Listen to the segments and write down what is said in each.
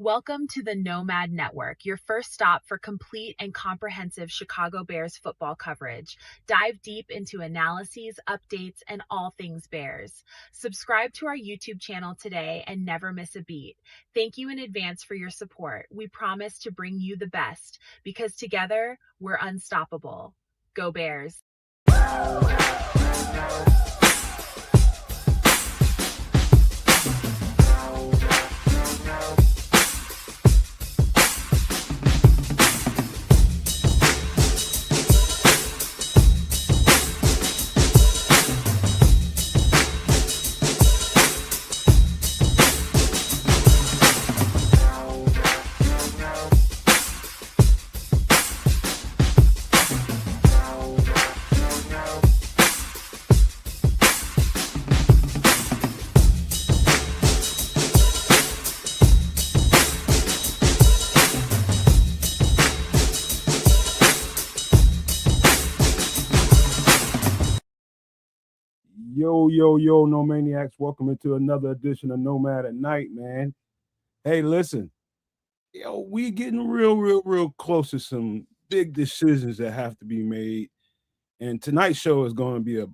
Welcome to the Nomad Network, your first stop for complete and comprehensive Chicago Bears football coverage. Dive deep into analyses, updates, and all things Bears. Subscribe to our YouTube channel today and never miss a beat. Thank you in advance for your support. We promise to bring you the best because together we're unstoppable. Go Bears! Yo, no maniacs. Welcome into another edition of Nomad at Night, man. Hey, listen, we getting real close to some big decisions that have to be made. And tonight's show is going to be a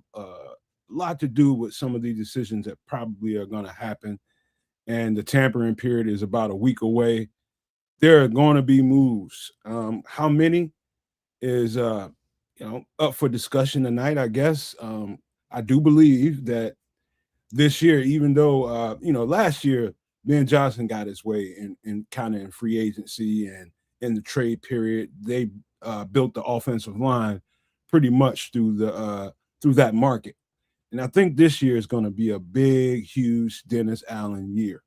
lot to do with some of these decisions that probably are going to happen. And the tampering period is about a week away. There are going to be moves. How many is up for discussion tonight, I guess. I do believe that this year, even though last year Ben Johnson got his way in kind of in free agency and in the trade period, they built the offensive line pretty much through that market. And I think this year is going to be a big, huge Dennis Allen year.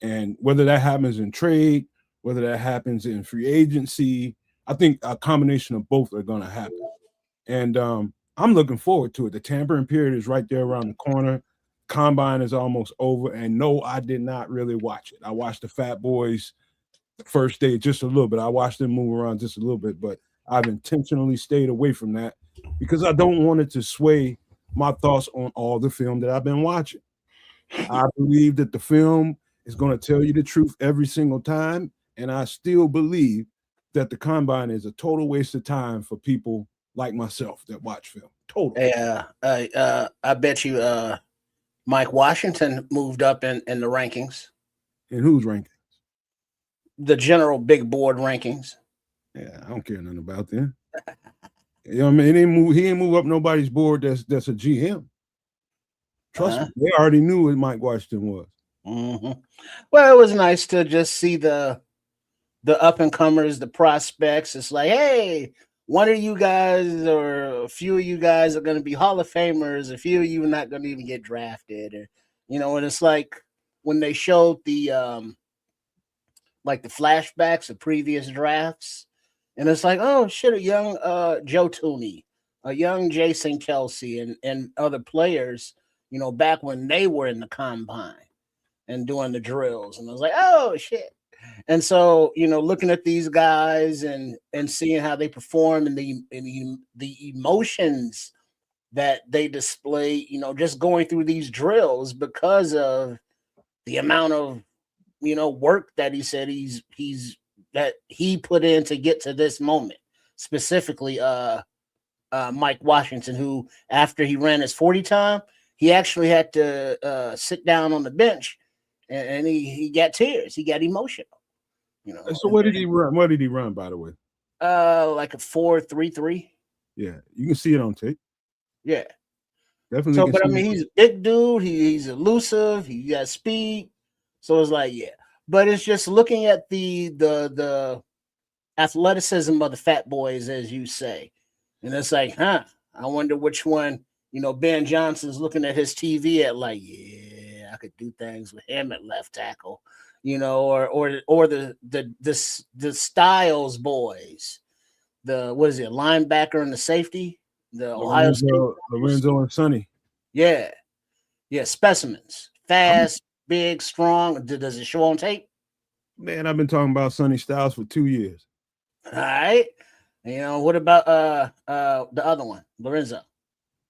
And whether that happens in trade, whether that happens in free agency, I think a combination of both are going to happen. And I'm looking forward to it. The tampering period is right there around the corner. Combine is almost over. And no, I did not really watch it. I watched the Fat Boys the first day just a little bit. I watched them move around just a little bit, but I've intentionally stayed away from that because I don't want it to sway my thoughts on all the film that I've been watching. I believe that the film is going to tell you the truth every single time. And I still believe that the combine is a total waste of time for people like myself that watch film. Total. I bet you Mike Washington moved up in the rankings. In whose rankings? The general big board rankings. Yeah, I don't care nothing about them. You know what I mean? He didn't move up nobody's board that's a GM. Trust me, they already knew what Mike Washington was. Mm-hmm. Well, it was nice to just see the up and comers, the prospects. It's like, hey, one of you guys or a few of you guys are going to be Hall of Famers. A few of you are not going to even get drafted, and it's like when they showed the like the flashbacks of previous drafts, and it's like, oh shit, a young Joe Tooney, a young Jason Kelsey, and other players, back when they were in the combine and doing the drills, and I was like, oh shit. And so, looking at these guys and seeing how they perform and the emotions that they display, just going through these drills because of the amount of, work that he said that he put in to get to this moment. Specifically, Mike Washington, who after he ran his 40 time, he actually had to sit down on the bench. And he got tears. He got emotional. So what did he run? What did he run, by the way? Like a 4.33. Yeah, you can see it on tape. Yeah, definitely. So, but I mean, he's a big dude. He's elusive. He got speed. So it's like, yeah. But it's just looking at the athleticism of the Fat Boys, as you say, and it's like, I wonder which one. Ben Johnson's looking at his TV at like, yeah, I could do things with him at left tackle, or the Styles boys, the linebacker and the safety, the Ohio State, Lorenzo and Sonny. Yeah, specimens, fast, big, strong. Does it show on tape? Man, I've been talking about Sonny Styles for 2 years. All right. What about the other one, Lorenzo?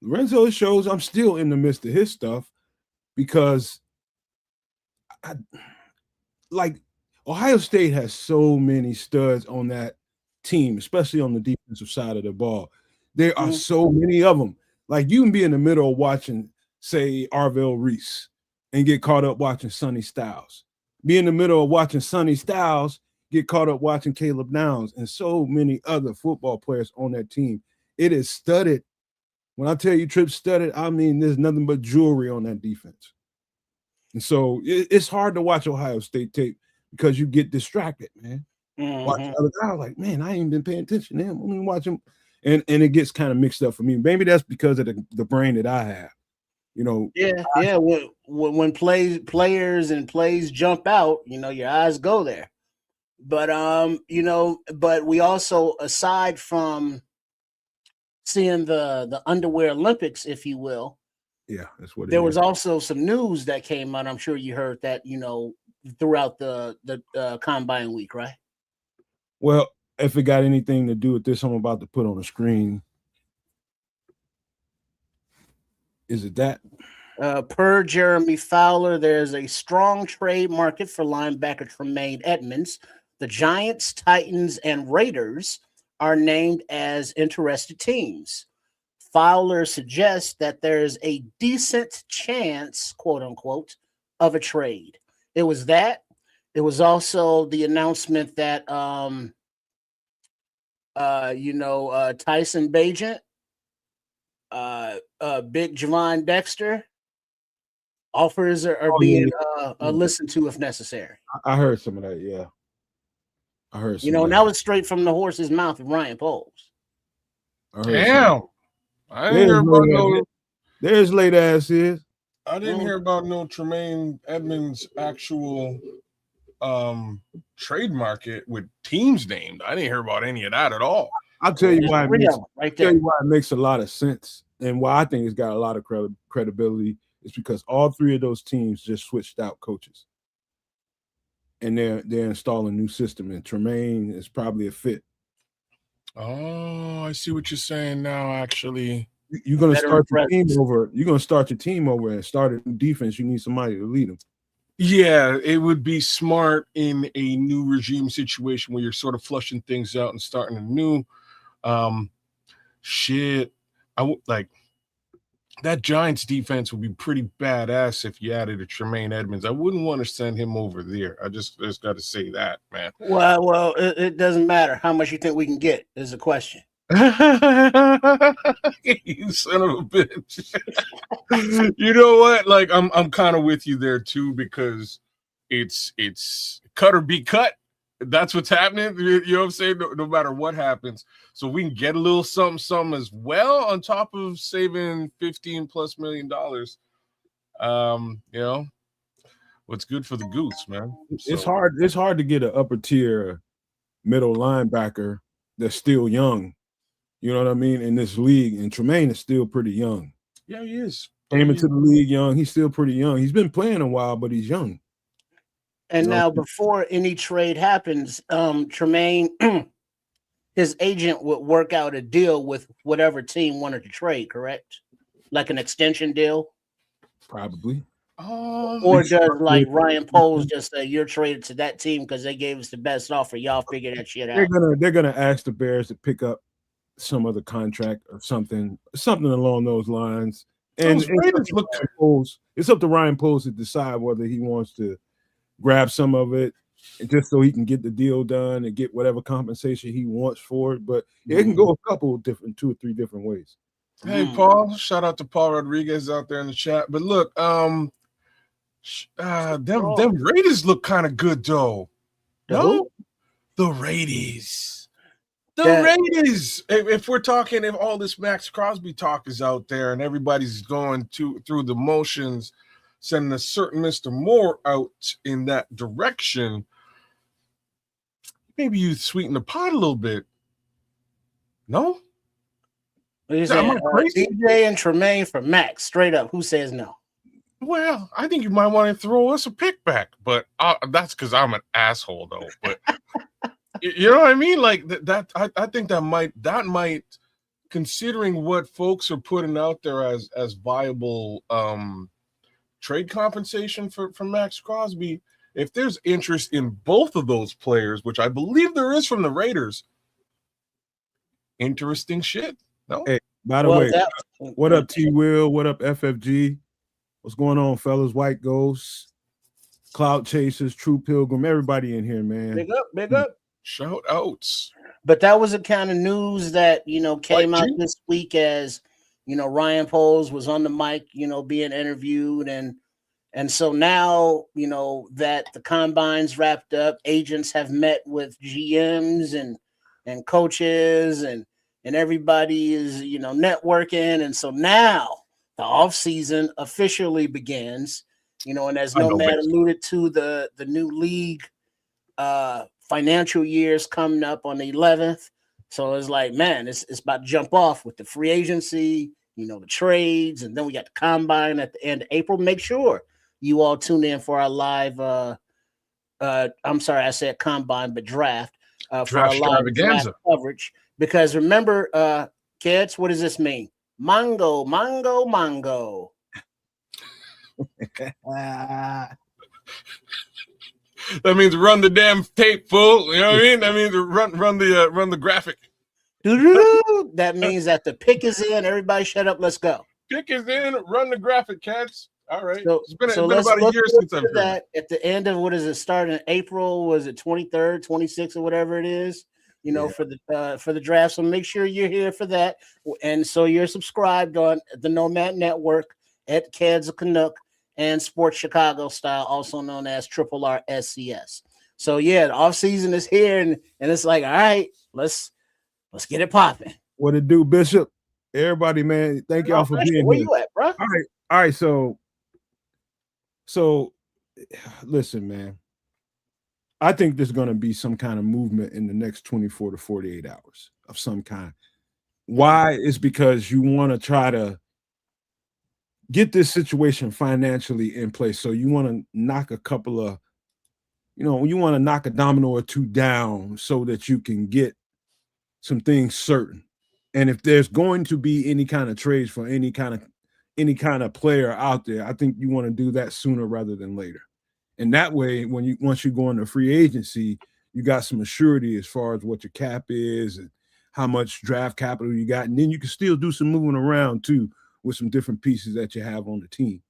Lorenzo shows I'm still in the midst of his stuff because Ohio State has so many studs on that team, especially on the defensive side of the ball. There are so many of them. Like you can be in the middle of watching, say, Arvell Reese and get caught up watching Sonny Styles. Be in the middle of watching Sonny Styles, get caught up watching Caleb Downs, and so many other football players on that team. It is studded. When I tell you Trip studded, I mean there's nothing but jewelry on that defense. And so it's hard to watch Ohio State tape because you get distracted, man. Watch the other guy, like, man, I ain't been paying attention to him. Let me watch him. And it gets kind of mixed up for me. Maybe that's because of the brain that I have. You know, yeah. When players and plays jump out, you know, your eyes go there. But you know, but we also, aside from seeing the underwear Olympics, if you will, yeah, that's what there was also some news that came out. I'm sure you heard that, you know, throughout the combine week, right? Well, if it got anything to do with this, I'm about to put on the screen. Is it that? Per Jeremy Fowler, there's a strong trade market for linebacker Tremaine Edmunds. The Giants, Titans, and Raiders are named as interested teams. Fowler suggests that there's a decent chance, quote unquote, of a trade. It was that. It was also the announcement that Tyson Bagent, big gervon dexter, offers are being listened to if necessary. I heard some of that, yeah. I heard some. You know, and that was straight from the horse's mouth of Ryan Poles. Damn. I didn't hear about no. There's late ass is. I didn't hear about no Tremaine Edmunds actual trade market with teams named. I didn't hear about any of that at all. I'll tell you why it makes a lot of sense, and why I think it's got a lot of credibility is because all three of those teams just switched out coaches, and they're installing a new system, and Tremaine is probably a fit. Oh, I see what you're saying now. Actually, you're going to start your team over. You're going to start your team over and start a new defense. You need somebody to lead them. Yeah, it would be smart in a new regime situation where you're sort of flushing things out and starting anew. Shit, I would like that Giants defense would be pretty badass if you added a Tremaine Edmunds. I wouldn't want to send him over there. I just got to say that, man. Well, it doesn't matter how much you think we can get is the question. You son of a bitch. You know what? Like I'm kind of with you there too, because it's cut or be cut. That's what's happening. You know what I'm saying? No matter what happens. So we can get a little something as well on top of saving $15+ million. You know, what's good for the goose, man. So. It's hard to get an upper tier middle linebacker that's still young. You know what I mean? In this league, and Tremaine is still pretty young. Yeah, he is. Came into the league young. He's still pretty young. He's been playing a while, but he's young. And now, before any trade happens, Tremaine, his agent would work out a deal with whatever team wanted to trade, correct? Like an extension deal? Probably. Or does like Ryan Poles just say you're traded to that team because they gave us the best offer? Y'all figure that shit out. They're gonna ask the Bears to pick up some other contract or something along those lines. And it's up to Ryan Poles to decide whether he wants to grab some of it just so he can get the deal done and get whatever compensation he wants for it. But it can go a couple of different, 2 or 3 different ways. Hey, Paul, shout out to Paul Rodriguez out there in the chat. But look, them Raiders look kind of good though. No, the Raiders. Raiders. If we're talking, if all this Max Crosby talk is out there and everybody's going through the motions, sending a certain Mr. Moore out in that direction, maybe you sweeten the pot a little bit. No? DJ and Tremaine for Max, straight up. Who says no? Well, I think you might want to throw us a pick back, but that's because I'm an asshole, though. But you know what I mean? Like that. I think that might, considering what folks are putting out there as viable trade compensation for Max Crosby, if there's interest in both of those players, which I believe there is from the Raiders, interesting shit. No? Hey, by the way, what up, T Will? What up, FFG? What's going on, fellas? White Ghosts, Cloud Chasers, True Pilgrim, everybody in here, man. Big up, big up. Shout outs. But that was the kind of news that, you know, came out this week as, you know, Ryan Poles was on the mic, you know, being interviewed. And so now, you know, that the combine's wrapped up, agents have met with GMs and coaches and everybody is, you know, networking. And so now the offseason officially begins, you know, and as Nomad alluded to, the new league financial years coming up on the 11th. So it's like, man, it's about to jump off with the free agency, you know, the trades, and then we got the combine at the end of April. Make sure you all tune in for our live I'm sorry, I said combine, but draft for our live draft coverage. Because remember, kids, what does this mean? Mongo. That means run the damn tape, fool. You know what I mean? That means run the graphic. That means that the pick is in. Everybody shut up. Let's go. Pick is in. Run the graphic, cats. All right. So, it's been about a year since I've that at the end of what is it? Starting in April, was it 23rd, 26th, or whatever it is? You know, for the draft. So make sure you're here for that. And so you're subscribed on the Nomad Network at Cads of Canuck and Sports Chicago Style, also known as Triple R SCS. So yeah, the offseason is here, and it's like, all right, let's get it popping. What it do, Bishop? Everybody, man, thank y'all for being here. Where you at, bro? All right. So listen, man. I think there's going to be some kind of movement in the next 24 to 48 hours of some kind. Why? It's because you want to try to get this situation financially in place. So you want to knock a couple of, you know, you want to knock a domino or two down so that you can get some things certain. And if there's going to be any kind of trades for any kind of player out there, I think you want to do that sooner rather than later. And that way, once you go into free agency, you got some assurity as far as what your cap is and how much draft capital you got. And then you can still do some moving around too with some different pieces that you have on the team.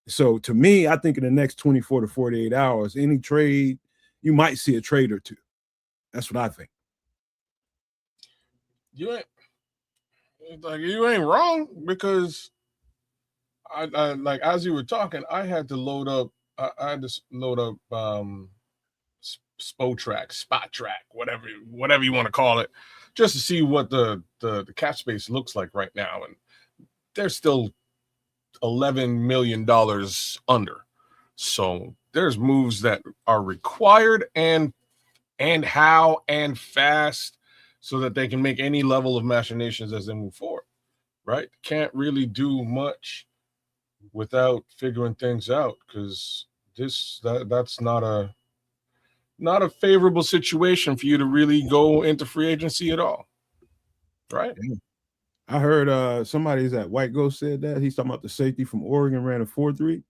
So to me, I think in the next 24 to 48 hours, any trade, you might see a trade or two. That's what I think. You ain't wrong, because I like, as you were talking, I had to load up spot track, whatever you want to call it, just to see what the cap space looks like right now. And they're still $11 million under. So there's moves that are required and how and fast, so that they can make any level of machinations as they move forward, right? Can't really do much without figuring things out, because that's not a favorable situation for you to really go into free agency at all, right? I heard somebody's at White Ghost said that he's talking about the safety from Oregon ran a 4.3.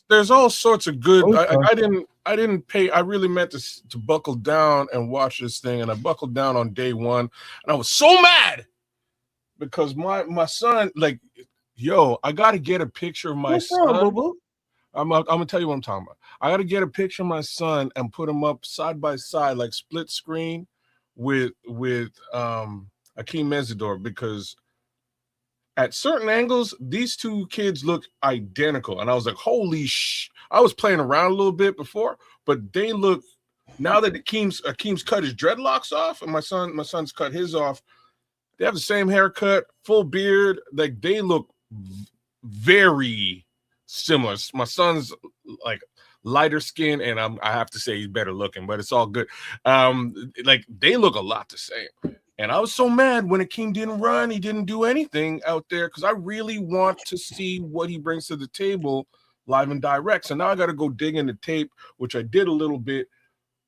There's all sorts of good. I didn't pay. I really meant to buckle down and watch this thing, and I buckled down on day one, and I was so mad because my son, like, yo, I got to get a picture of my son. I'm gonna tell you what I'm talking about. I got to get a picture of my son and put him up side by side, like split screen, with Akeem Mesidor, because at certain angles, these two kids look identical. And I was like, holy sh! I was playing around a little bit before, but they look, now that Akeem's cut his dreadlocks off and my son's cut his off, they have the same haircut, full beard. Like, they look very similar. My son's like lighter skin, and I have to say he's better looking, but it's all good. Like, they look a lot the same. And I was so mad when Akeem didn't run. He didn't do anything out there, because I really want to see what he brings to the table live and direct. So now I got to go dig in the tape, which I did a little bit.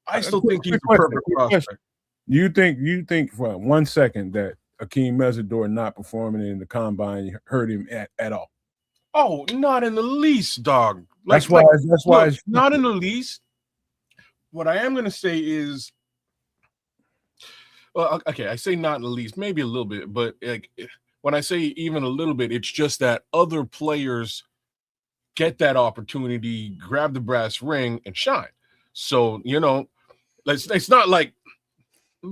I still think he's a perfect prospect. You think for 1 second that Akeem Mesidor not performing in the combine hurt him at all? Oh, not in the least, dog. That's why look, it's not in the least. What I am going to say is, well, okay, I say not in the least, maybe a little bit, but like when I say even a little bit, it's just that other players get that opportunity, grab the brass ring, and shine. So, it's not like,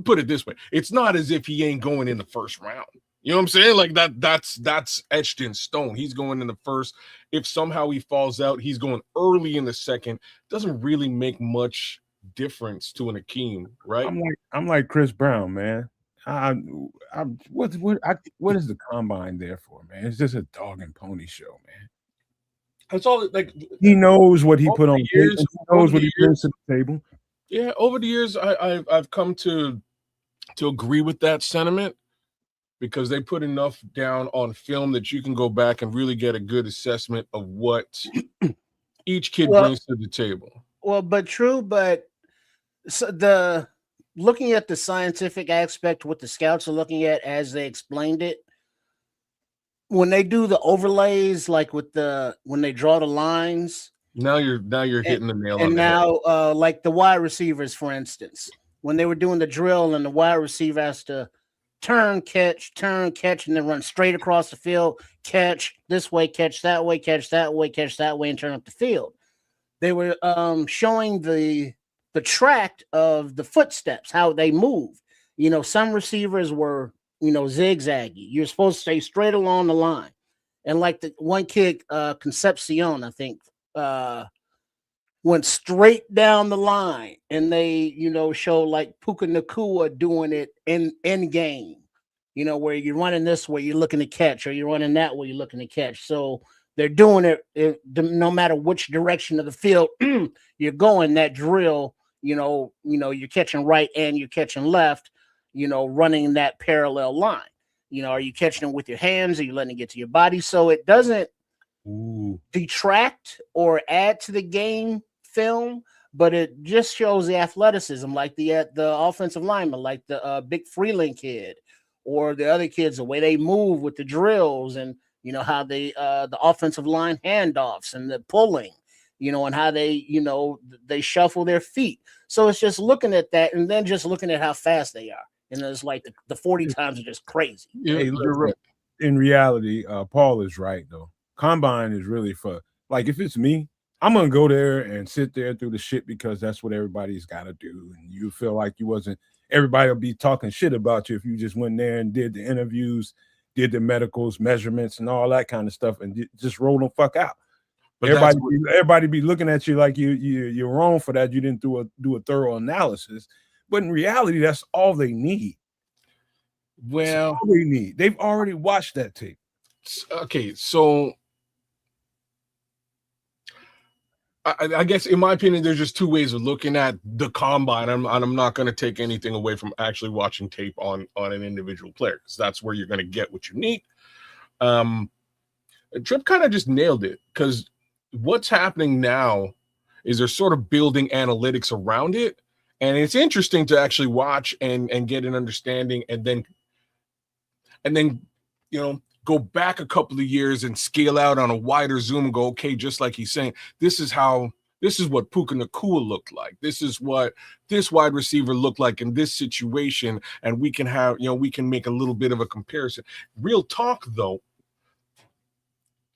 put it this way, it's not as if he ain't going in the first round. You know what I'm saying? Like that's etched in stone. He's going in the first. If somehow he falls out, he's going early in the second. Doesn't really make much difference to an Akeem, right? I'm like Chris Brown, man. What is the combine there for, man? It's just a dog and pony show, man. That's all. Like he knows what he put on the years, table. He knows what he brings to the table. Yeah, over the years, I've come to agree with that sentiment, because they put enough down on film that you can go back and really get a good assessment of what each kid brings to the table. Well, but so looking at the scientific aspect, what the scouts are looking at as they explained it, when they do the overlays, like when they draw the lines. Now you're hitting the nail on the head. And now, like the wide receivers, for instance, when they were doing the drill and the wide receiver has to turn, catch, and then run straight across the field, catch this way, catch that way, catch that way, catch that way, and turn up the field. They were showing the tract of the footsteps, how they move. Some receivers were, zigzaggy. You're supposed to stay straight along the line. And like the one kid, Concepcion, I think, went straight down the line, and they, show like Puka Nakua doing it in game, where you're running this way, you're looking to catch, or you're running that way, you're looking to catch. So they're doing it no matter which direction of the field you're going. That drill, you're catching right and you're catching left, running that parallel line. Are you catching it with your hands? Are you letting it get to your body? So it doesn't detract or add to the game film, but it just shows the athleticism, like the offensive lineman, like the big Freeland kid, or the other kids, the way they move with the drills, and how they the offensive line handoffs and the pulling, and how they they shuffle their feet. So it's just looking at that, and then just looking at how fast they are, and it's like the 40 times are just crazy. Yeah, hey, you're right. In reality, Paul is right though. Combine is really for, like, if it's me, I'm gonna go there and sit there through the shit because that's what everybody's got to do, and you feel like you wasn't. Everybody will be talking shit about you if you just went there and did the interviews, did the medicals, measurements, and all that kind of stuff, and just roll the fuck out. But everybody be looking at you like you're wrong for that. You didn't do a thorough analysis, but in reality, that's all they need. Well, that's all they need. They've already watched that tape. Okay, so I guess, in my opinion, there's just two ways of looking at the combine. I'm not going to take anything away from actually watching tape on an individual player, because that's where you're going to get what you need. Trip kind of just nailed it, because what's happening now is they're sort of building analytics around it, and it's interesting to actually watch and get an understanding, and then go back a couple of years and scale out on a wider zoom and go, okay, just like he's saying, this is what Puka Nakua looked like. This is what this wide receiver looked like in this situation. And we can make a little bit of a comparison. Real talk though,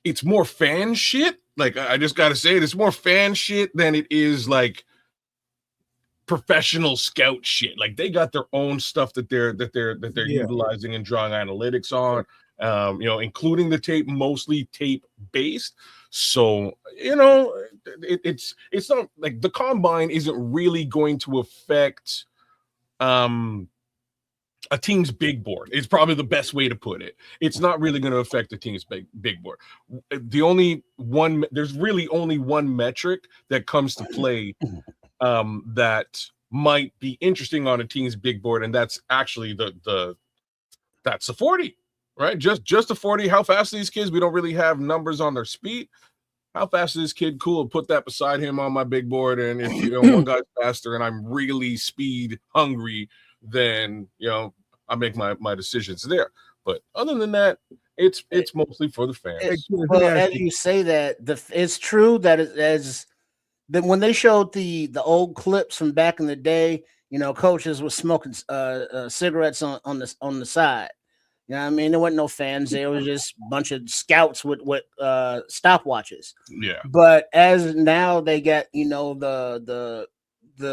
it's more fan shit. Like, I just got to say it's more fan shit than it is like professional scout shit. Like, they got their own stuff that they're utilizing and drawing analytics on. Including the tape, mostly tape based. So, it's not like the combine isn't really going to affect a team's big board. It's probably the best way to put it. It's not really going to affect the team's big board. There's really only one metric that comes to play that might be interesting on a team's big board, and that's actually that's the 40. Right, just a 40. How fast are these kids? We don't really have numbers on their speed. How fast is this kid? Cool. Put that beside him on my big board. And if one guy's faster and I'm really speed hungry, then I make my decisions there. But other than that, It's mostly for the fans. Hey, kids, let me Well, ask as you say that, it's true that that when they showed the old clips from back in the day, coaches were smoking cigarettes on the side. You know what I mean? There wasn't no fans. There was just a bunch of scouts with stopwatches. Yeah. But as now they get, the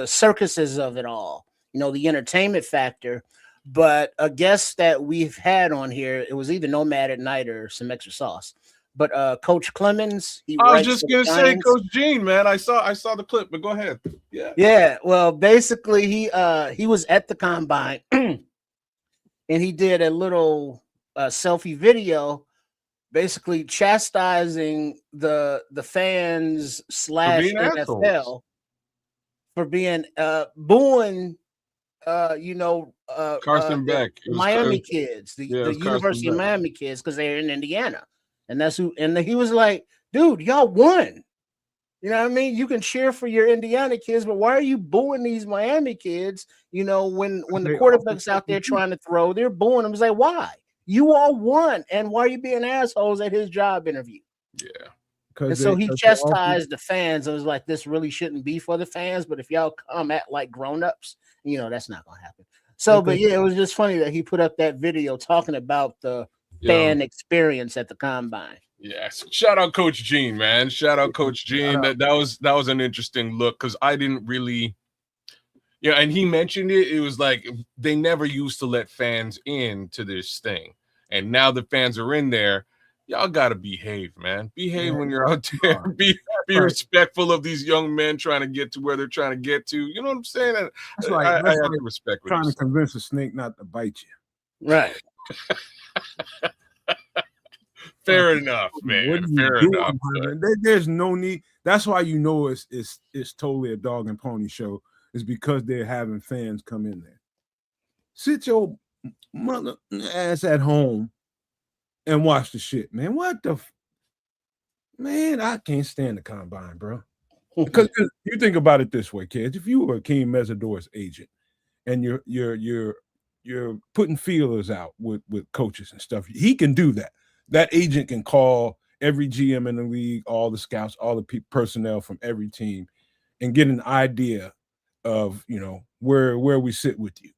circuses of it all, the entertainment factor. But a guest that we've had on here, it was either Nomad at Night or some extra sauce. But Coach Clemens, I was just gonna say, Coach Gene, man. I saw the clip, but go ahead. Yeah. Yeah. Well, basically, he was at the combine and he did a little selfie video, basically chastising the fans / NFL for being booing Carson Beck, Miami kids, the University of Miami kids, because they're in Indiana. And he was like, dude, y'all won. You know what I mean? You can cheer for your Indiana kids, but why are you booing these Miami kids? When the quarterback's out there trying to throw, they're booing them. It's like, why? You all won. And why are you being assholes at his job interview? Yeah. And so he chastised the fans. It was like, this really shouldn't be for the fans, but if y'all come at like grown-ups, that's not gonna happen. So, but yeah, it was just funny that he put up that video talking about the fan experience at the combine. Yes, shout out Coach Gene, man. Shout out Coach Gene. That was an interesting look, because I didn't really, and he mentioned it. It was like they never used to let fans into this thing, and now the fans are in there. Y'all gotta behave, man. Behave when you're out there. Be respectful of these young men trying to get to where they're trying to get to. You know what I'm saying? That's I have to respect. Trying to convince a snake not to bite you. Right. Fair enough, man. Fair enough. There's no need. That's why it's totally a dog and pony show. Is because they're having fans come in there. Sit your mother ass at home and watch the shit, man. What the man? I can't stand the combine, bro. Because you think about it this way, kids. If you were Akeem Mesidor's agent and you're putting feelers out with coaches and stuff, he can do that. That agent can call every GM in the league, all the scouts, all the personnel from every team, and get an idea of where we sit with you.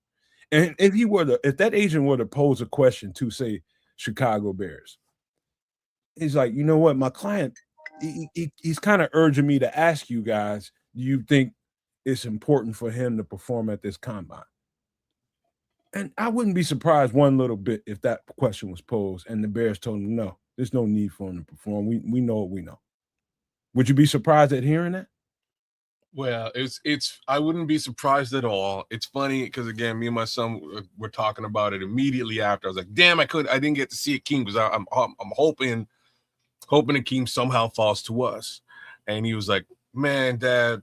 And if that agent were to pose a question to, say, Chicago Bears, he's like, you know what, my client, he's kind of urging me to ask you guys, do you think it's important for him to perform at this combine? And I wouldn't be surprised one little bit if that question was posed and the Bears told him, no, there's no need for him to perform. We know what we know. Would you be surprised at hearing that? Well, I wouldn't be surprised at all. It's funny because, again, me and my son were talking about it immediately after. I was like, damn, I didn't get to see Akeem, because I'm hoping Akeem somehow falls to us. And he was like, man, Dad,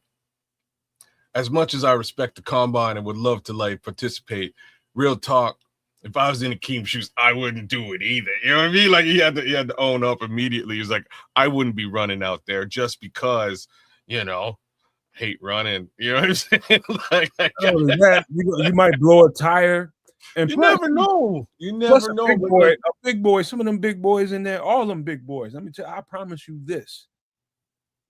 as much as I respect the combine and would love to participate, real talk, if I was in Akeem's shoes, I wouldn't do it either. You know what I mean? Like he had to own up immediately. He was like, I wouldn't be running out there just because, hate running. You know what I'm saying? You might blow a tire. And you never know. You never know. A big boy, some of them big boys in there, all them big boys. Let me tell you, I promise you this.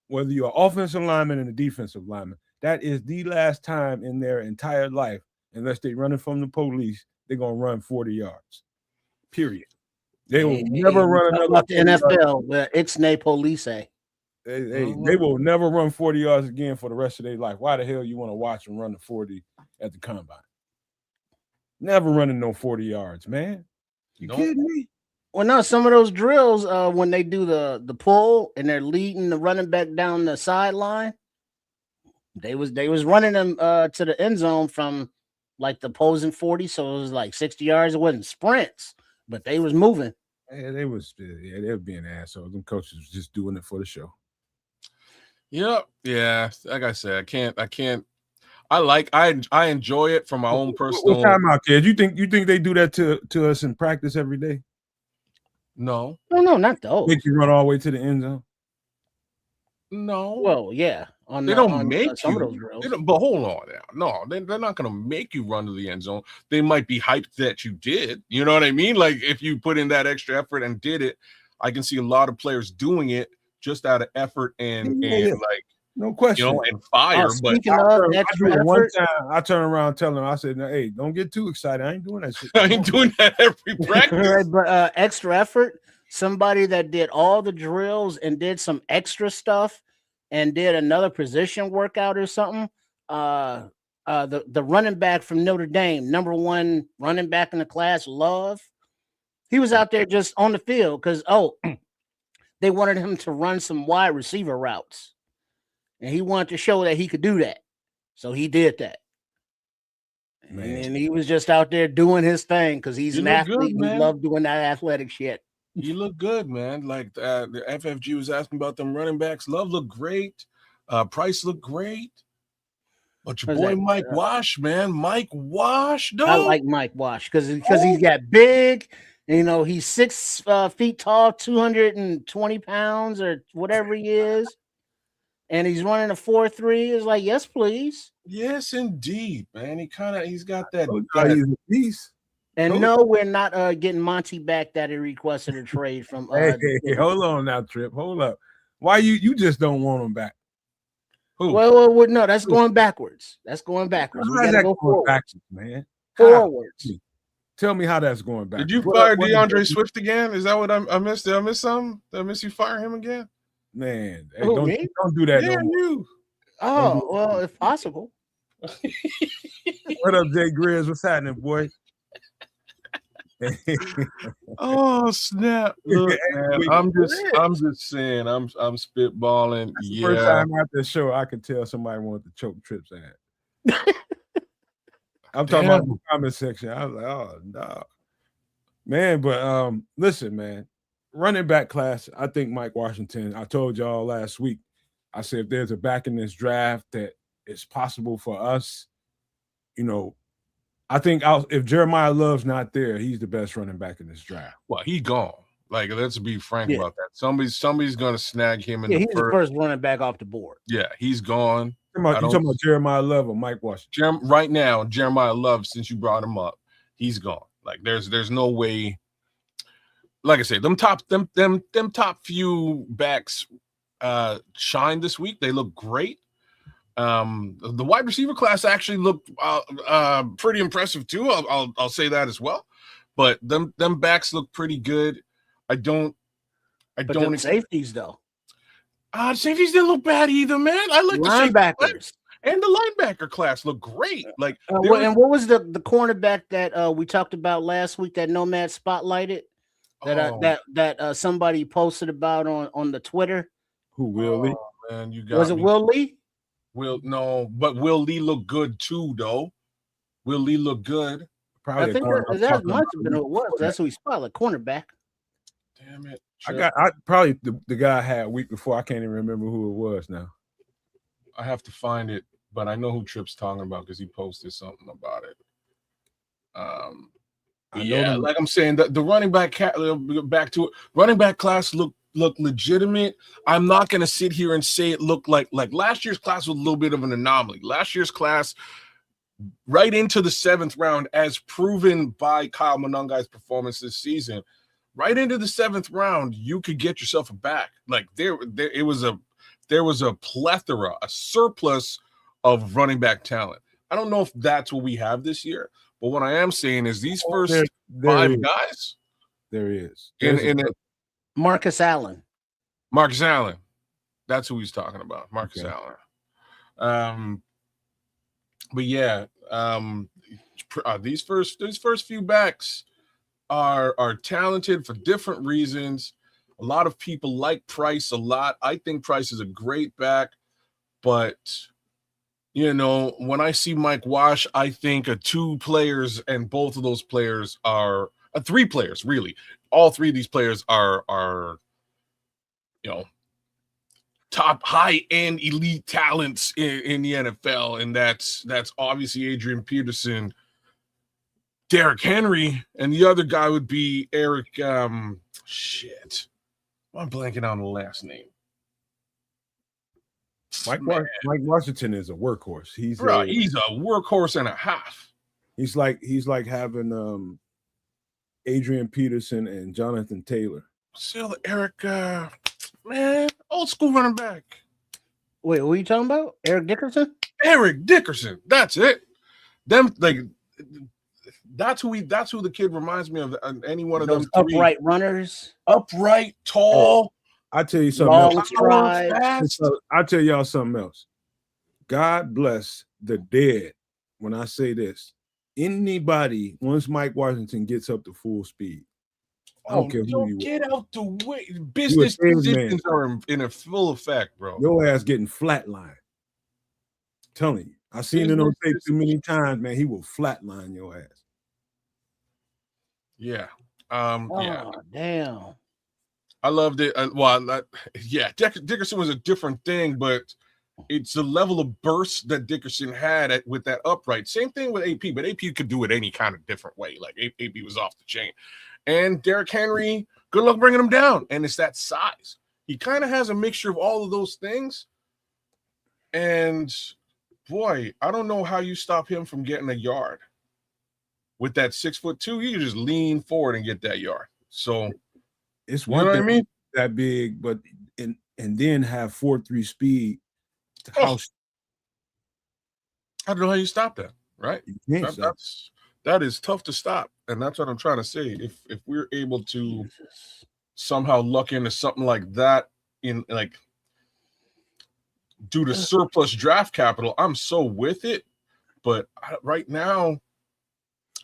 Whether you're an offensive lineman and a defensive lineman, that is the last time in their entire life, unless they're running from the police, they're going to run 40 yards. Period. They will never run another the NFL, the Ixnay Police. They will never run 40 yards again for the rest of their life. Why the hell you want to watch them run the 40 at the combine? Never running no 40 yards, man. You kidding me? Well, no, some of those drills, when they do the pull and they're leading the running back down the sideline, they was running them to the end zone from like the opposing 40, so it was like 60 yards. It wasn't sprints, but they was moving. Yeah, they were being assholes. Them coaches was just doing it for the show. Yep. Yeah. Like I said, I can't. I enjoy it from my own personal. What time out, kids? You think they do that to us in practice every day? No. No, not those. Make you run all the way to the end zone? No. Well, yeah. on They the don't on make some of you. those drills. But hold on now. No, they're not going to make you run to the end zone. They might be hyped that you did. You know what I mean? Like if you put in that extra effort and did it, I can see a lot of players doing it just out of effort and like no question, and fire. But Speaking of extra effort, I turn around and tell them, I said, no, hey, don't get too excited. I ain't doing that shit. I ain't doing that every practice. Right, but extra effort. Somebody that did all the drills and did some extra stuff and did another position workout or something. The running back from Notre Dame, #1 running back in the class, Love. He was out there just on the field because they wanted him to run some wide receiver routes, and he wanted to show that he could do that, so he did that. Man. And he was just out there doing his thing because he's an athlete. He loved doing that athletic shit. You look good, man. Like the FFG was asking about them running backs. Love looked great. Price looked great. But your boy Mike Wash, man. Mike Wash, dog. I like Mike Wash because he's got big. You know, he's 6 feet tall, 220 pounds or whatever he is. And he's running a 4.3. It's like, yes, please. Yes, indeed, man. He's got that. He's a beast. And no, we're not getting Monty back that he requested a trade from. Hey, hold on now, Trip. Hold up. Why you just don't want him back? Who? Well, no, that's going backwards. That's going backwards. How's that going backwards, man? Forwards. Tell me how that's going back. Did you fire DeAndre Swift again? Is that what I missed? Did I miss something? Did I miss you fire him again? Man, hey, don't do that. Yeah, no you. Oh, well, if possible. What up, Jay Grizz? What's happening, boy? Oh snap! Look, man, I'm just saying, I'm spitballing. That's the first time at the show I could tell somebody wanted to choke Trips at. I'm talking about the comment section. I was like, oh no, man. But listen, man, running back class. I think Mike Washington. I told y'all last week. I said if there's a back in this draft that is possible for us, you know. I think if Jeremiah Love's not there, he's the best running back in this draft. Well, he gone. Like, let's be frank about that. Somebody's going to snag him in he's the first running back off the board. Yeah, he's gone. You talking about Jeremiah Love or Mike Washington? Right now, Jeremiah Love, since you brought him up, he's gone. Like, there's no way. Like I said, them top few backs shine this week. They look great. The wide receiver class actually looked pretty impressive too. I'll say that as well. But them backs look pretty good. I don't safeties though. Safeties didn't look bad either, man. I like linebackers and the linebacker class look great. Like and what was the cornerback that we talked about last week that Nomad spotlighted that somebody posted about on the Twitter? Who, Will Lee? Man, you got was it Will Lee? But Will Lee looked good too, though. Will Lee looked good. Probably I think that might have been who it was. That's who he spotted, cornerback. Damn it! I probably the guy I had a week before. I can't even remember who it was now. I have to find it, but I know who Tripp's talking about because he posted something about it. Like I'm saying, the running back back to it. Running back class look legitimate. I'm not going to sit here and say it looked like last year's class was a little bit of an anomaly. Last year's class, right into the 7th round, as proven by Kyle Monangai's performance this season, right into the 7th round, you could get yourself a back. Like there was a plethora, a surplus of running back talent. I don't know if that's what we have this year, but what I am saying is these first 5 guys. There is. Marcus Allen. That's who he's talking about. Marcus Allen. But yeah, these first few backs are talented for different reasons. A lot of people like Price a lot. I think Price is a great back, but you know, when I see Mike Wash, I think of 2 players, and both of those players are 3 players, really. All 3 of these players are you know, top high-end elite talents in the NFL, and that's obviously Adrian Peterson, Derrick Henry, and the other guy would be Eric. I'm blanking on the last name. Mike Washington is a workhorse. He's Bro, a he's a workhorse and a half. he's like having Adrian Peterson and Jonathan Taylor. Still Eric, man, old school running back. Wait, what are you talking about? Eric Dickerson? Eric Dickerson. That's it. Them like that's who the kid reminds me of. Any one of Those them three. upright runners, Upright, tall. I tell you something long else. strides. I'll tell y'all something else. God bless the dead. When I say this, anybody once Mike Washington gets up to full speed, I don't care who you get out the way. Business decisions are in a full effect, bro. Your ass getting flatlined. Telling you, I've seen it on tape too many times, man. He will flatline your ass. Yeah. Oh, damn. I loved it. Dickerson was a different thing, but it's the level of burst that Dickerson had with that upright. Same thing with AP, but AP could do it any kind of different way. Like AP was off the chain. And Derrick Henry, good luck bringing him down. And it's that size. He kind of has a mixture of all of those things. And boy, I don't know how you stop him from getting a yard. With that 6'2", you can just lean forward and get that yard. So it's one thing that big, but and then have 4.3 speed. I don't know how you stop that, right? That is tough to stop, and that's what I'm trying to say. If we're able to somehow luck into something like that in like due to surplus draft capital, I'm so with it. But right now,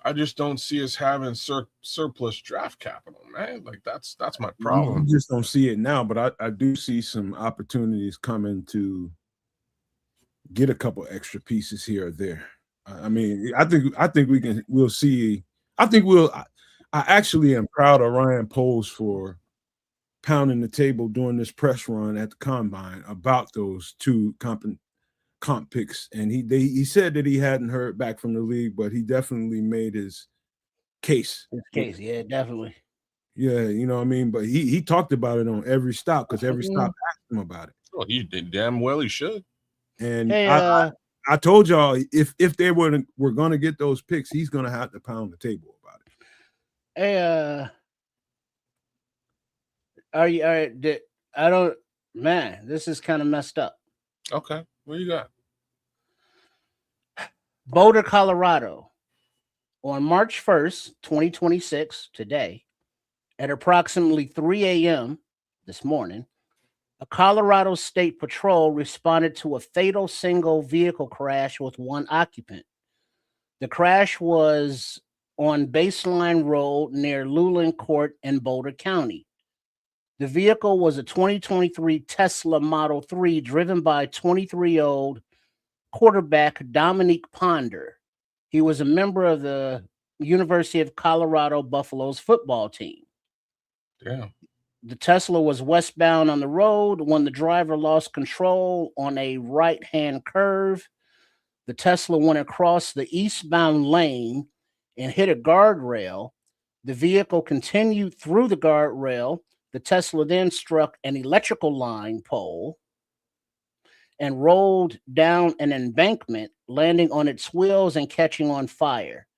I just don't see us having surplus draft capital, man. Like that's my problem. I just don't see it now, but I do see some opportunities coming to get a couple extra pieces here or there. I mean, I think we'll see. I actually am proud of Ryan Poles for pounding the table during this press run at the combine about those two comp picks, and he said that he hadn't heard back from the league, but he definitely made his case. Yeah, definitely. Yeah, you know what I mean. But he talked about it on every stop because every stop asked him about it. Oh, he did damn well. He should. And I told y'all if they were going to get those picks, he's going to have to pound the table about it. Hey, this is kind of messed up. Okay, what you got? Boulder, Colorado, on March 1st, 2026, today, at approximately 3 a.m. this morning, a Colorado State Patrol responded to a fatal single vehicle crash with one occupant. The crash was on Baseline Road near Luling Court in Boulder County. The vehicle was a 2023 Tesla Model 3 driven by 23-year-old quarterback Dominique Ponder. He was a member of the University of Colorado Buffaloes football team. Damn. The Tesla was westbound on the road when the driver lost control on a right-hand curve. The Tesla went across the eastbound lane and hit a guardrail. The vehicle continued through the guardrail. The Tesla then struck an electrical line pole and rolled down an embankment, landing on its wheels and catching on fire.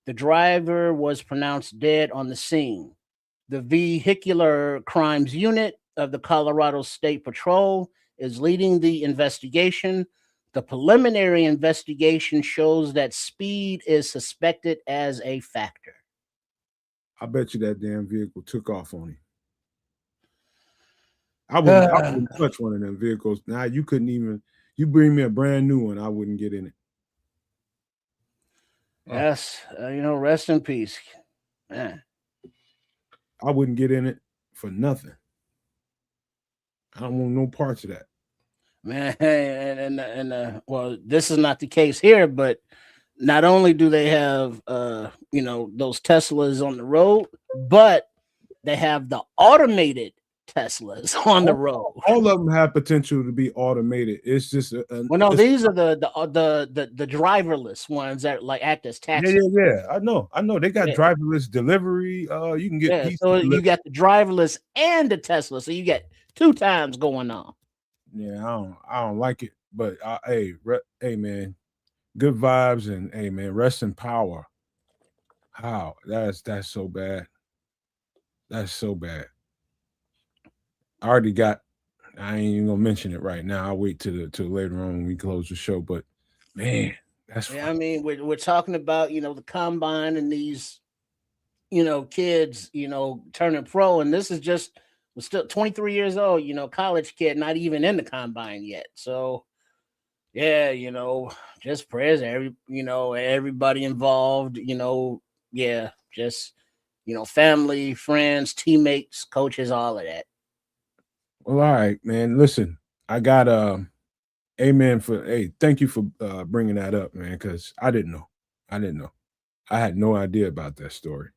The driver was pronounced dead on the scene. The Vehicular Crimes Unit of the Colorado State Patrol is leading the investigation. The preliminary investigation shows that speed is suspected as a factor. I bet you that damn vehicle took off on him. I wouldn't touch one of them vehicles. Now you couldn't even. You bring me a brand new one, I wouldn't get in it. Yes, rest in peace, man. I wouldn't get in it for nothing. I don't want no parts of that, man. And well, this is not the case here, but not only do they have those Teslas on the road, but they have the automated Teslas on the road. All of them have potential to be automated. It's just these are the driverless ones that like act as taxis. Yeah. I know. They got driverless delivery. You can get so you got the driverless and the Tesla, so you get 2 times going on. Yeah, I don't like it. But hey, man, good vibes and hey, man, rest in power. How that's so bad. That's so bad. I already got. I ain't even gonna mention it right now. I'll wait till later on when we close the show. But man, that's Yeah, I mean, we're talking about the combine and these kids turning pro, and this is just was still 23 years old, college kid, not even in the combine yet. So yeah, just prayers everybody involved, yeah, just family, friends, teammates, coaches, all of that. well. All right, man. Listen, I got amen for thank you for bringing that up, man, because I didn't know. I had no idea about that story.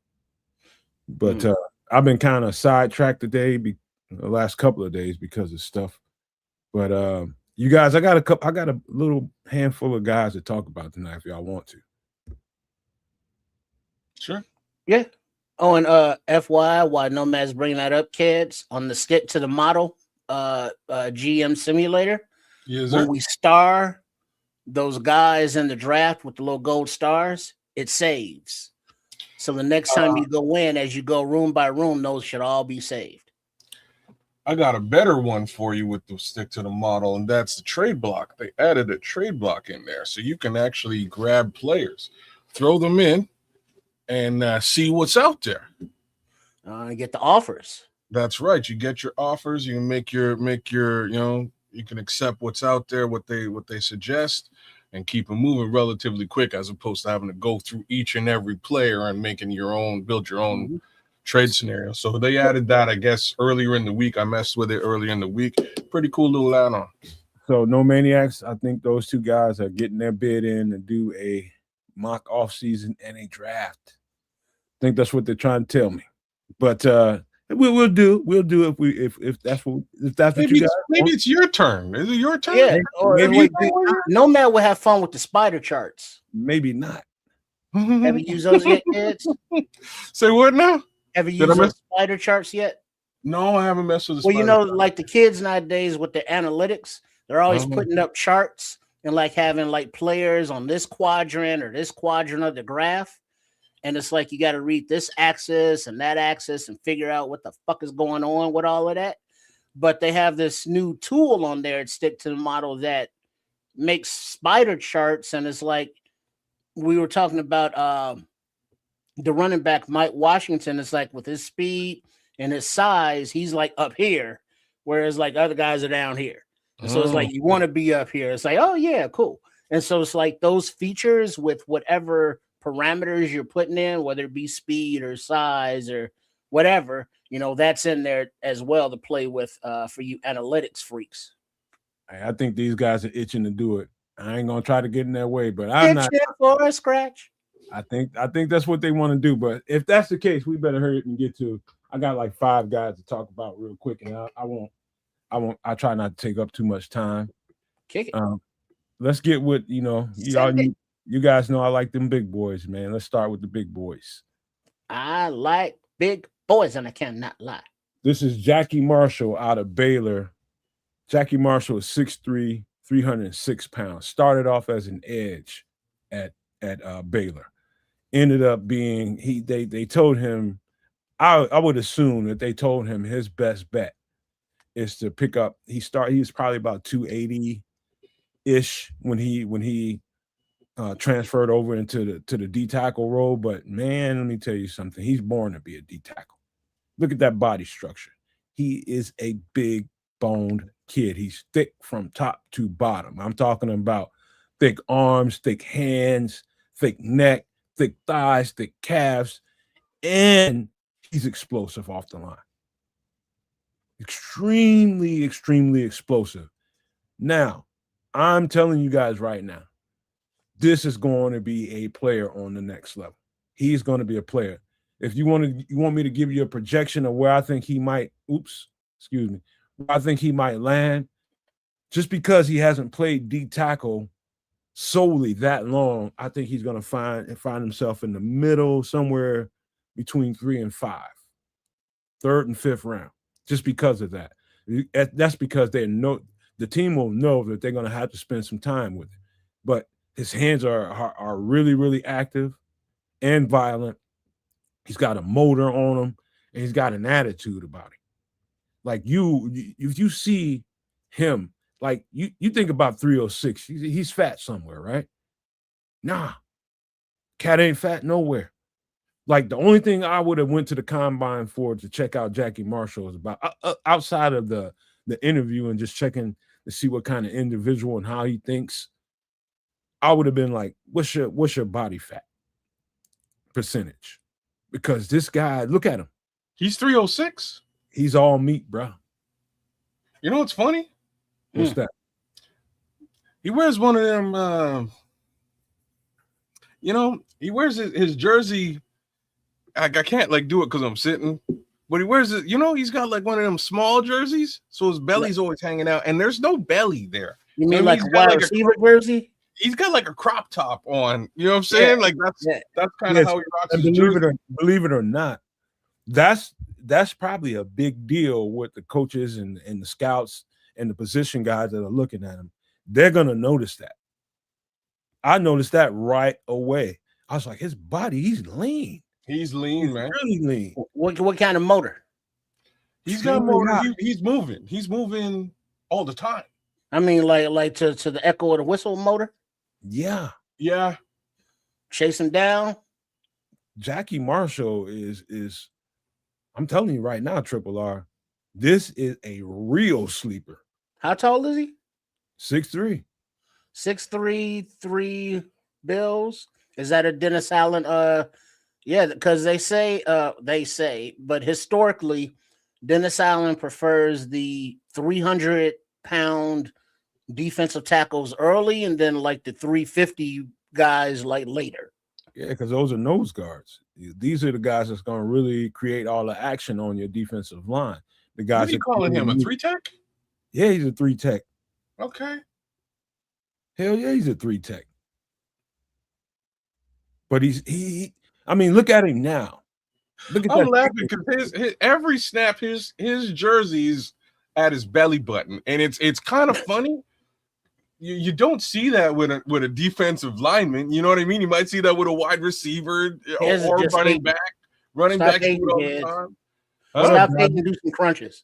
But I've been kind of sidetracked today, the last couple of days because of stuff. But you guys, I got a little handful of guys to talk about tonight if y'all want to. Sure. Yeah. Oh, and FYI, why Nomad's bringing that up, kids, on the Stick to the Model GM simulator. Yes, when sir. we star those guys in the draft with the little gold stars, it saves. So the next time you go in, as you go room by room, those should all be saved. I got a better one for you with the Stick to the Model, and that's the trade block. They added a trade block in there, so you can actually grab players, throw them in, and see what's out there. Get the offers. That's right. You get your offers. You can make your you can accept what's out there, what they suggest, and keep them moving relatively quick, as opposed to having to go through each and every player and build your own trade scenario. So they added that, I guess, earlier in the week. I messed with it earlier in the week. Pretty cool little add-on. So No Maniacs, I think those two guys are getting their bid in to do a mock offseason and a draft. I think that's what they're trying to tell me. But we'll do if that's what you guys want. Maybe it's your turn. Is it your turn? Yeah. Maybe Nomad will have fun with the spider charts. Maybe not. Have you used those yet, kids? Say what now? Have you used those spider charts yet? No, I haven't messed with the spider charts. Like the kids nowadays with their analytics, they're always putting up charts and like having like players on this quadrant or this quadrant of the graph. And it's like you got to read this axis and that axis and figure out what the fuck is going on with all of that. But they have this new tool on there to Stick to the Model that makes spider charts. And it's like we were talking about the running back, Mike Washington. It's like with his speed and his size, he's like up here, whereas like other guys are down here. And so it's like you want to be up here. It's like, oh, yeah, cool. And so it's like those features with whatever parameters you're putting in, whether it be speed or size or whatever, that's in there as well to play with for you analytics freaks. I think these guys are itching to do it. I ain't gonna try to get in their way, but I'm not for a scratch. I think that's what they want to do. But if that's the case, we better hurry up and get to. I got like 5 guys to talk about real quick, and I try not to take up too much time. Kick it. Let's get with you guys know I like them big boys, man. Let's start with the big boys. I like big boys, and I cannot lie. This is Jackie Marshall out of Baylor. Jackie Marshall is 6'3", 306 pounds. Started off as an edge at Baylor. Ended up being they told him, I would assume that they told him his best bet is to pick up. He was probably about 280-ish when he transferred over into the D tackle role. But man, let me tell you something. He's born to be a D tackle. Look at that body structure. He is a big boned kid. He's thick from top to bottom. I'm talking about thick arms, thick hands, thick neck, thick thighs, thick calves, and he's explosive off the line. Extremely, extremely explosive. Now, I'm telling you guys right now, this is going to be a player on the next level. He's going to be a player. If you want me to give you a projection of where I think he might, where I think he might land, just because he hasn't played D tackle solely that long, I think he's going to find himself in the middle, somewhere between 3 and 5, 3rd and 5th round, just because of that. That's because the team will know that they're going to have to spend some time with it. But his hands are really, really active and violent. He's got a motor on him, and he's got an attitude about him. Like if you see him, like you think about 306, he's fat somewhere, right? Nah, cat ain't fat nowhere. Like the only thing I would have went to the combine for to check out Jackie Marshall is about outside of the interview and just checking to see what kind of individual and how he thinks. I would have been like, what's your body fat percentage? Because this guy, look at him. He's 306. He's all meat, bro. You know what's funny? What's that? He wears one of them. He wears his jersey. I can't like do it because I'm sitting, but he wears it. He's got like one of them small jerseys, so his belly's always hanging out, and there's no belly there. You mean like a wide receiver jersey? He's got like a crop top on. You know what I'm saying? Like that's kind of how he rocks his jersey. Believe it or not, that's probably a big deal with the coaches and the scouts and the position guys that are looking at him. They're gonna notice that. I noticed that right away. I was like, his body, he's lean. He's lean, man. Really lean. What kind of motor? He's got motor. He's moving. He's moving all the time. I mean, like to the echo of the whistle motor. Yeah. Chase him down. Jackie Marshall is. I'm telling you right now, Triple R, this is a real sleeper. How tall is he? 6'3". 6'3", 3 bills. Is that a Dennis Allen? Yeah, because they say, but historically, Dennis Allen prefers the 300-pound defensive tackles early, and then like the 350 guys like later. Yeah, because those are nose guards. These are the guys that's going to really create all the action on your defensive line. The guys. What are you calling him, a 3-tech? Yeah, he's a 3-tech. Okay. Hell yeah, he's a 3-tech. But I mean, look at him now. Look at I'm laughing because his every snap, his jersey's at his belly button, and it's kind of funny. You don't see that with a defensive lineman. You know what I mean? You might see that with a wide receiver or running back. Running back all the time. Stop hating, do some crunches.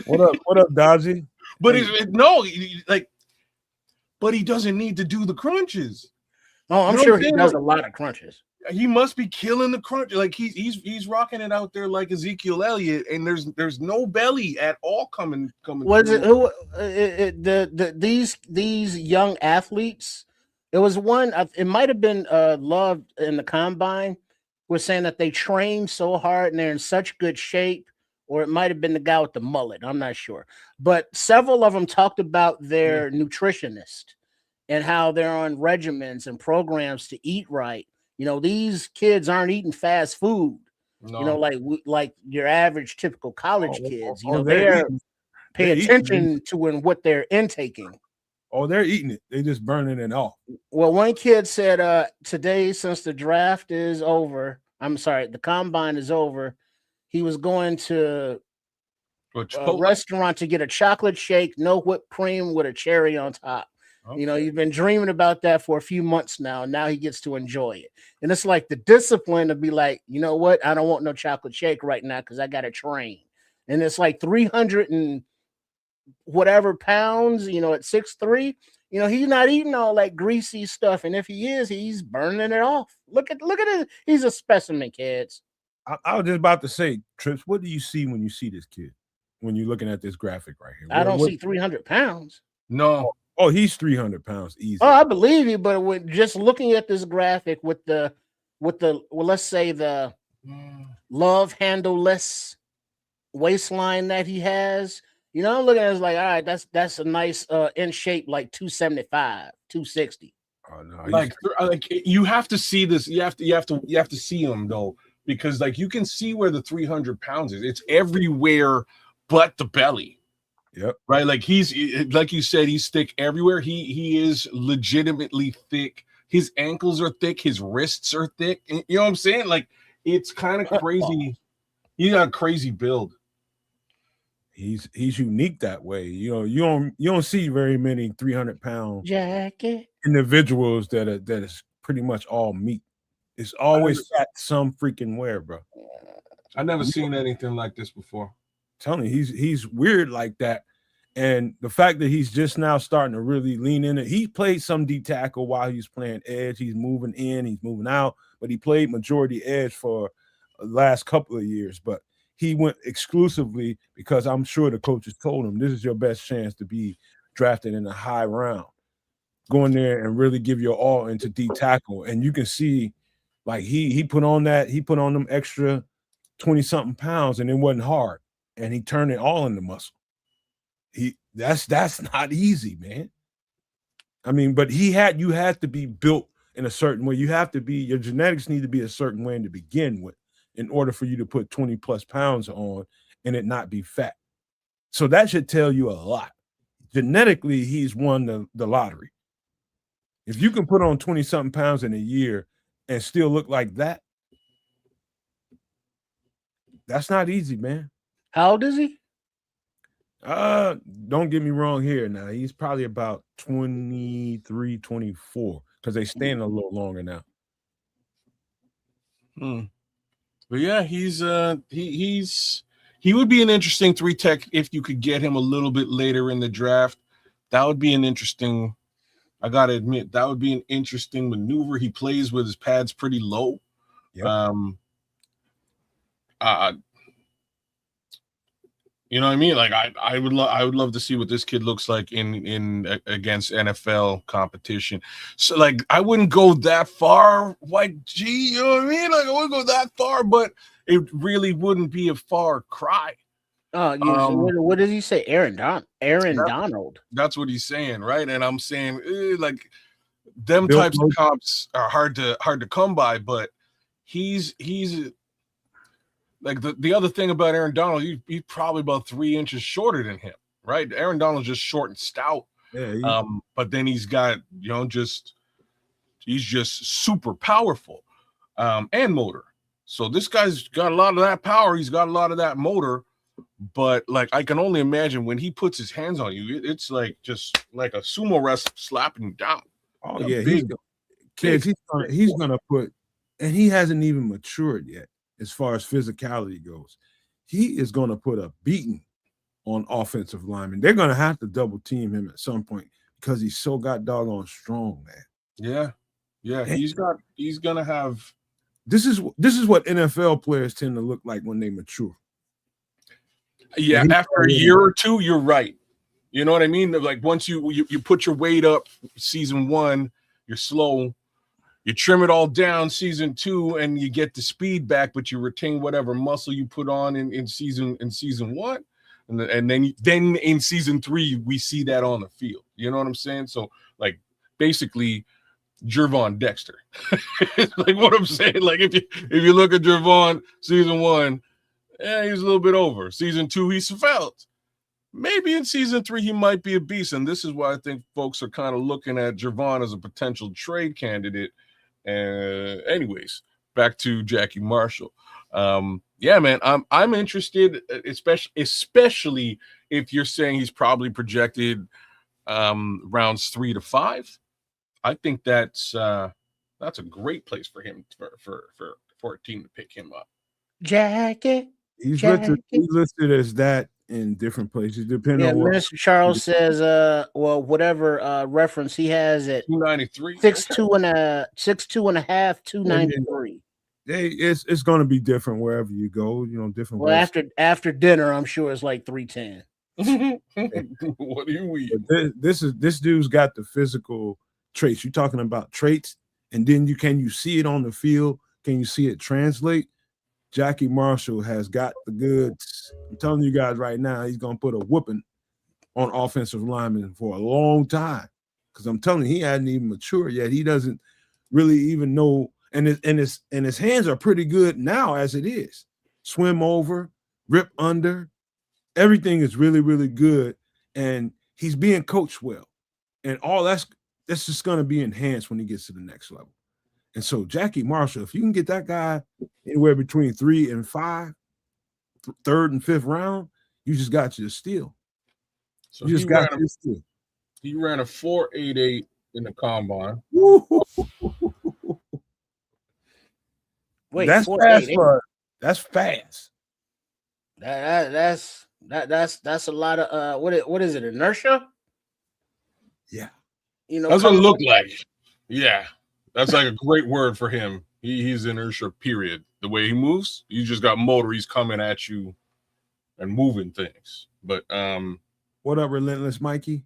What up, Dodgy? But but he doesn't need to do the crunches. Oh, I'm sure he does a lot of crunches. He must be killing the crunch. Like he's rocking it out there like Ezekiel Elliott, and there's no belly at all coming. Was through. These young athletes? It was one. It might have been Love in the combine. Was saying that they train so hard and they're in such good shape, or it might have been the guy with the mullet. I'm not sure, but several of them talked about their nutritionist and how they're on regimens and programs to eat right. These kids aren't eating fast food. No. Like your average typical college kids. They're paying attention to what they're intaking. Oh, they're eating it. They just burning it off. Well, one kid said today, since the draft is over, the combine is over, he was going to a restaurant to get a chocolate shake, no whipped cream with a cherry on top. Okay. He's been dreaming about that for a few months now. Now he gets to enjoy it. And it's like the discipline to be like, you know what? I don't want no chocolate shake right now because I got to train. And it's like 300 and whatever pounds, at 6'3", he's not eating all that greasy stuff. And if he is, he's burning it off. Look at it. He's a specimen, kids. I was just about to say, Trips, what do you see when you see this kid? When you're looking at this graphic right here? I don't see 300 pounds. No. Oh, he's 300 pounds easy. Oh, I believe you, but with just looking at this graphic with the let's say the love handle-less waistline that he has, I'm looking at it like, all right, that's a nice in shape, like 275, 260. Oh no, like you have to see this. You have to see him though, because like you can see where the 300 pounds is. It's everywhere but the belly. Yep. Right. Like he's like you said, he's thick everywhere. He is legitimately thick. His ankles are thick. His wrists are thick. You know what I'm saying? Like it's kind of crazy. He got a crazy build. He's unique that way. You don't see very many 300-pound Jacket. individuals that is pretty much all meat. It's always fat some freaking where, bro. I never seen anything like this before. I'm telling you, he's weird like that. And the fact that he's just now starting to really lean in it. He played some D tackle while he was playing edge. He's moving in, he's moving out, but he played majority edge for the last couple of years. But he went exclusively because I'm sure the coaches told him this is your best chance to be drafted in a high round. Go in there and really give your all into D tackle. And you can see like he put on them extra 20-something pounds and it wasn't hard. And he turned it all into muscle. That's not easy, man. I mean, but you had to be built in a certain way. Your genetics need to be a certain way to begin with in order for you to put 20+ pounds on and it not be fat. So that should tell you a lot. Genetically, he's won the lottery. If you can put on 20-something pounds in a year and still look like that, that's not easy, man. How old is he? Don't get me wrong here. Now he's probably about 23, 24 because they staying a little longer now. But yeah, he would be an interesting 3-tech if you could get him a little bit later in the draft. That would be an interesting. I gotta admit, that would be an interesting maneuver. He plays with his pads pretty low. Yep. You know what I mean? Like I would love to see what this kid looks like in against NFL competition. So like I wouldn't go that far, you know what I mean? Like I wouldn't go that far, but it really wouldn't be a far cry. What does he say? Aaron Donald. That's what he's saying, right? And I'm saying like them Bill types of comps are hard to come by, but he's like the other thing about Aaron Donald, he's probably about 3 inches shorter than him, right? Aaron Donald's just short and stout. Yeah, but then he's got, he's just super powerful and motor. So this guy's got a lot of that power. He's got a lot of that motor. But like I can only imagine when he puts his hands on you, it's like just like a sumo wrestler slapping you down. Oh yeah, he's gonna put, and he hasn't even matured yet. As far as physicality goes, he is going to put a beating on offensive linemen. They're going to have to double team him at some point because he's so got doggone strong, man. Yeah. And he's going to have. This is what NFL players tend to look like when they mature. Yeah, after a year or two, you're right. You know what I mean? Like once you put your weight up, season 1, you're slow. You trim it all down season 2 and you get the speed back, but you retain whatever muscle you put on in season 1. And then in season 3, we see that on the field. You know what I'm saying? So like basically Gervon Dexter. Like what I'm saying. Like if you look at Gervon season 1, he's a little bit over. Season 2, he's felt. Maybe in season 3, he might be a beast. And this is why I think folks are kind of looking at Gervon as a potential trade candidate. Anyways, back to Jackie Marshall. Yeah, man, I'm interested, especially if you're saying he's probably projected rounds 3 to 5. I think that's a great place for him for a team to pick him up. Jackie. He's listed as that in different places, depending on what. Mr. Charles says, whatever reference he has at 293, 6'2" and a half, 293. It's going to be different wherever you go. Different. Well, after dinner, I'm sure it's like 310. What do you mean? This dude's got the physical traits. You're talking about traits, and then can you see it on the field? Can you see it translate? Jackie Marshall has got the goods. I'm telling you guys right now, he's going to put a whooping on offensive linemen for a long time. Because I'm telling you, he hasn't even matured yet. He doesn't really even know. And his hands are pretty good now as it is. Swim over, rip under. Everything is really, really good. And he's being coached well. And all that's just going to be enhanced when he gets to the next level. And so Jackie Marshall, if you can get that guy anywhere between 3 and 5, 3rd and 5th round, You just got your steal. So You just got your steal. He ran a 4.88 in the combine. Wait, that's fast. That's fast. That's a lot of what is it, inertia? Yeah. You know, that's what it looked like. Yeah. That's like a great word for him. He's inertia, period. The way he moves, you just got motor. He's coming at you and moving things. But what up, Relentless Mikey?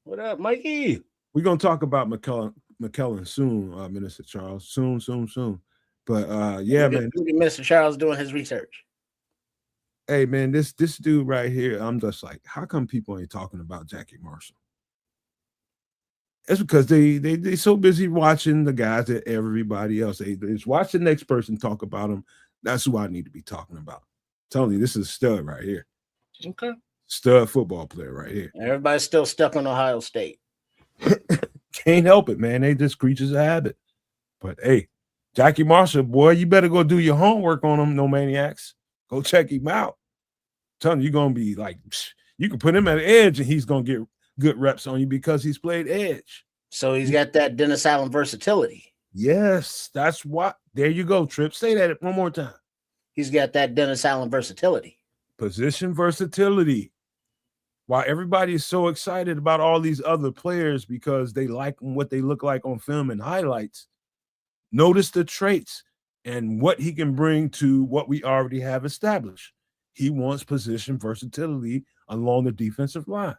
What up, Mikey? We're gonna talk about McKellen soon, Minister Charles. Soon. But yeah, man. Look at Minister Charles doing his research. Hey man, this dude right here, I'm just like, how come people ain't talking about Jackie Marshall? It's because they so busy watching the guys that everybody else. They just watch the next person talk about them. That's who I need to be talking about. I'm telling you, this is a stud right here. Okay. Stud football player right here. Everybody's still stuck on Ohio State. Can't help it, man. They just creatures of habit. But hey, Jackie Marshall, boy, you better go do your homework on him, no maniacs. Go check him out. I'm telling you, you're gonna be like, you can put him at edge and he's gonna get good reps on you because he's played edge. So he's got that Dennis Allen versatility. Yes, that's what. There you go, Trip. Say that one more time. He's got that Dennis Allen versatility. Position versatility. Why everybody is so excited about all these other players because they like what they look like on film and highlights. Notice the traits and what he can bring to what we already have established. He wants position versatility along the defensive line.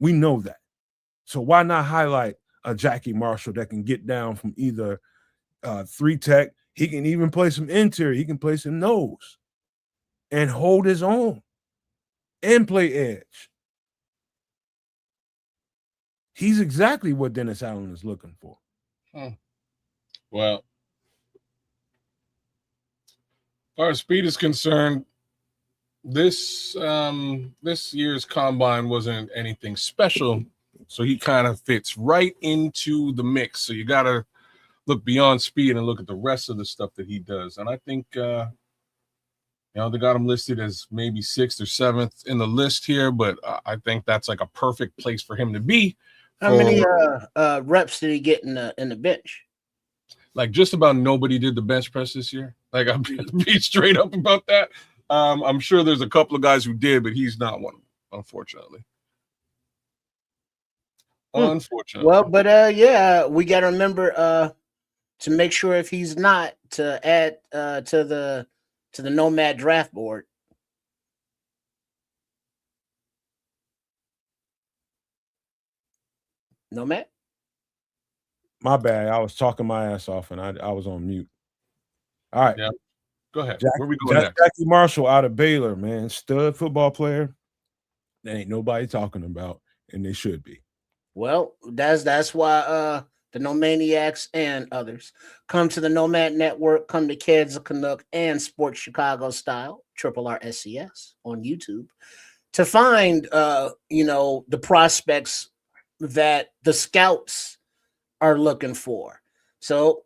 We know that. So why not highlight a Jackie Marshall that can get down from either 3-tech, he can even play some interior, he can play some nose and hold his own and play edge. He's exactly what Dennis Allen is looking for. Well, as far as speed is concerned, this year's combine wasn't anything special, so he kind of fits right into the mix. So you got to look beyond speed and look at the rest of the stuff that he does. And I think they got him listed as maybe 6th or 7th in the list here, but I think that's like a perfect place for him to be. How many reps did he get in the bench? Like just about nobody did the bench press this year. Like I'm be straight up about that. I'm sure there's a couple of guys who did, but he's not one of them, unfortunately. Unfortunately. Well, but we got to remember to make sure if he's not to add to the Nomad draft board. Nomad? My bad. I was talking my ass off and I was on mute. All right. Yeah. Go ahead. Where we going next? Jackie Marshall out of Baylor, man. Stud football player. There ain't nobody talking about, and they should be. Well, that's why the Nomaniacs and others come to the Nomad Network, come to Kids of Canuck and Sports Chicago Style, RRSCS on YouTube, to find the prospects that the scouts are looking for. So,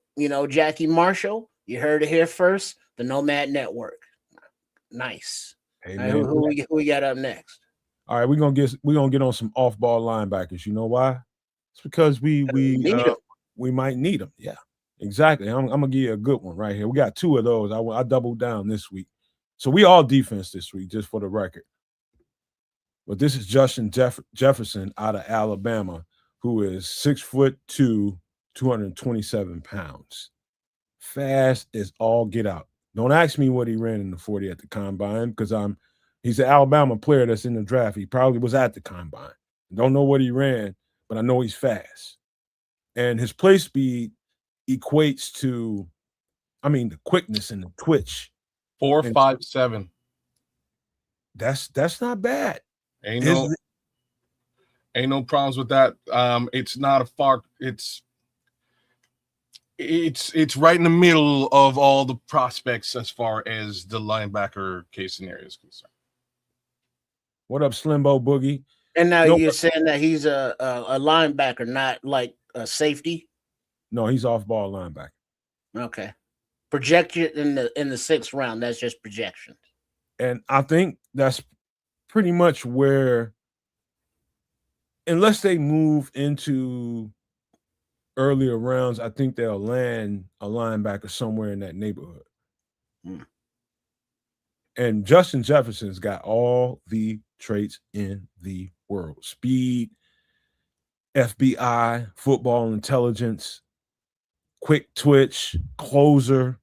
Jackie Marshall, you heard it here first, the Nomad Network. Nice. Hey, right, who we got up next? All right, we're gonna get on some off-ball linebackers. You know why? It's because we might need them. Yeah, exactly. I'm gonna give you a good one right here. We got 2 of those. I doubled down this week, so we all defense this week, just for the record. But this is Justin Jefferson out of Alabama, who is 6'2", 227 pounds, fast as all get out. Don't ask me what he ran in the 40 at the combine because he's an Alabama player that's in the draft. He probably was at the combine. Don't know what he ran, but I know he's fast. And his play speed equates to, the quickness and the twitch. 4.57. That's not bad. Ain't no problems with that. It's not a far. It's right in the middle of all the prospects as far as the linebacker case scenario is concerned. What up, Slimbo Boogie? And now you're saying that he's a linebacker, not like a safety? No, he's off-ball linebacker. Okay. Projected in the 6th round. That's just projections. And I think that's pretty much where, unless they move into earlier rounds, I think they'll land a linebacker somewhere in that neighborhood. And Justin Jefferson's got all the traits in the world: speed, FBI, football intelligence, quick twitch, closer,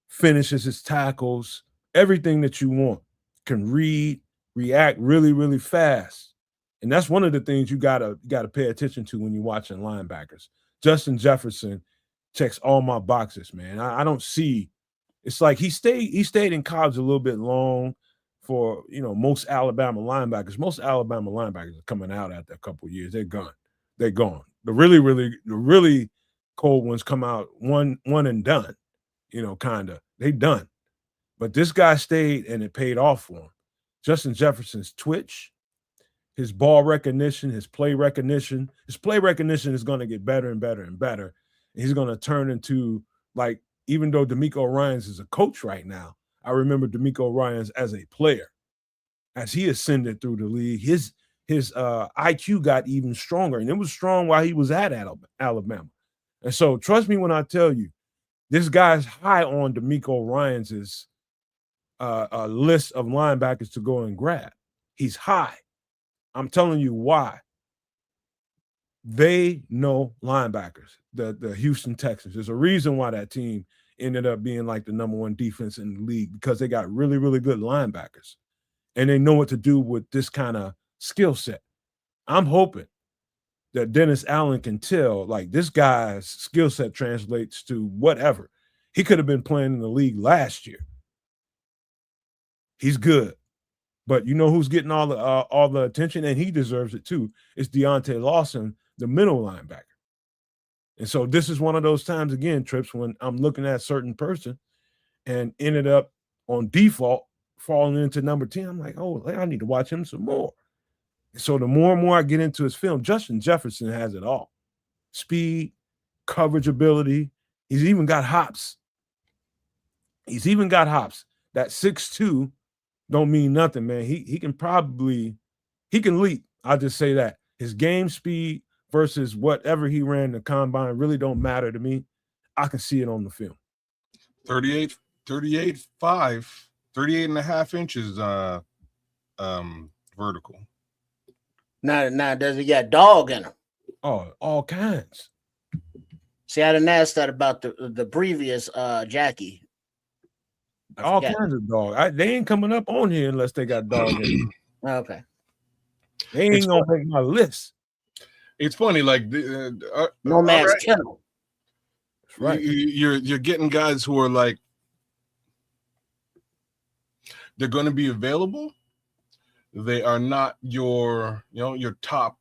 finishes his tackles, everything that you want. Can read, react really, really fast. And that's one of the things you gotta pay attention to when you're watching linebackers. Justin Jefferson checks all my boxes, man. I don't see. It's like he stayed in college a little bit long for, you know, most Alabama linebackers. Most Alabama linebackers are coming out after a couple of years. They're gone. They're gone. The really cold ones come out one and done, you know, kind of. They done. But this guy stayed, and it paid off for him. Justin Jefferson's twitch, his ball recognition, his play recognition is going to get better and better and better. And he's going to turn into, like, even though D'Amico Ryans is a coach right now, I remember D'Amico Ryans as a player. As he ascended through the league, his IQ got even stronger, and it was strong while he was at Alabama. And so trust me when I tell you, this guy's high on D'Amico Ryans' list of linebackers to go and grab. He's high. I'm telling you why. They know linebackers, the Houston Texans. There's a reason why that team ended up being like the #1 defense in the league, because they got really, really good linebackers. And they know what to do with this kind of skill set. I'm hoping that Dennis Allen can tell, like, this guy's skill set translates to whatever. He could have been playing in the league last year. He's good. But you know who's getting all the attention, and he deserves it too? It's Deontay Lawson, the middle linebacker. And so this is one of those times, again, Trips, when I'm looking at a certain person and ended up on default falling into number 10. I'm like, oh, I need to watch him some more. And so the more and more I get into his film, Justin Jefferson has it all. Speed, coverage ability. He's even got hops. That 6'2" don't mean nothing, man. He can leap. I'll just say that. His game speed versus whatever he ran in the combine really don't matter to me. I can see it on the film. 38.5 inches vertical. Now does he got dog in him? Oh, all kinds. See, I didn't ask that about the previous Jackie. All kinds of dog. They ain't coming up on here unless they got dog in them. Okay. They ain't gonna make my list. It's funny, like Nomad's kennel. That's right. You're getting guys who are like, they're going to be available. They are not your top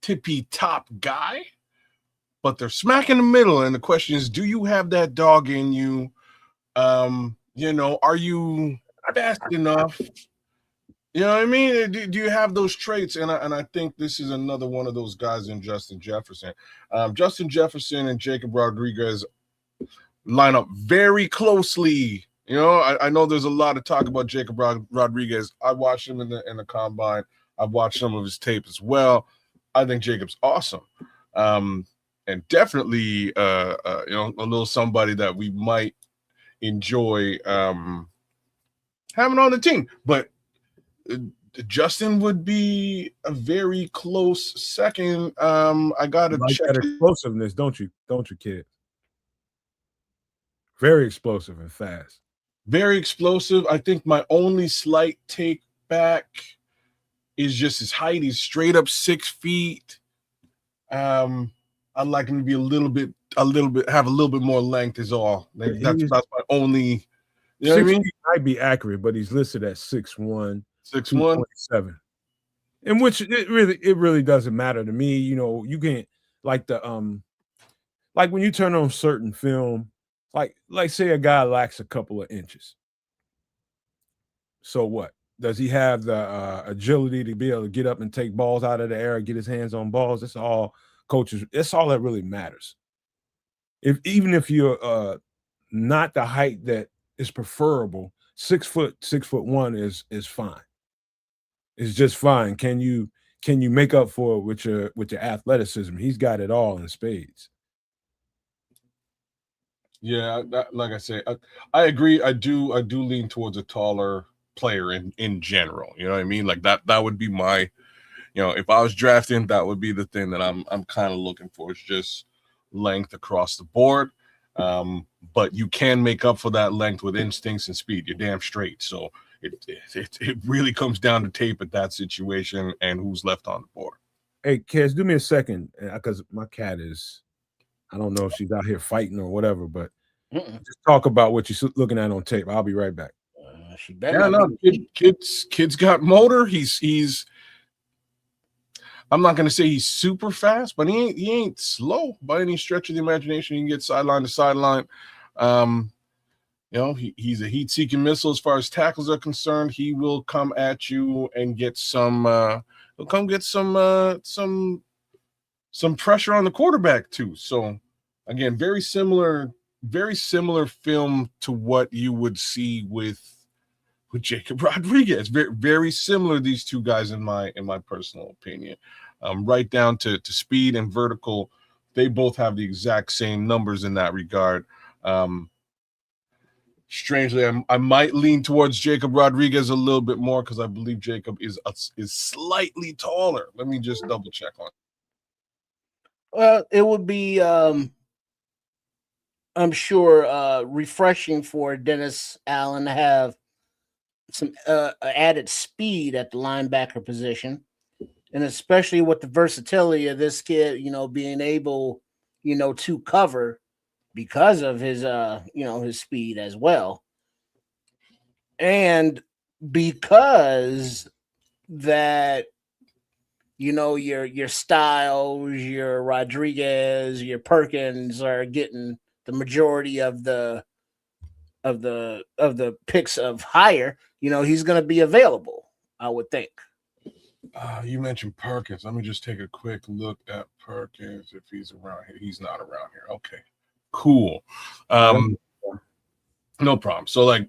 tippy top guy, but they're smack in the middle. And the question is, do you have that dog in you? Are you fast enough? You know what I mean? Do you have those traits? And I think this is another one of those guys in Justin Jefferson. Justin Jefferson and Jacob Rodriguez line up very closely. You know, I know there's a lot of talk about Jacob Rodriguez. I watched him in the combine. I've watched some of his tape as well. I think Jacob's awesome. And definitely, a little somebody that we might enjoy having on the team. But Justin would be a very close second. I gotta check that explosiveness, don't you, kid? Very explosive and fast. Very explosive. I think my only slight take back is just his height. He's straight up 6 feet. I'd like him to be have a little bit more length is all. That's my only. You know what I mean? Might be accurate, but he's listed at 6'1", 6'1", in which it really doesn't matter to me. You know, you can't like like when you turn on certain film, like say a guy lacks a couple of inches. So what? Does he have the agility to be able to get up and take balls out of the air, get his hands on balls? That's all coaches. That's all that really matters. Even if you're not the height that is preferable, 6'1" is fine. It's just fine. Can you make up for it with your athleticism? He's got it all in spades. Yeah, like I say, I agree. I do lean towards a taller player in general. You know what I mean? Like that would be my, if I was drafting, that would be the thing that I'm kind of looking for. It's just length across the board. But you can make up for that length with instincts and speed. You're damn straight. So it really comes down to tape at that situation and who's left on the board. Hey, Kez, do me a second, because my cat is, I don't know if she's out here fighting or whatever, but just talk about what you're looking at on tape. I'll be right back. She better. Kid's got motor. He's. I'm not going to say he's super fast, but he ain't slow by any stretch of the imagination. He can get sideline to sideline. He's a heat-seeking missile as far as tackles are concerned. He will come at you and get some. He'll come get some pressure on the quarterback too. So again, very similar film to what you would see with Jacob Rodriguez. Very, very similar, these two guys in my personal opinion. Right down to speed and vertical, they both have the exact same numbers in that regard. Strangely, I might lean towards Jacob Rodriguez a little bit more because I believe Jacob is slightly taller. Let me just double check on it. Well, it would be, I'm sure, refreshing for Dennis Allen to have some added speed at the linebacker position, and especially with the versatility of this kid, being able, to cover because of his, his speed as well, and because that. Your Styles, your Rodriguez, your Perkins are getting the majority of the picks of higher. He's going to be available, I would think. You mentioned Perkins. Let me just take a quick look at Perkins if he's around here. He's not around here. Okay, cool. No problem. So like,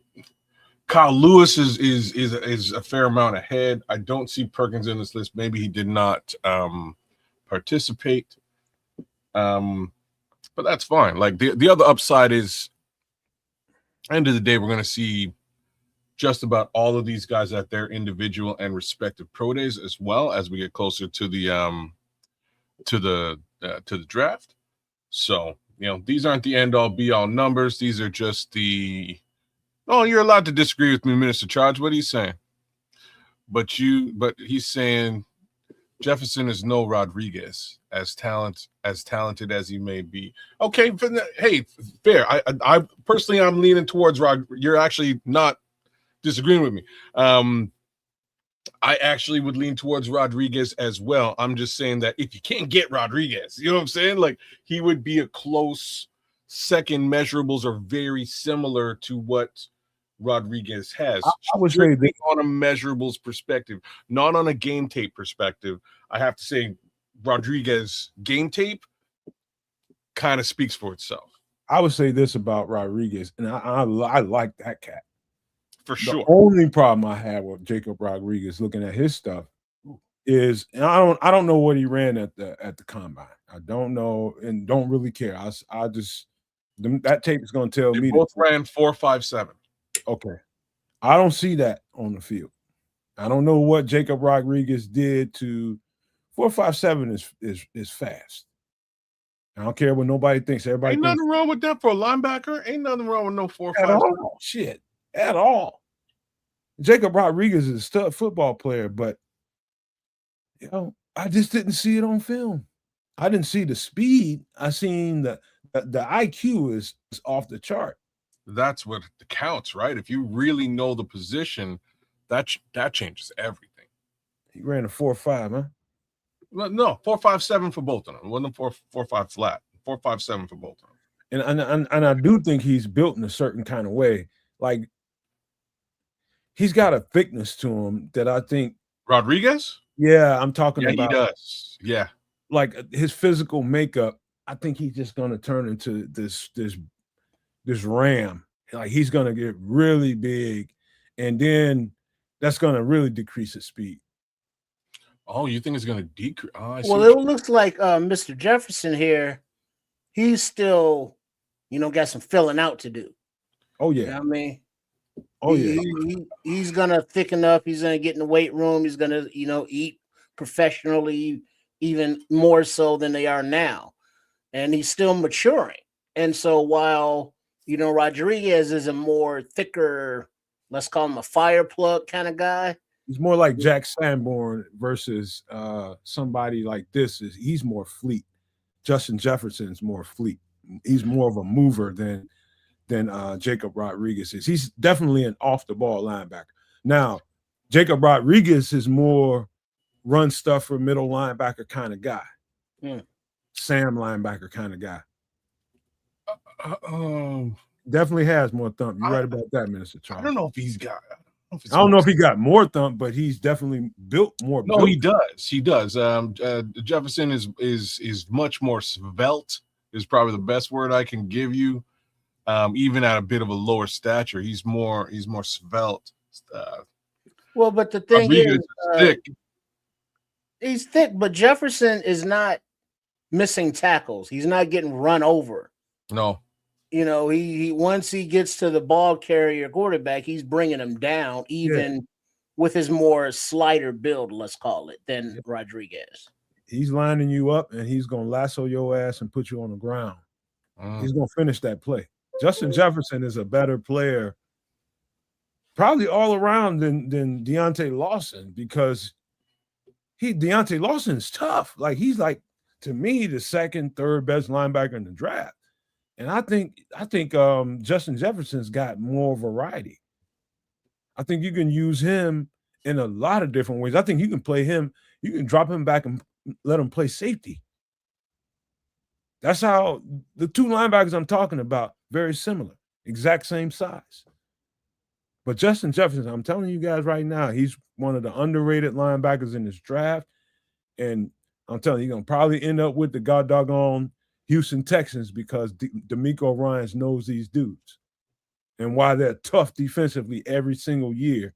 Kyle Lewis is a fair amount ahead. I don't see Perkins in this list. Maybe he did not participate, but that's fine. Like the other upside is, end of the day, we're going to see just about all of these guys at their individual and respective pro days, as well as we get closer to the draft. So these aren't the end all be all numbers. These are just the. Oh, you're allowed to disagree with me, Minister Charge. What are you saying? But he's saying Jefferson is no Rodriguez, as talented as he may be. Okay, hey, fair. I personally, I'm leaning towards Rod. You're actually not disagreeing with me. I actually would lean towards Rodriguez as well. I'm just saying that if you can't get Rodriguez, you know what I'm saying? Like, he would be a close second. Measurables are very similar to what Rodriguez has. I would say that on a measurables perspective, not on a game tape perspective. I have to say Rodriguez game tape kind of speaks for itself. I would say this about Rodriguez, and I like that cat for sure. The only problem I have with Jacob Rodriguez looking at his stuff is, and I don't know what he ran at the combine. I don't know and don't really care. I just that tape is going to tell me. Both ran 4.57. Okay. I don't see that on the field. I don't know what Jacob Rodriguez did to 4.57 is fast. I don't care what nobody thinks. Everybody ain't nothing wrong with that for a linebacker. Ain't nothing wrong with no 4.57. At all. Shit. At all. Jacob Rodriguez is a stud football player, but I just didn't see it on film. I didn't see the speed. I seen the IQ is off the chart. That's what counts, right? If you really know the position, that changes everything. He ran a 4.5, huh? Well, no, 4.57 for both of them. It wasn't 4.5 flat. 4.57 for both of them. And I do think he's built in a certain kind of way. Like, he's got a thickness to him that I think Rodriguez. Yeah, I'm talking about. Yeah, he does. Yeah, like his physical makeup. I think he's just going to turn into this ram Like he's going to get really big, and then that's going to really decrease his speed. Oh, you think it's going to decrease? Oh, I see. Well, it looks like Mr. Jefferson here, he's still, got some filling out to do. Oh, yeah. You know what I mean? Oh, yeah. He's going to thicken up. He's going to get in the weight room. He's going to, eat professionally, even more so than they are now. And he's still maturing. And so while, Rodriguez is a more thicker, let's call him a fire plug kind of guy. He's more like Jack Sanborn versus somebody like this. He's more fleet. Justin Jefferson's more fleet. He's more of a mover than Jacob Rodriguez is. He's definitely an off-the-ball linebacker. Now, Jacob Rodriguez is more run stuffer, middle linebacker kind of guy. Sam linebacker kind of guy. Definitely has more thump. You're right about that, Minister Charles. I don't know if he's got. I don't know if he got more thump, but he's definitely built more. No, he does. He does. Jefferson is much more svelte. Is probably the best word I can give you. Even at a bit of a lower stature, he's more svelte. Well, but the thing is, thick. He's thick, but Jefferson is not missing tackles. He's not getting run over. No. He once he gets to the ball carrier quarterback, he's bringing him down, even with his more slighter build, let's call it, than Rodriguez. He's lining you up, and he's going to lasso your ass and put you on the ground. He's going to finish that play. Justin Jefferson is a better player probably all around than Deontay Lawson, because Deontay Lawson's tough. Like, he's like, to me, the second, third best linebacker in the draft. And I think Justin Jefferson's got more variety. I think you can use him in a lot of different ways. I think you can play him. You can drop him back and let him play safety. That's how the two linebackers I'm talking about, very similar, exact same size. But Justin Jefferson, I'm telling you guys right now, he's one of the underrated linebackers in this draft. And I'm telling you, you're going to probably end up with the doggone Houston Texans, because D'Amico Ryans knows these dudes. And why they're tough defensively every single year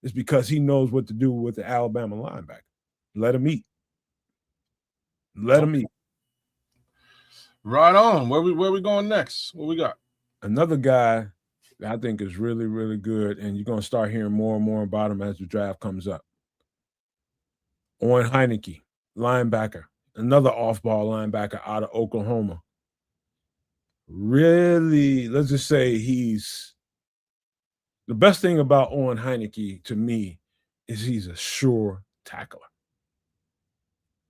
is because he knows what to do with the Alabama linebacker. Let him eat. Let him eat. Right on. Where we going next? What we got? Another guy that I think is really, really good, and you're going to start hearing more and more about him as the draft comes up. Owen Heineke, linebacker. Another off-ball linebacker out of Oklahoma. Really, let's just say the best thing about Owen Heineke to me is he's a sure tackler.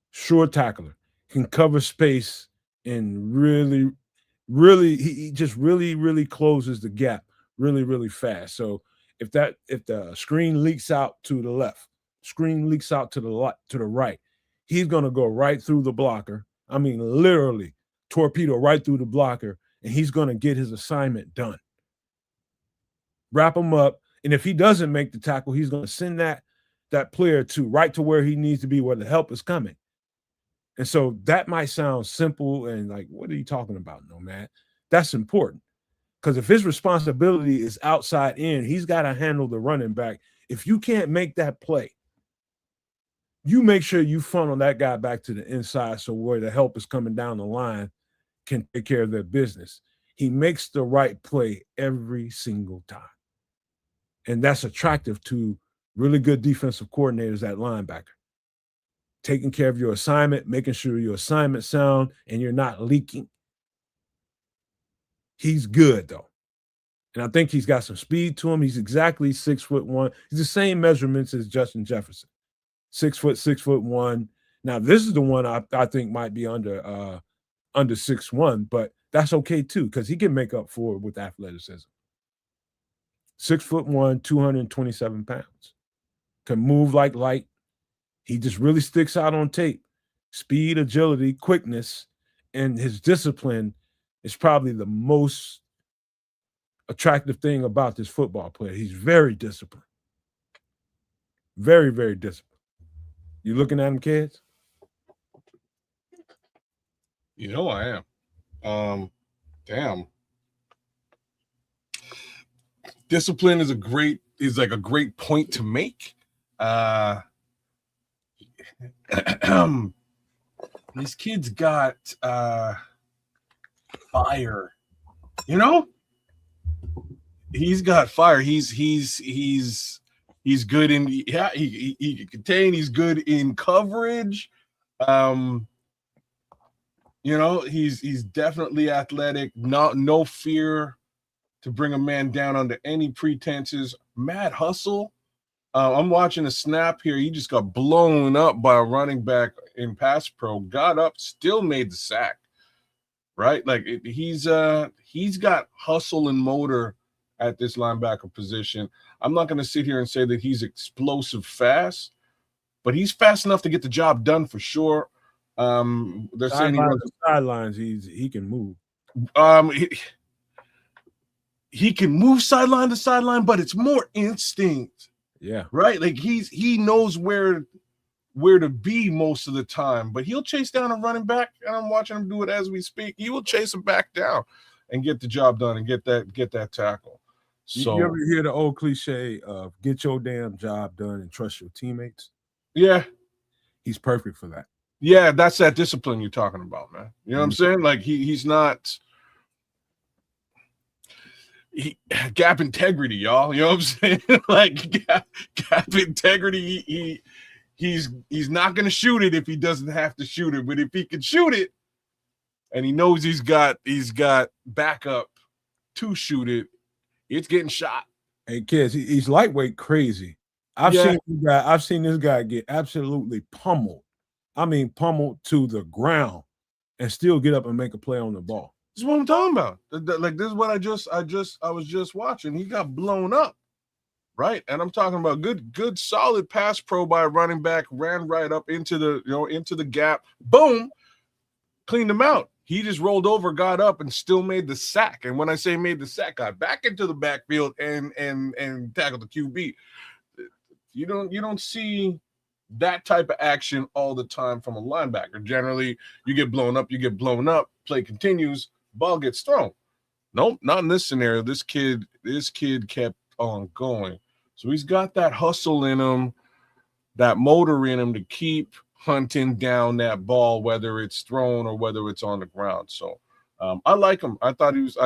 Sure tackler. Can cover space and really, he just really closes the gap really, really fast. So if the screen leaks out to the left, screen leaks out to the right, he's going to go right through the blocker. I mean, literally torpedo right through the blocker, and he's going to get his assignment done. Wrap him up, and if he doesn't make the tackle, he's going to send that player right to where he needs to be, where the help is coming. And so that might sound simple and like, what are you talking about, Nomad? That's important, because if his responsibility is outside in, he's got to handle the running back. If you can't make that play, you make sure you funnel that guy back to the inside, so where the help is coming down the line can take care of their business. He makes the right play every single time. And that's attractive to really good defensive coordinators at linebacker. Taking care of your assignment, making sure your assignment's sound, and you're not leaking. He's good, though. And I think he's got some speed to him. He's exactly 6'1". He's the same measurements as Justin Jefferson. 6'1". Now, this is the one I think might be under 6'1", but that's okay too, because he can make up for it with athleticism. 6'1", 227 pounds. Can move like light. He just really sticks out on tape. Speed, agility, quickness, and his discipline is probably the most attractive thing about this football player. He's very disciplined. Very, very disciplined. You looking at him, kids? You know I am. Damn. discipline is like a great point to make. These kids got fire, you know. He's got fire. He's good in he can contain. He's good in coverage. You know, he's definitely athletic. No fear to bring a man down under any pretenses. Mad hustle. I'm watching a snap here. He just got blown up by a running back in pass pro. Got up, still made the sack. Right, like he's got hustle and motor at this linebacker position. I'm not going to sit here and say that he's explosive fast, but he's fast enough to get the job done for sure. They're saying sidelines. He can move. He can move sideline to sideline, but it's more instinct. Yeah, right. Like he knows where to be most of the time, but he'll chase down a running back, and I'm watching him do it as we speak. He will chase him back down and get the job done and get that tackle. So you ever hear the old cliche of get your damn job done and trust your teammates? Yeah. He's perfect for that. Yeah, that's that discipline you're talking about, man. You know what I'm saying? Like he's not gap integrity, y'all. You know what I'm saying? Like gap integrity. He's not going to shoot it if he doesn't have to shoot it, but if he can shoot it and he knows he's got backup to shoot it, it's getting shot. Hey kids, he's lightweight crazy. I've seen this guy get absolutely pummeled. I mean, pummeled to the ground and still get up and make a play on the ball. This is what I'm talking about. Like this is what I was just watching. He got blown up. Right, and I'm talking about good, solid pass pro by a running back, ran right up into the gap, boom, cleaned him out. He just rolled over, got up, and still made the sack. And when I say made the sack, got back into the backfield and tackled the QB. You don't see that type of action all the time from a linebacker. Generally, you get blown up, play continues, ball gets thrown. Nope, not in this scenario. This kid kept on going. So he's got that hustle in him, that motor in him to keep hunting down that ball, whether it's thrown or whether it's on the ground. So I like him. I thought he was.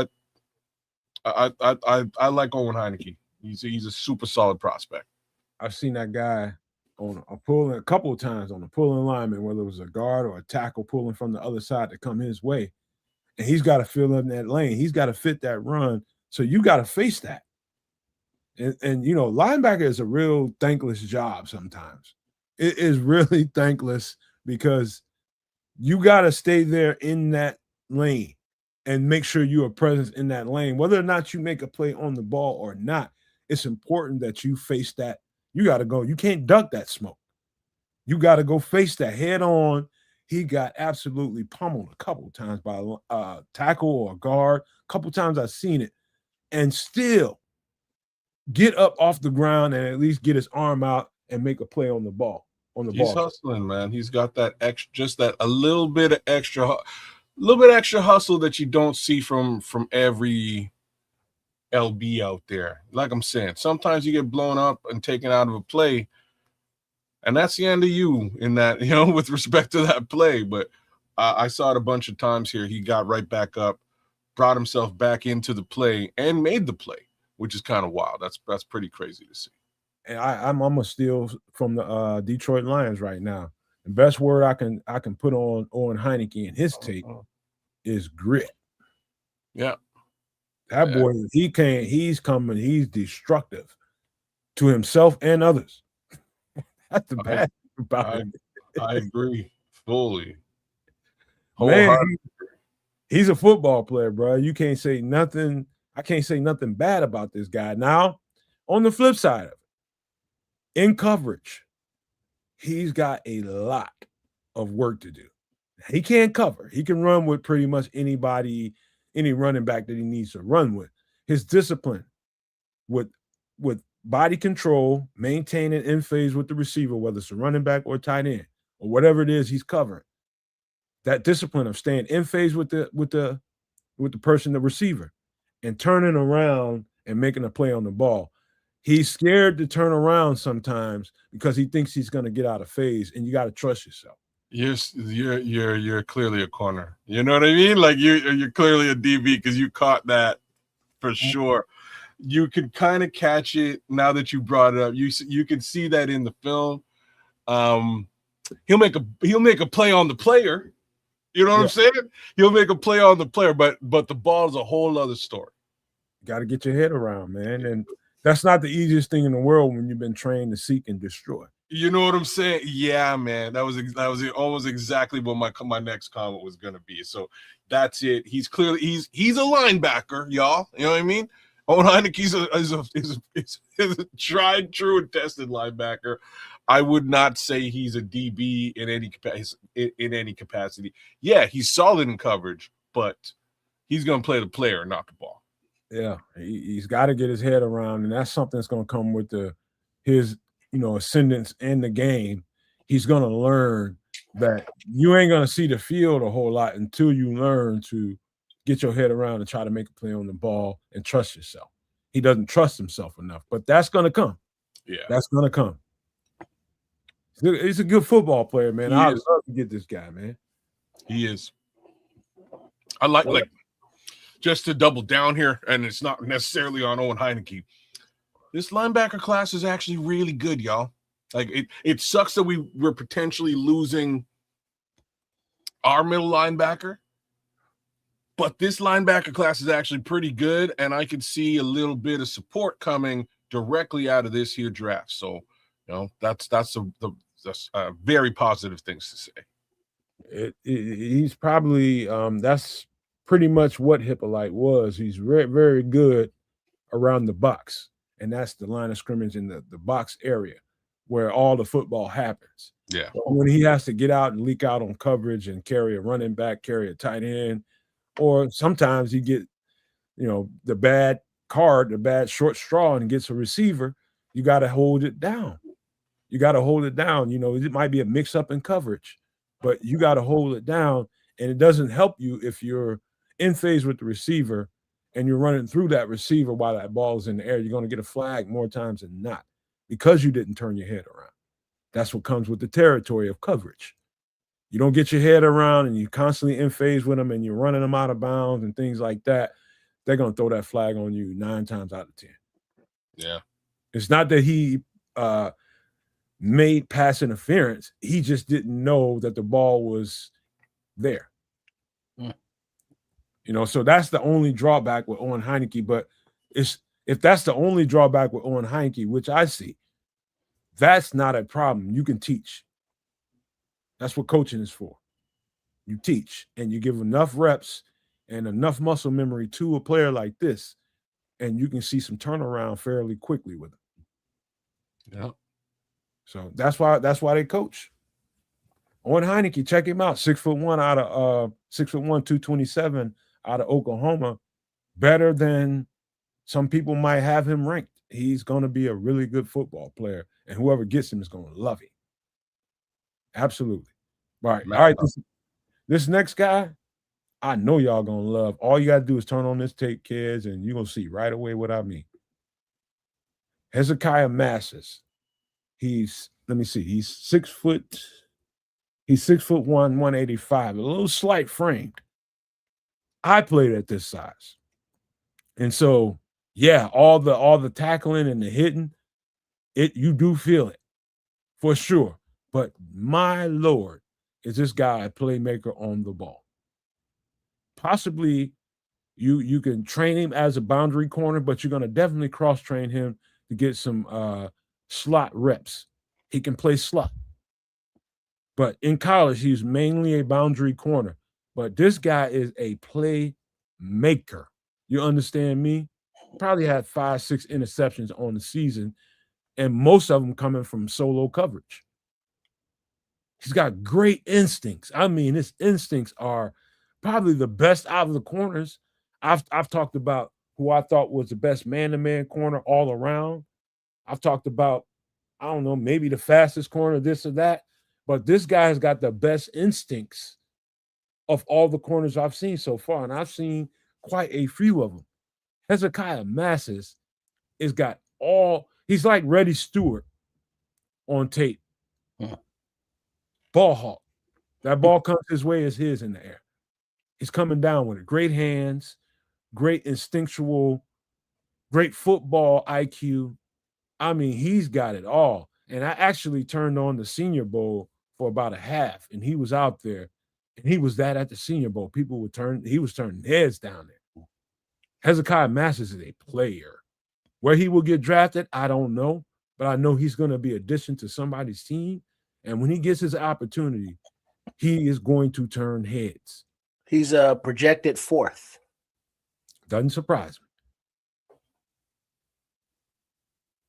I like Owen Heineke. He's a super solid prospect. I've seen that guy on a pulling a couple of times on a pulling lineman, whether it was a guard or a tackle pulling from the other side to come his way, and he's got to fill in that lane. He's got to fit that run. So you got to face that. And you know, linebacker is a real thankless job sometimes. It is really thankless because you got to stay there in that lane and make sure you are present in that lane. Whether or not you make a play on the ball or not, it's important that you face that. You got to go. You can't duck that smoke. You got to go face that head on. He got absolutely pummeled a couple of times by a tackle or a guard. A couple of times I've seen it. And still get up off the ground and at least get his arm out and make a play on the ball. He's hustling, man. He's got that extra, just that a little bit extra hustle that you don't see from every LB out there. Like I'm saying, sometimes you get blown up and taken out of a play, and that's the end of you in that, you know, with respect to that play. But I saw it a bunch of times here. He got right back up, brought himself back into the play, and made the play, which is kind of wild. That's pretty crazy to see. And I'm gonna steal from the Detroit Lions right now. The best word I can put on Owen Heineke and his tape is grit. Yeah. That boy, he's coming, he's destructive to himself and others. That's the bad thing about it. I agree fully. Man, he's a football player, bro. You can't say nothing. I can't say nothing bad about this guy. Now, on the flip side of it, in coverage, he's got a lot of work to do. He can't cover. He can run with pretty much anybody, any running back that he needs to run with. His discipline with body control, maintaining in phase with the receiver, whether it's a running back or tight end or whatever it is he's covering. That discipline of staying in phase with the person, the receiver, and turning around and making a play on the ball. He's scared to turn around sometimes because he thinks he's going to get out of phase, and you got to trust yourself. You're clearly a corner. You know what I mean? Like you're clearly a DB because you caught that for sure. You can kind of catch it now that you brought it up. You can see that in the film. He'll make a play on the player. You know what I'm saying? He'll make a play on the player, but the ball is a whole other story. Got to get your head around, man, and that's not the easiest thing in the world when you've been trained to seek and destroy. You know what I'm saying? Yeah, man. That was almost exactly what my next comment was gonna be. So that's it. He's clearly he's a linebacker, y'all. You know what I mean? Owen Heineke's is a tried, true, and tested linebacker. I would not say he's a DB in any capacity. Yeah, he's solid in coverage, but he's gonna play the player, not the ball. Yeah, he's got to get his head around, and that's something that's going to come with his ascendance in the game. He's going to learn that you ain't going to see the field a whole lot until you learn to get your head around and try to make a play on the ball and trust yourself. He doesn't trust himself enough, but that's going to come. Yeah, that's going to come. He's a good football player, man. I'd love to get this guy, man. He is. I like just to double down here, and it's not necessarily on Owen Heineke. This linebacker class is actually really good, y'all. Like it sucks that we're potentially losing our middle linebacker, but this linebacker class is actually pretty good, and I could see a little bit of support coming directly out of this here draft. So, that's very positive things to say. He's probably that's pretty much what Hippolyte was. He's very, very good around the box, and that's the line of scrimmage in the box area where all the football happens. Yeah. But when he has to get out and leak out on coverage and carry a running back, carry a tight end, or sometimes he get, the bad card, the bad short straw, and gets a receiver, you got to hold it down. You got to hold it down. It might be a mix-up in coverage, but you got to hold it down, and it doesn't help you if you're in phase with the receiver and you're running through that receiver while that ball is in the air. You're going to get a flag more times than not because you didn't turn your head around. That's what comes with the territory of coverage. You don't get your head around and you're constantly in phase with them and you're running them out of bounds and things like that. They're going to throw that flag on you 9 times out of 10. Yeah. It's not that he made pass interference. He just didn't know that the ball was there. So that's the only drawback with Owen Heineke. But if that's the only drawback with Owen Heineke, which I see, that's not a problem. You can teach. That's what coaching is for. You teach and you give enough reps and enough muscle memory to a player like this, and you can see some turnaround fairly quickly with him. Yeah. So that's why they coach. Owen Heineke, check him out. 6'1" out of 6'1", 227 out of Oklahoma. Better than some people might have him ranked. He's going to be a really good football player, and whoever gets him is going to love him. Absolutely. All right. This next guy, I know y'all going to love. All you got to do is turn on this tape, kids, and you're going to see right away what I mean. Hezekiah Masses. He's 6 foot. He's 6'1", 185, a little slight framed. I played at this size. And so, yeah, all the tackling and the hitting, you do feel it for sure. But my Lord, is this guy a playmaker on the ball? Possibly you can train him as a boundary corner, but you're going to definitely cross-train him to get some slot reps. He can play slot. But in college, he's mainly a boundary corner. But this guy is a playmaker. You understand me? Probably had 5-6 interceptions on the season, and most of them coming from solo coverage. He's got great instincts. I mean, his instincts are probably the best out of the corners. I've talked about who I thought was the best man-to-man corner all around. I've talked about, I don't know, maybe the fastest corner, this or that. But this guy has got the best instincts of all the corners I've seen so far, and I've seen quite a few of them. Hezekiah Masses is got he's like Reddy Stewart on tape. Ball hawk. That ball comes his way as his in the air. He's coming down with it. Great hands, great instinctual, great football IQ. I mean, he's got it all. And I actually turned on the Senior Bowl for about a half, and he was out there, and he was that at the Senior Bowl. He was turning heads down there. Hezekiah Masses is a player. Where he will get drafted, I don't know, but I know he's going to be addition to somebody's team. And when he gets his opportunity, he is going to turn heads. He's projected 4th. Doesn't surprise me.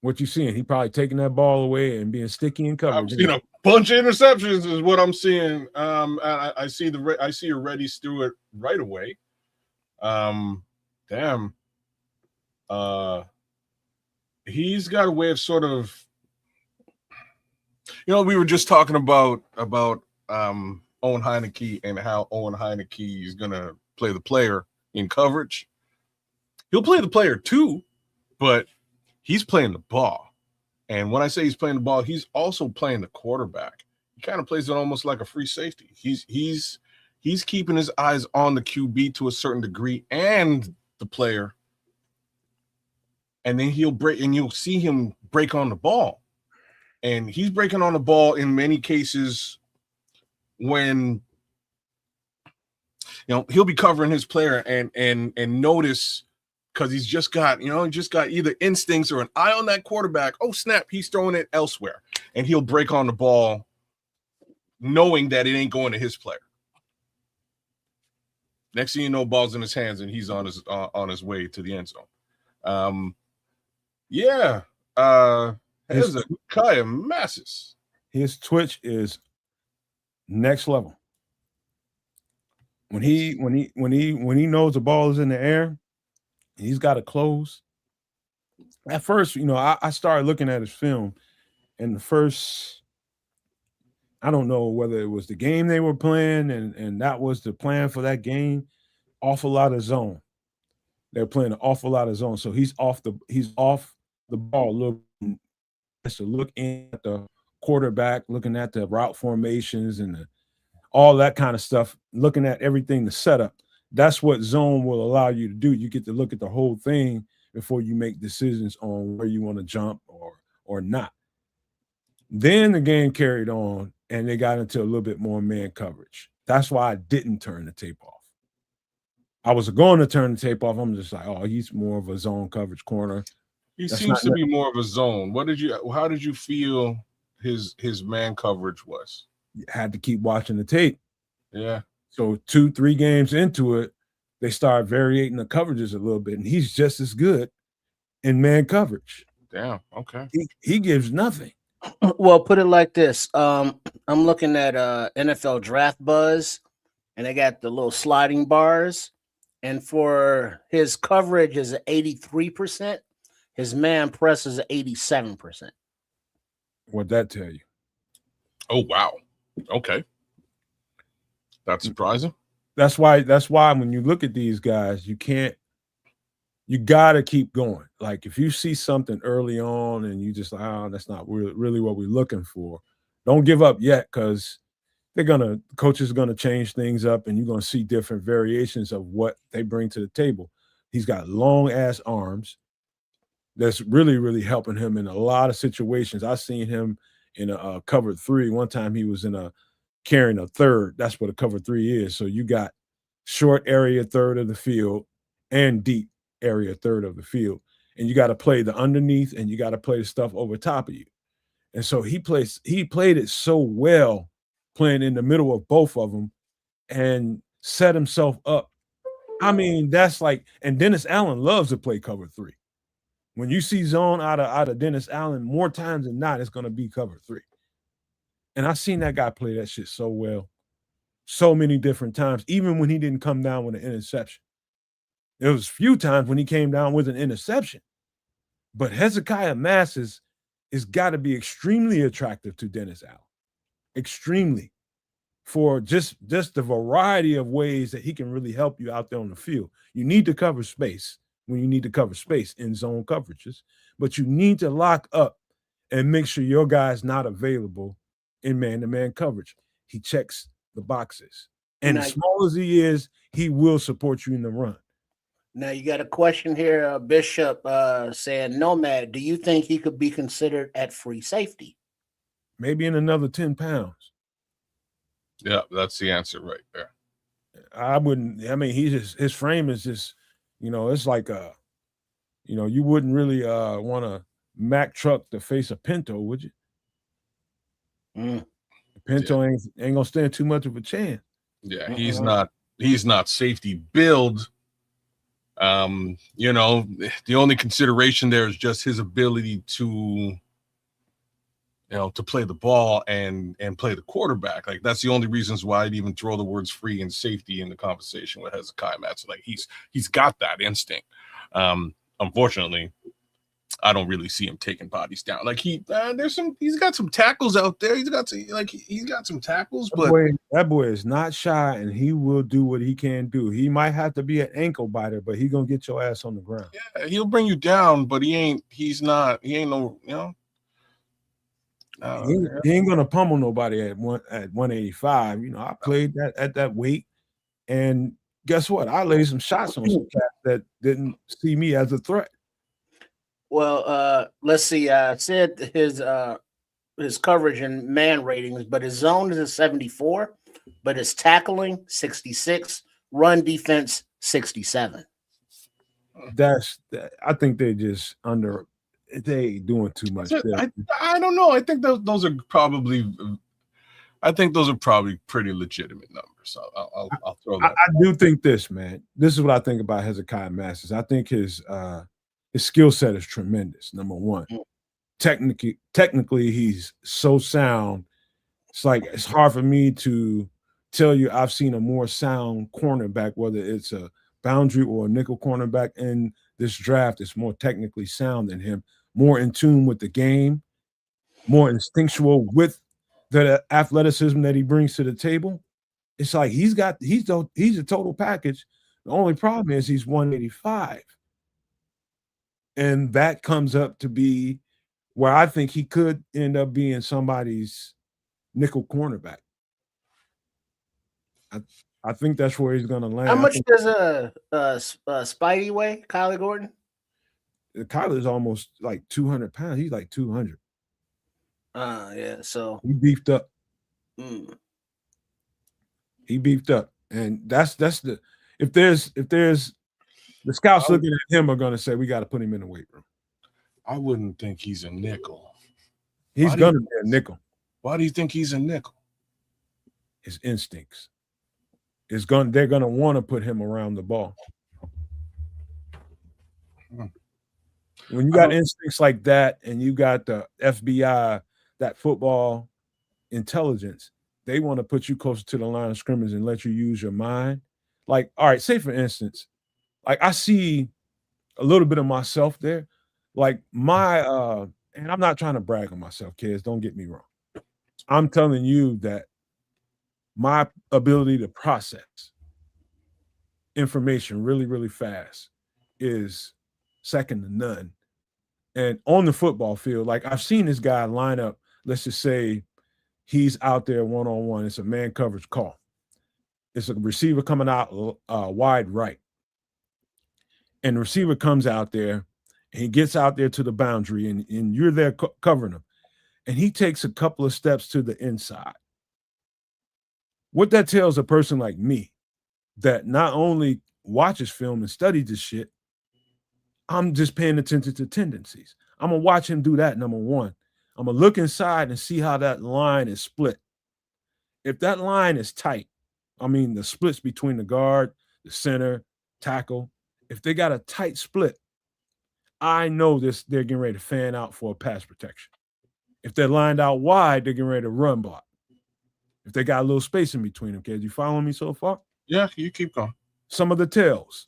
What you seeing? He probably taking that ball away and being sticky in coverage. I'm seeing a bunch of interceptions is what I'm seeing. I see a Reddy Stewart right away. Damn. He's got a way of sort of, we were just talking about Owen Heineke and how Owen Heineke is gonna play the player in coverage. He'll play the player too, but he's playing the ball. And when I say he's playing the ball, he's also playing the quarterback. He kind of plays it almost like a free safety. He's keeping his eyes on the QB to a certain degree and the player. And then you'll see him break on the ball. And he's breaking on the ball in many cases when he'll be covering his player and notice, because he's just got either instincts or an eye on that quarterback. Oh, snap, he's throwing it elsewhere. And he'll break on the ball knowing that it ain't going to his player. Next thing you know, ball's in his hands and he's on his way to the end zone. Hezekiah Masses. His twitch is next level. When he knows the ball is in the air, he's got to close. At first, I started looking at his film, and the first, I don't know whether it was the game they were playing, and that was the plan for that game. Awful lot of zone. They're playing an awful lot of zone, so he's off the ball. Looking at the quarterback, looking at the route formations and all that kind of stuff, looking at everything, the setup. That's what zone will allow you to do. You get to look at the whole thing before you make decisions on where you want to jump or not. Then the game carried on, and they got into a little bit more man coverage. That's why I didn't turn the tape off. I was going to turn the tape off. I'm just like, oh, he's more of a zone coverage corner. He seems to be more of a zone. How did you feel his man coverage was? You had to keep watching the tape. Yeah. So 2-3 games into it, they start varying the coverages a little bit, and he's just as good in man coverage. Damn. Okay. He gives nothing. Well, put it like this. I'm looking at NFL Draft Buzz, and they got the little sliding bars. And for his coverage is 83%. His man press is 87%. What'd that tell you? Oh, wow. Okay. That's surprising. That's why when you look at these guys, you got to keep going. Like if you see something early on and you just like, oh, that's not really what we're looking for, don't give up yet, because coaches are going to change things up, and you're going to see different variations of what they bring to the table. He's got long ass arms. That's really, really helping him in a lot of situations. I've seen him in a cover 3. One time he was carrying a third. That's what a cover 3 is. So you got short area third of the field and deep area third of the field. And you got to play the underneath, and you got to play the stuff over top of you. And so he played it so well, playing in the middle of both of them, and set himself up. I mean, that's like, and Dennis Allen loves to play cover 3. When you see zone out of Dennis Allen, more times than not, it's going to be cover 3. And I've seen that guy play that shit so well, so many different times, even when he didn't come down with an interception. There was a few times when he came down with an interception. But Hezekiah Masses has got to be extremely attractive to Dennis Allen. Extremely. For just the variety of ways that he can really help you out there on the field. You need to cover space. when you need to cover space in zone coverages, but you need to lock up and make sure your guy's not available in man-to-man coverage. He checks the boxes. And as small as he is, he will support you in the run. Now you got a question here, Bishop saying, Nomad, do you think he could be considered at free safety? Maybe in another 10 pounds. Yeah, that's the answer right there. I wouldn't. I mean, his frame is just, it's like you wouldn't really want a Mack truck to face a Pinto, would you? Pinto ain't gonna stand too much of a chance. Yeah, he's not safety build. The only consideration there is just his ability to play the ball and play the quarterback. Like, that's the only reasons why I'd even throw the words free and safety in the conversation with Hezekiah Matson. Like, he's got that instinct. Unfortunately, I don't really see him taking bodies down. Like, he's got some tackles out there. He's got some tackles, but that boy is not shy, and he will do what he can do. He might have to be an ankle biter, but he's gonna get your ass on the ground. Yeah, he'll bring you down, but he ain't he ain't gonna pummel nobody at 185. I played that at that weight, and guess what? I laid some shots on some cats that didn't see me as a threat. Well, let's see. I said his coverage and man ratings, but his zone is a 74, but his tackling 66, run defense 67. I think they just they doing too much. I don't know. I think those are probably pretty legitimate numbers. So I'll throw that. I do think this, man. This is what I think about Hezekiah Matson. I think his skill set is tremendous. Number one, technically, he's so sound. It's hard for me to tell you I've seen a more sound cornerback, whether it's a boundary or a nickel cornerback in this draft. It's more technically sound than him, more in tune with the game, more instinctual with the athleticism that he brings to the table. It's like he's a total package. The only problem is he's 185. And that comes up to be where I think he could end up being somebody's nickel cornerback. I think that's where he's going to land. How much does Spidey weigh, Kyler Gordon? Kyler's almost like 200 pounds. He's like 200. Yeah. So he beefed up. He beefed up, and that's the if there's the scouts looking at him are going to say we got to put him in the weight room. I wouldn't think he's a nickel. He's going to be a nickel. Why do you think he's a nickel? His instincts. They're going to want to put him around the ball. When you got instincts like that, and you got the FBI, that football intelligence, they want to put you closer to the line of scrimmage and let you use your mind. Like, all right, say for instance, like I see a little bit of myself there. Like and I'm not trying to brag on myself, kids, don't get me wrong. I'm telling you that my ability to process information really, really fast is second to none. And on the football field, like I've seen this guy line up, let's just say he's out there one-on-one. It's a man coverage call. It's a receiver coming out wide right. And the receiver comes out there, and he gets out there to the boundary, and you're there covering him. And he takes a couple of steps to the inside. What that tells a person like me that not only watches film and studies this shit, I'm just paying attention to tendencies. I'm going to watch him do that, number one. I'm going to look inside and see how that line is split. If that line is tight, I mean the splits between the guard, the center, tackle, if they got a tight split, I know they're getting ready to fan out for a pass protection. If they're lined out wide, they're getting ready to run block. If they got a little space in between them, kids, you following me so far? Yeah, you keep going. Some of the tells.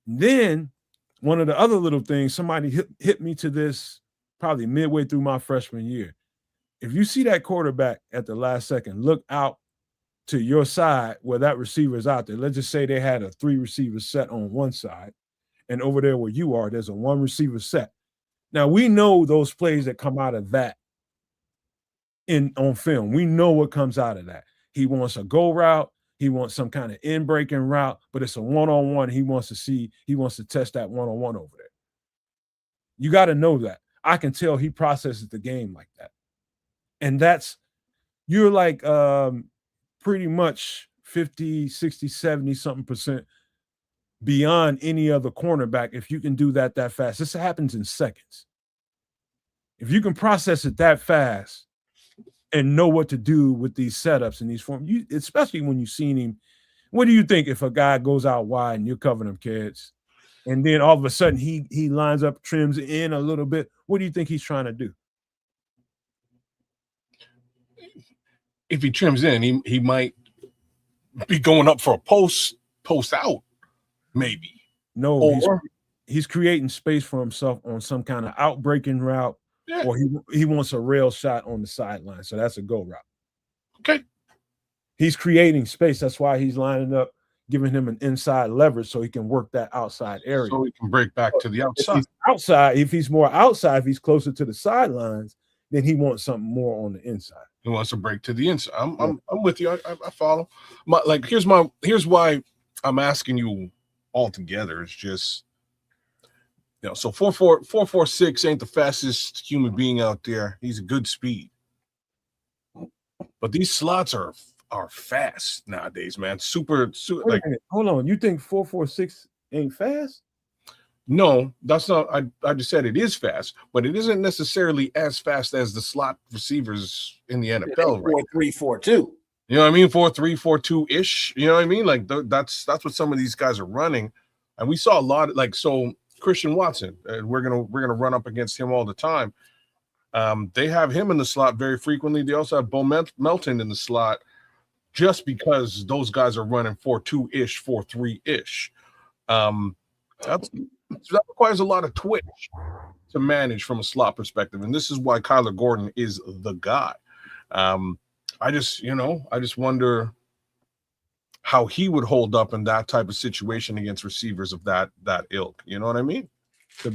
Then one of the other little things, somebody hit me to this probably midway through my freshman year. If you see that quarterback at the last second, look out to your side where that receiver is out there. Let's just say they had a 3 receiver set on one side, and over there where you are, there's a one receiver set. Now we know those plays that come out of that on film. We know what comes out of that. He wants a go route. He wants some kind of in-breaking route, but it's a one-on-one. He wants to test that one-on-one over there. You got to know that. I can tell he processes the game like that. And you're like pretty much 50, 60, 70 something percent beyond any other cornerback if you can do that fast. This happens in seconds. If you can process it that fast and know what to do with these setups and these forms, especially when you've seen him. What do you think if a guy goes out wide and you're covering him, kids, and then all of a sudden he lines up, trims in a little bit? What do you think he's trying to do? If he trims in, he might be going up for a post out, maybe. No, he's creating space for himself on some kind of outbreaking route, or he wants a rail shot on the sideline. So that's a go route. Okay. He's creating space. That's why he's lining up, giving him an inside leverage so he can work that outside area. So he can break back to the outside. If he's more outside, if he's closer to the sidelines, then he wants something more on the inside. He wants to break to the inside. I'm with you. I follow. Here's why I'm asking you all together. It's just, so 4.46 ain't the fastest human being out there. He's a good speed, but these slots are fast nowadays, man. Super. Hold on. You think 4.46 ain't fast? No, that's not. I just said it is fast, but it isn't necessarily as fast as the slot receivers in the NFL. 4.3, 4.2. You know what I mean? 4.3, 4.2 ish. You know what I mean? Like that's what some of these guys are running, and we saw a lot. So Christian Watson, we're gonna run up against him all the time. They have him in the slot very frequently. They also have Bo Melton in the slot, just because those guys are running 4.2 ish, 4.3 ish. That requires a lot of twitch to manage from a slot perspective, and this is why Kyler Gordon is the guy. I just wonder how he would hold up in that type of situation against receivers of that ilk. You know what I mean? The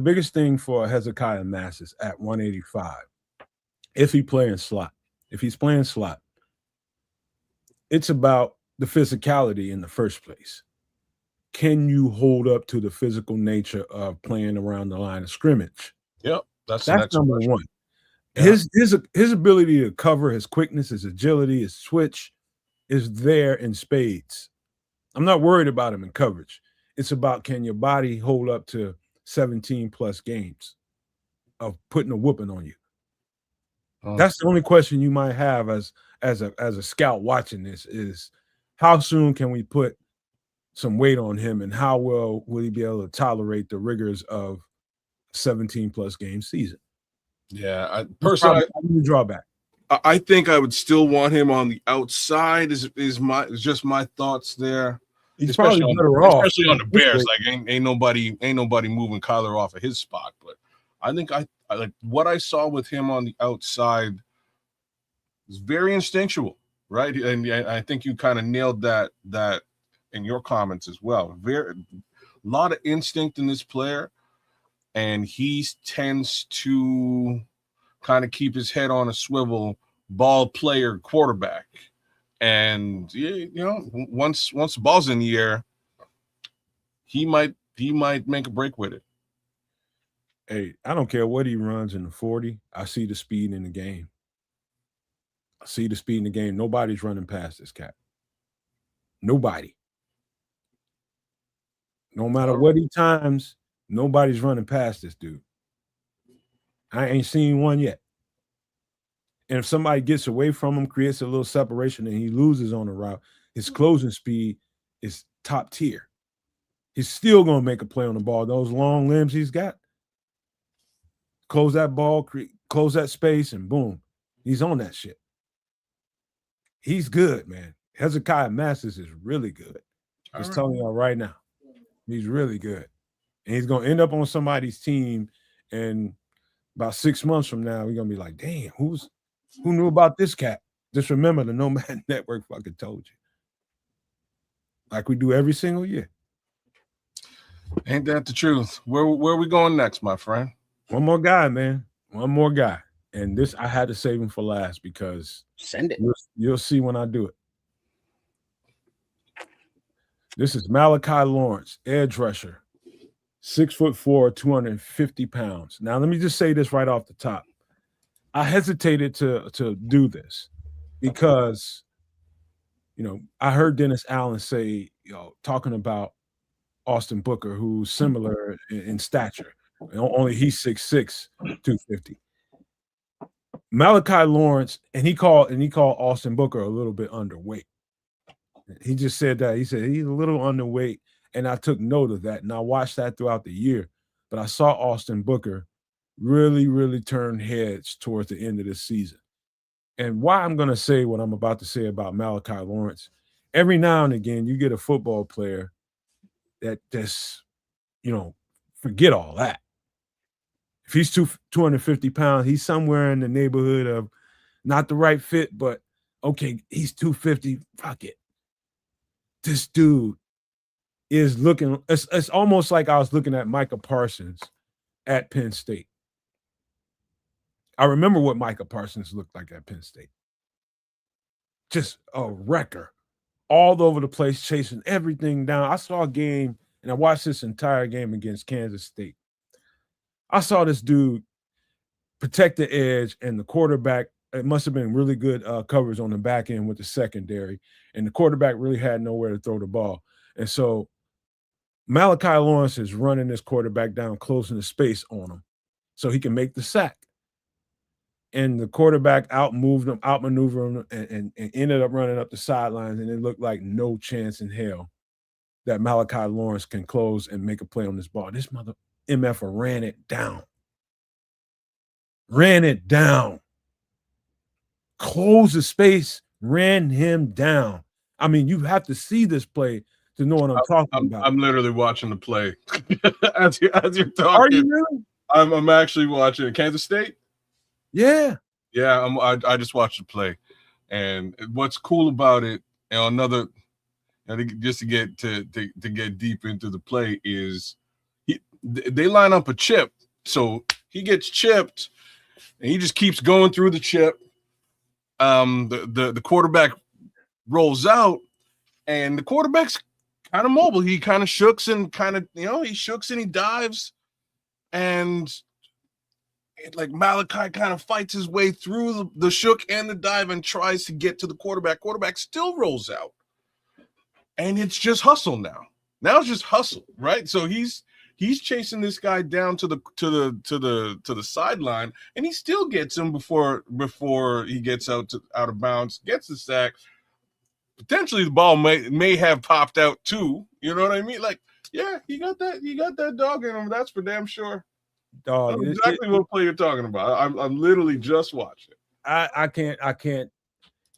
biggest thing for Hezekiah Massis at 185, if he's playing slot, it's about the physicality in the first place. Can you hold up to the physical nature of playing around the line of scrimmage? Yep, that's number one. Yeah. His ability to cover, his quickness, his agility, his switch is there in spades. I'm not worried about him in coverage. It's about, can your body hold up to 17 plus games of putting a whooping on you? That's the only question you might have as a scout watching this, is how soon can we put some weight on him, and how well will he be able to tolerate the rigors of 17 plus game season? Yeah, personally, drawback. I think I would still want him on the outside. Is just my thoughts there. He's especially probably better off, especially on the Bears. Like ain't nobody moving Kyler off of his spot. But I think I like what I saw with him on the outside is very instinctual, right? And I think you kind of nailed that in your comments as well. A lot of instinct in this player, and he tends to kind of keep his head on a swivel, ball player quarterback. And once the ball's in the air, he might make a break with it. Hey, I don't care what he runs in the 40. I see the speed in the game. Nobody's running past this cat. Nobody. No matter what he times, nobody's running past this dude. I ain't seen one yet. And if somebody gets away from him, creates a little separation, and he loses on the route, his closing speed is top tier. He's still going to make a play on the ball. Those long limbs he's got, close that ball, close that space, and boom, he's on that shit. He's good, man. Hezekiah Massis is really good. Just telling y'all right now. He's really good. And he's going to end up on somebody's team, and about 6 months from now, we're going to be like, damn, who knew about this cat? Just remember, the Nomad Network fucking told you. Like we do every single year. Ain't that the truth? Where are we going next, my friend? One more guy, man. One more guy. And this I had to save him for last because Send it. you'll see when I do it. This is Malachi Lawrence, edge rusher, 6'4", 250 pounds. Now, let me just say this right off the top. I hesitated to do this because, I heard Dennis Allen say, talking about Austin Booker, who's similar in stature. Only he's 6'6", 250. Malachi Lawrence, and he called Austin Booker a little bit underweight. He just said that. He said he's a little underweight, and I took note of that, and I watched that throughout the year. But I saw Austin Booker really, really turn heads towards the end of this season. And why I'm going to say what I'm about to say about Malachi Lawrence, every now and again you get a football player that just, forget all that. If he's 250 pounds, he's somewhere in the neighborhood of not the right fit, but okay, he's 250. Fuck it. This dude is looking, it's almost like I was looking at Micah Parsons at Penn State. I remember what Micah Parsons looked like at Penn State. Just a wrecker all over the place, chasing everything down. I saw a game, and I watched this entire game against Kansas State. I saw this dude protect the edge, and the quarterback, it must have been really good coverage on the back end with the secondary, and the quarterback really had nowhere to throw the ball. And so Malachi Lawrence is running this quarterback down, closing the space on him so he can make the sack. And the quarterback outmoved him, outmaneuvered him, and ended up running up the sidelines, and it looked like no chance in hell that Malachi Lawrence can close and make a play on this ball. This mother MFer ran it down. Closed the space, ran him down. I mean, you have to see this play to know what I'm talking about. I'm literally watching the play as you're talking. Are you really? I'm actually watching Kansas State. Yeah. I just watched the play, and what's cool about it, just to get deep into the play is they line up a chip, so he gets chipped, and he just keeps going through the chip. The quarterback rolls out, and the quarterback's kind of mobile. He kind of shooks and he dives, and like Malachi kind of fights his way through the shook and the dive and tries to get to the quarterback. Quarterback still rolls out, and it's just hustle now. Now it's just hustle, right? So he's chasing this guy down to the sideline, and he still gets him before he gets out of bounds, gets the sack. Potentially the ball may have popped out too. You know what I mean? Like, yeah, he got that dog in him. That's for damn sure. Dog, that's exactly what play you're talking about. I'm literally just watching. I can't.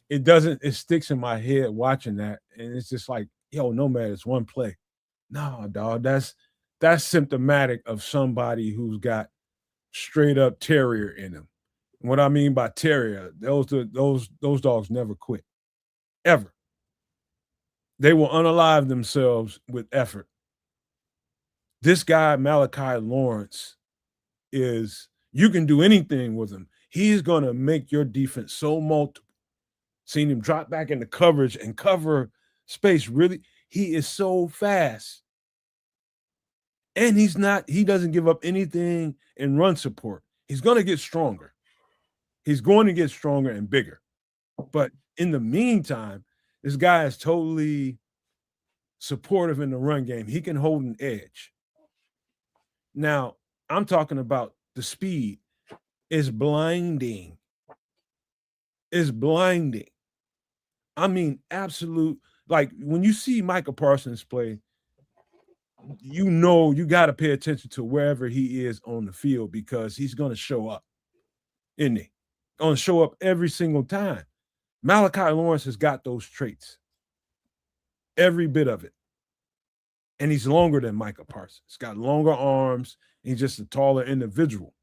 It sticks in my head watching that, and it's just like, yo, Nomad, it's one play. No, dog, that's symptomatic of somebody who's got straight up terrier in them. And what I mean by terrier, those dogs never quit, ever. They will unalive themselves with effort. This guy, Malachi Lawrence, you can do anything with him. He's going to make your defense so multiple. Seen him drop back into coverage and cover space. Really, he is so fast. And he doesn't give up anything in run support. He's going to get stronger. He's going to get stronger and bigger. But in the meantime, this guy is totally supportive in the run game. He can hold an edge. Now, I'm talking about the speed. It's blinding. It's blinding. I mean, absolute. Like, when you see Micah Parsons play, you got to pay attention to wherever he is on the field, because he's going to show up, isn't he? Going to show up every single time. Malachi Lawrence has got those traits, every bit of it. And he's longer than Micah Parsons. He's got longer arms. He's just a taller individual.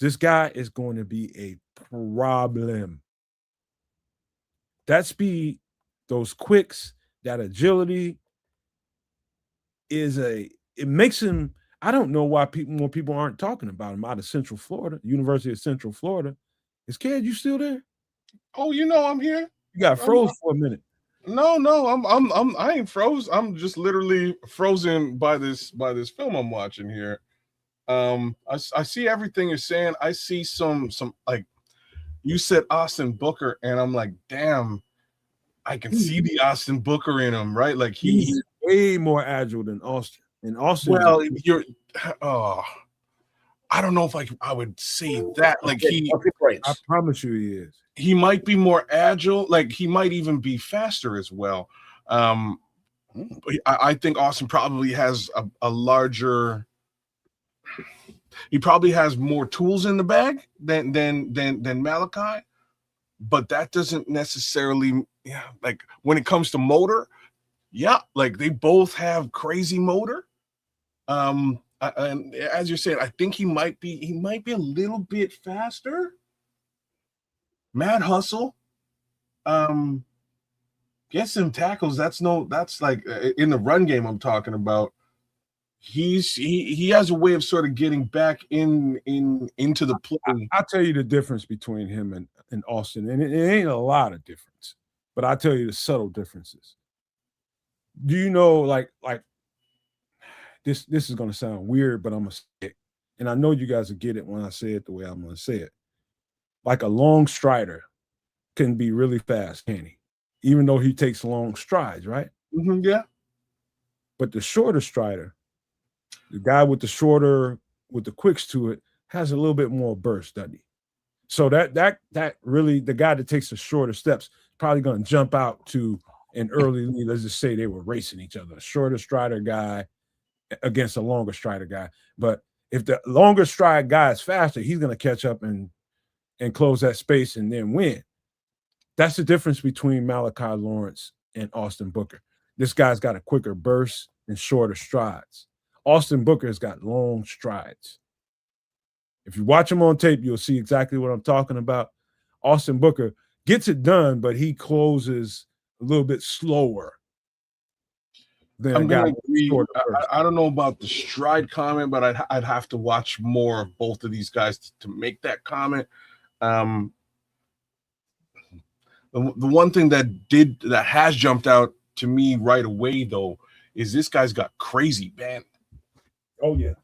This guy is going to be a problem. That speed, those quicks, that agility is it makes him. I don't know why more people aren't talking about him out of Central Florida, University of Central Florida. Is Ked, you still there? Oh, you know I'm here. You got froze for a minute. No, I ain't froze. I'm just literally frozen by this film I'm watching here. I see everything you're saying. I see some like you said Austin Booker, and I'm like, damn, I can see the Austin Booker in him, right? Like he's way more agile than Austin. And Austin, well, I don't know if I would say that. Like I promise you, he is. He might be more agile. Like he might even be faster as well. I think Austin probably has a larger. He probably has more tools in the bag than Malachi, but that doesn't necessarily. Yeah, like when it comes to motor, yeah, like they both have crazy motor. And as you're saying, I think he might be a little bit faster. Mad hustle. Get some tackles. That's like in the run game I'm talking about. He has a way of sort of getting back into the play. I'll tell you the difference between him and Austin, and it ain't a lot of difference, but I'll tell you the subtle differences. Do you know, like this is going to sound weird, but I'm going to say it. And I know you guys will get it when I say it the way I'm going to say it. Like a long strider can be really fast, can he? Even though he takes long strides, right? Mm-hmm, yeah. But the shorter strider, the guy with the quicks to it, has a little bit more burst, doesn't he? So that really, the guy that takes the shorter steps probably going to jump out to an early lead. Let's just say they were racing each other. A shorter strider guy against a longer strider guy. But if the longer stride guy is faster, he's going to catch up and close that space and then win. That's the difference between Malachi Lawrence and Austin Booker. This guy's got a quicker burst and shorter strides. Austin Booker has got long strides. If you watch him on tape, you'll see exactly what I'm talking about. Austin Booker gets it done, but he closes a little bit slower. I'm gonna agree. I don't know about the stride comment, but I'd have to watch more of both of these guys to make that comment. The one thing that has jumped out to me right away though is this guy's got crazy bend. Oh yeah,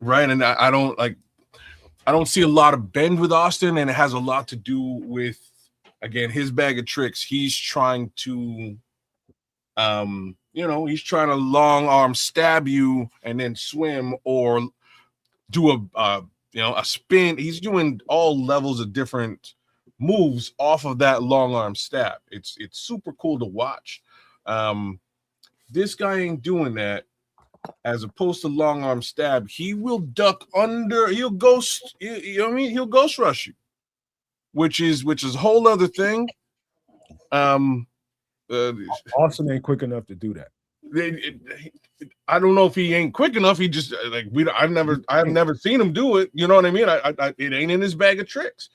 right. And I don't see a lot of bend with Austin, and it has a lot to do with, again, his bag of tricks. He's trying to, he's trying to long arm stab you and then swim or do a spin. He's doing all levels of different moves off of that long arm stab. It's super cool to watch. This guy ain't doing that. As opposed to long arm stab, he will duck under. He'll ghost. He'll ghost rush you, which is a whole other thing. Austin ain't quick enough to do that. I don't know if he ain't quick enough. He just I've never seen him do it. You know what I mean? It ain't in his bag of tricks.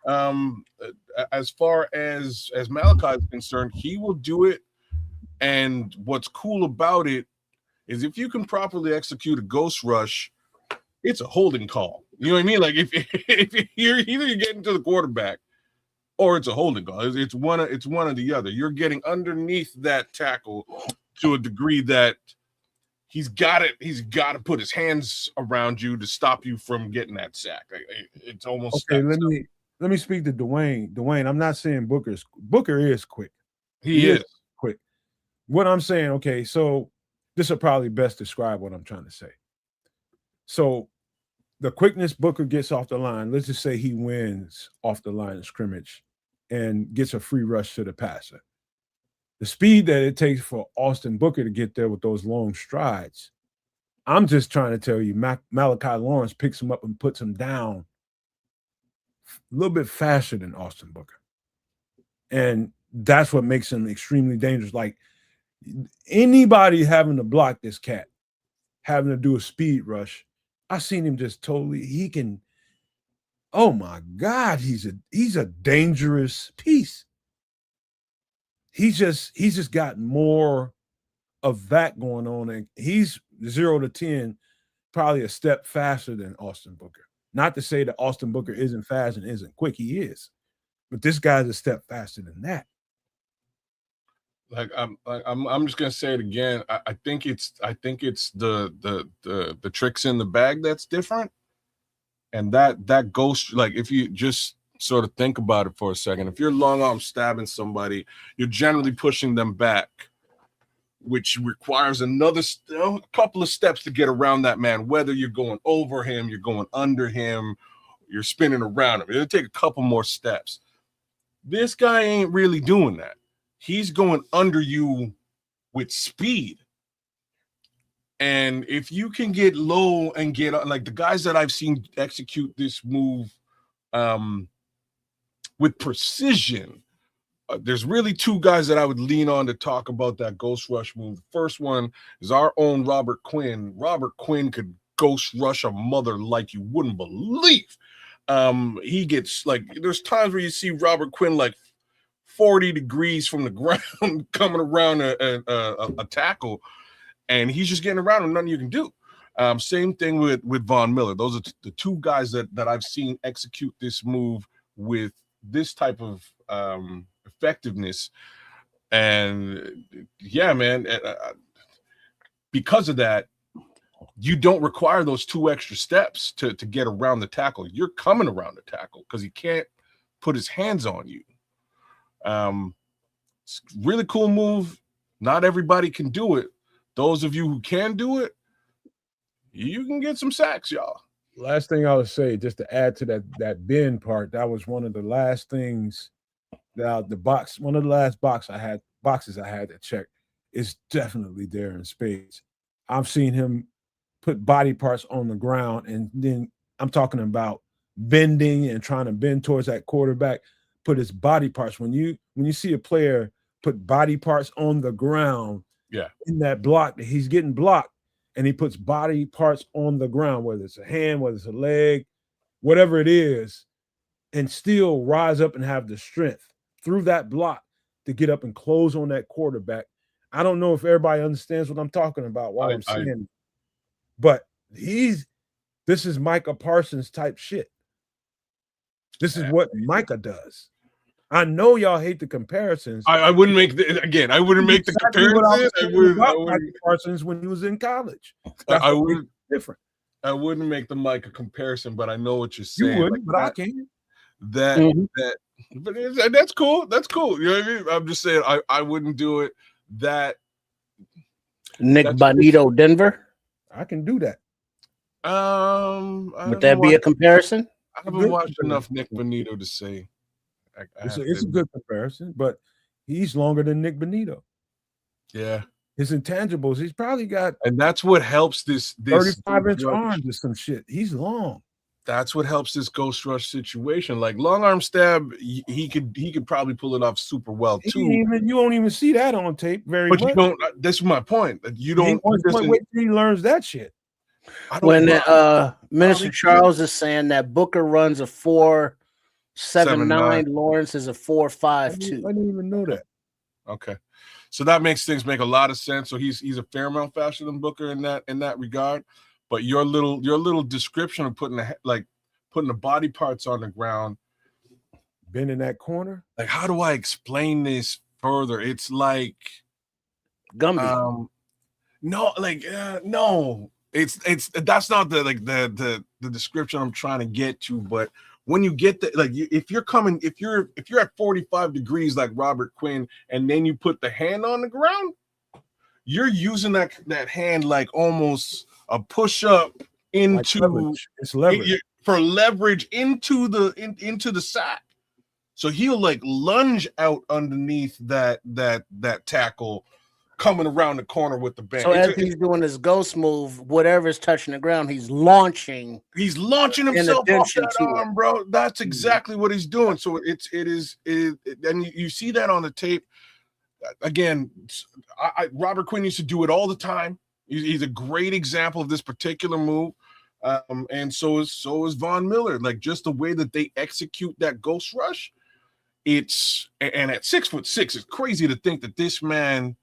As far as Malachi is concerned, he will do it. And what's cool about it is if you can properly execute a ghost rush, it's a holding call. You know what I mean? Like if you're either getting to the quarterback or it's a holding call. It's one or the other. You're getting underneath that tackle to a degree that he's got to put his hands around you to stop you from getting that sack. It's almost okay. Let me speak to Dwayne. Dwayne, I'm not saying Booker is quick. He is quick. What I'm saying, okay, so this will probably best describe what I'm trying to say. So the quickness Booker gets off the line, let's just say he wins off the line of scrimmage and gets a free rush to the passer. The speed that it takes for Austin Booker to get there with those long strides, I'm just trying to tell you, Malachi Lawrence picks him up and puts him down a little bit faster than Austin Booker. And that's what makes him extremely dangerous. Like, anybody having to block this cat, having to do a speed rush, I've seen him just totally, he can, oh my God, he's a dangerous piece. He's just got more of that going on, and he's 0 to 10, probably a step faster than Austin Booker. Not to say that Austin Booker isn't fast and isn't quick. He is. But this guy's a step faster than that. I'm just gonna say it again. I think it's the tricks in the bag that's different. And that ghost, like if you just sort of think about it for a second, if you're long arm stabbing somebody, you're generally pushing them back, which requires another couple of steps to get around that man, whether you're going over him, you're going under him, you're spinning around him. It'll take a couple more steps. This guy ain't really doing that. He's going under you with speed. And if you can get low and get like the guys that I've seen execute this move with precision, there's really two guys that I would lean on to talk about that ghost rush move. The first one is our own Robert Quinn. Robert Quinn could ghost rush a mother like you wouldn't believe. He gets like, there's times where you see Robert Quinn like 40 degrees from the ground coming around a tackle, and he's just getting around and nothing you can do. Same thing with Von Miller. Those are the two guys that I've seen execute this move with this type of effectiveness. And yeah, man, because of that, you don't require those 2 extra steps to get around the tackle. You're coming around the tackle because he can't put his hands on you. It's a really cool move. Not everybody can do it. Those of you who can do it, you can get some sacks, y'all. Last thing I would say, just to add to that bend part, that was one of the last things that one of the last boxes I had to check is definitely there in spades. I've seen him put body parts on the ground, and then I'm talking about bending and trying to bend towards that quarterback, put his body parts. When you see a player put body parts on the ground, in that block, he's getting blocked, and he puts body parts on the ground, whether it's a hand, whether it's a leg, whatever it is, and still rise up and have the strength through that block to get up and close on that quarterback. I don't know if everybody understands what I'm talking about while I'm saying, but this is Micah Parsons type shit. This is what Micah does. I know y'all hate the comparisons. I wouldn't make I wouldn't make the comparison. I wouldn't Parsons when he was in college. I wouldn't different. I wouldn't make the Micah comparison, but I know what you're saying. You wouldn't, but I can. But that's cool. That's cool. You know what I mean? I'm just saying I wouldn't do it. That Nick Bonito, Denver. I can do that. Would that be a comparison? I haven't watched enough Nick Bonito to say. It's a good comparison, but he's longer than Nick Bonito. Yeah. His intangibles, he's probably got, and that's what helps this 35-inch arms or some shit. He's long. That's what helps this ghost rush situation. Like long arm stab, he could probably pull it off super well too. You won't even see that on tape very much. But you don't. That's my point. You don't. Wait till he learns that shit. When Minister Charles is saying that Booker runs a 4.79, Lawrence is a 4.52. I didn't even know that. Okay, so that makes things make a lot of sense. So he's a fair amount faster than Booker in that regard. But your little description of putting the body parts on the ground, bending that corner. Like, how do I explain this further? It's like Gumby. No. It's that's not the description I'm trying to get to. But when you get if you're at 45 degrees like Robert Quinn, and then you put the hand on the ground, you're using that hand like almost a push up into leverage. For leverage into the sack. So he'll like lunge out underneath that tackle, coming around the corner with the band. So as he's doing his ghost move, whatever's touching the ground, he's launching. He's launching himself off that arm, bro. That's exactly what he's doing. So it is, and you see that on the tape. Again, Robert Quinn used to do it all the time. He's a great example of this particular move. And so is Von Miller. Like just the way that they execute that ghost rush. And at 6'6", it's crazy to think that this man,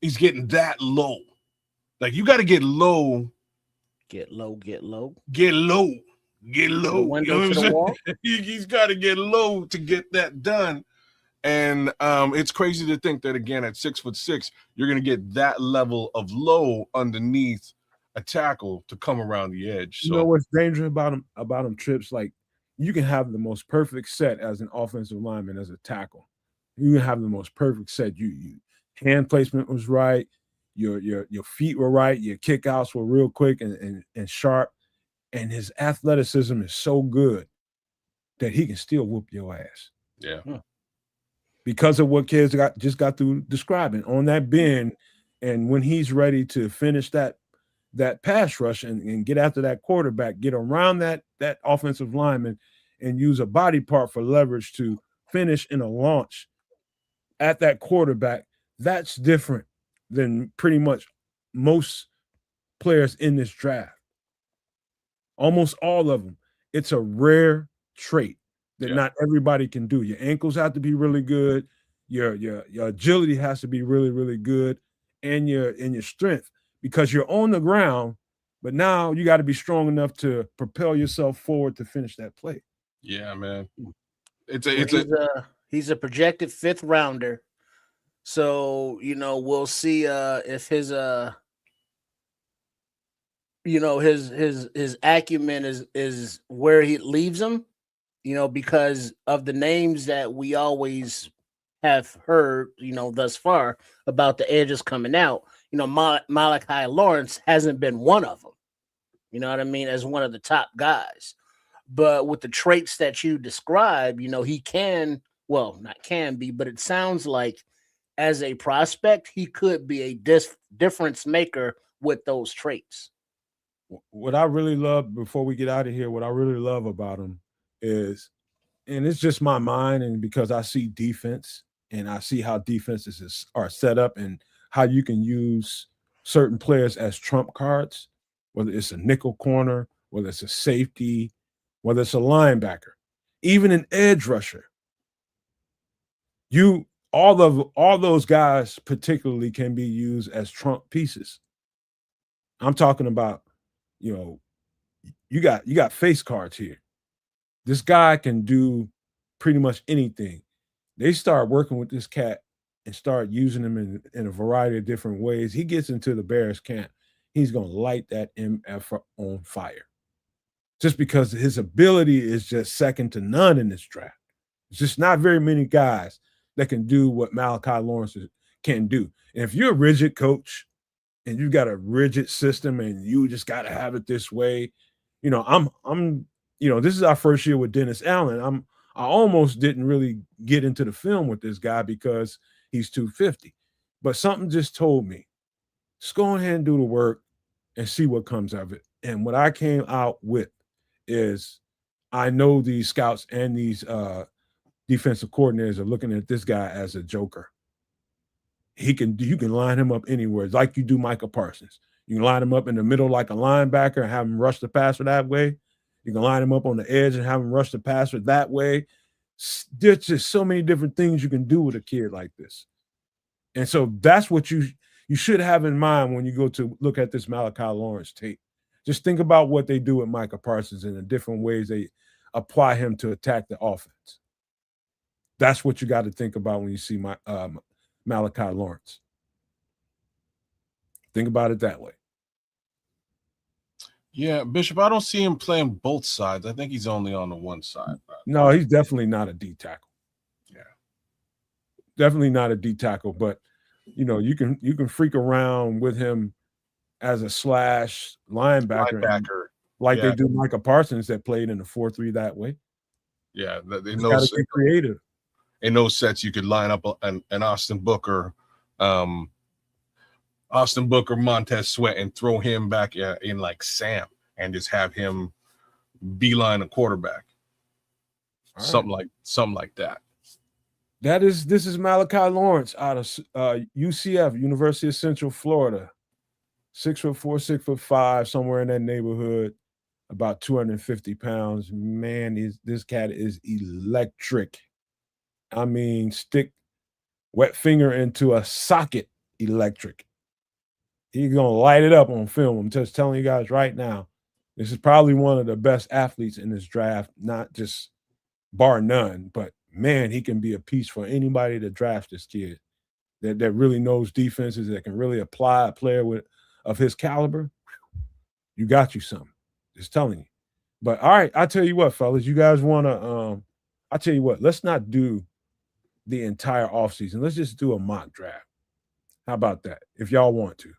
he's getting that low. Like you got to get low. Get low. Get low. Get low. The window to the wall. He's got to get low to get that done. And it's crazy to think that, again, at 6'6", you're going to get that level of low underneath a tackle to come around the edge. So, you know what's dangerous about him, Trips? Like, you can have the most perfect set as an offensive lineman as a tackle. You can have the most perfect set. You hand placement was right. Your feet were right. Your kickouts were real quick and sharp. And his athleticism is so good that he can still whoop your ass. Yeah. Because of what kids just got through describing on that bend, and when he's ready to finish that pass rush and get after that quarterback, get around that offensive lineman and use a body part for leverage to finish in a launch at that quarterback, that's different than pretty much most players in this draft. Almost all of them. It's a rare trait that not everybody can do. Your ankles have to be really good. Your agility has to be really, really good, and your strength, because you're on the ground, but now you got to be strong enough to propel yourself forward to finish that play. Yeah, man. He's a projected 5th rounder. So, we'll see if his his acumen is where he leaves him. Because of the names that we always have heard, thus far about the edges coming out, Malachi Lawrence hasn't been one of them. You know what I mean? As one of the top guys. But with the traits that you describe, he can, well, not can be, but it sounds like as a prospect, he could be a difference maker with those traits. What I really love, before we get out of here, what I really love about him is, and it's just my mind, and because I see defense and I see how defenses are set up and how you can use certain players as trump cards, whether it's a nickel corner, whether it's a safety, whether it's a linebacker, even an edge rusher. All those guys particularly can be used as trump pieces. I'm talking about, you got face cards here. This guy can do pretty much anything. They start working with this cat and start using him in a variety of different ways. He gets into the Bears camp, he's going to light that MF on fire. Just because his ability is just second to none in this draft. It's just not very many guys that can do what Malachi Lawrence can do. And if you're a rigid coach and you've got a rigid system and you just got to have it this way, this is our first year with Dennis Allen. I almost didn't really get into the film with this guy because he's 250. But something just told me, just go ahead and do the work and see what comes of it. And what I came out with is, I know these scouts and these defensive coordinators are looking at this guy as a joker. You can line him up anywhere, like you do Micah Parsons. You can line him up in the middle like a linebacker and have him rush the passer that way. You can line him up on the edge and have him rush the passer that way. There's just so many different things you can do with a kid like this. And so that's what you should have in mind when you go to look at this Malachi Lawrence tape. Just think about what they do with Micah Parsons and the different ways they apply him to attack the offense. That's what you got to think about when you see Malachi Lawrence. Think about it that way. Yeah, Bishop, I don't see him playing both sides. I think he's only on the one side. No, he's definitely not a D tackle. Yeah. Definitely not a D tackle, but you can freak around with him as a slash linebacker. Like they do Micah Parsons that played in the 4-3 that way. Yeah, they got to get creative. In those sets, you could line up an Austin Booker, Montez Sweat, and throw him back in like Sam, and just have him beeline a quarterback. Right. Something like that. This is Malachi Lawrence out of UCF, University of Central Florida. 6'4", 6'5", somewhere in that neighborhood, about 250 pounds. Man, this cat is electric. I mean, stick wet finger into a socket electric. He's gonna light it up on film. I'm just telling you guys right now. This is probably one of the best athletes in this draft, not just bar none, but man, he can be a piece for anybody that drafts this kid that really knows defenses, that can really apply a player of his caliber. You got you something. Just telling you. But all right, I tell you what, fellas, you guys want to I tell you what, let's not do the entire offseason. Let's just do a mock draft. How about that? If y'all want to.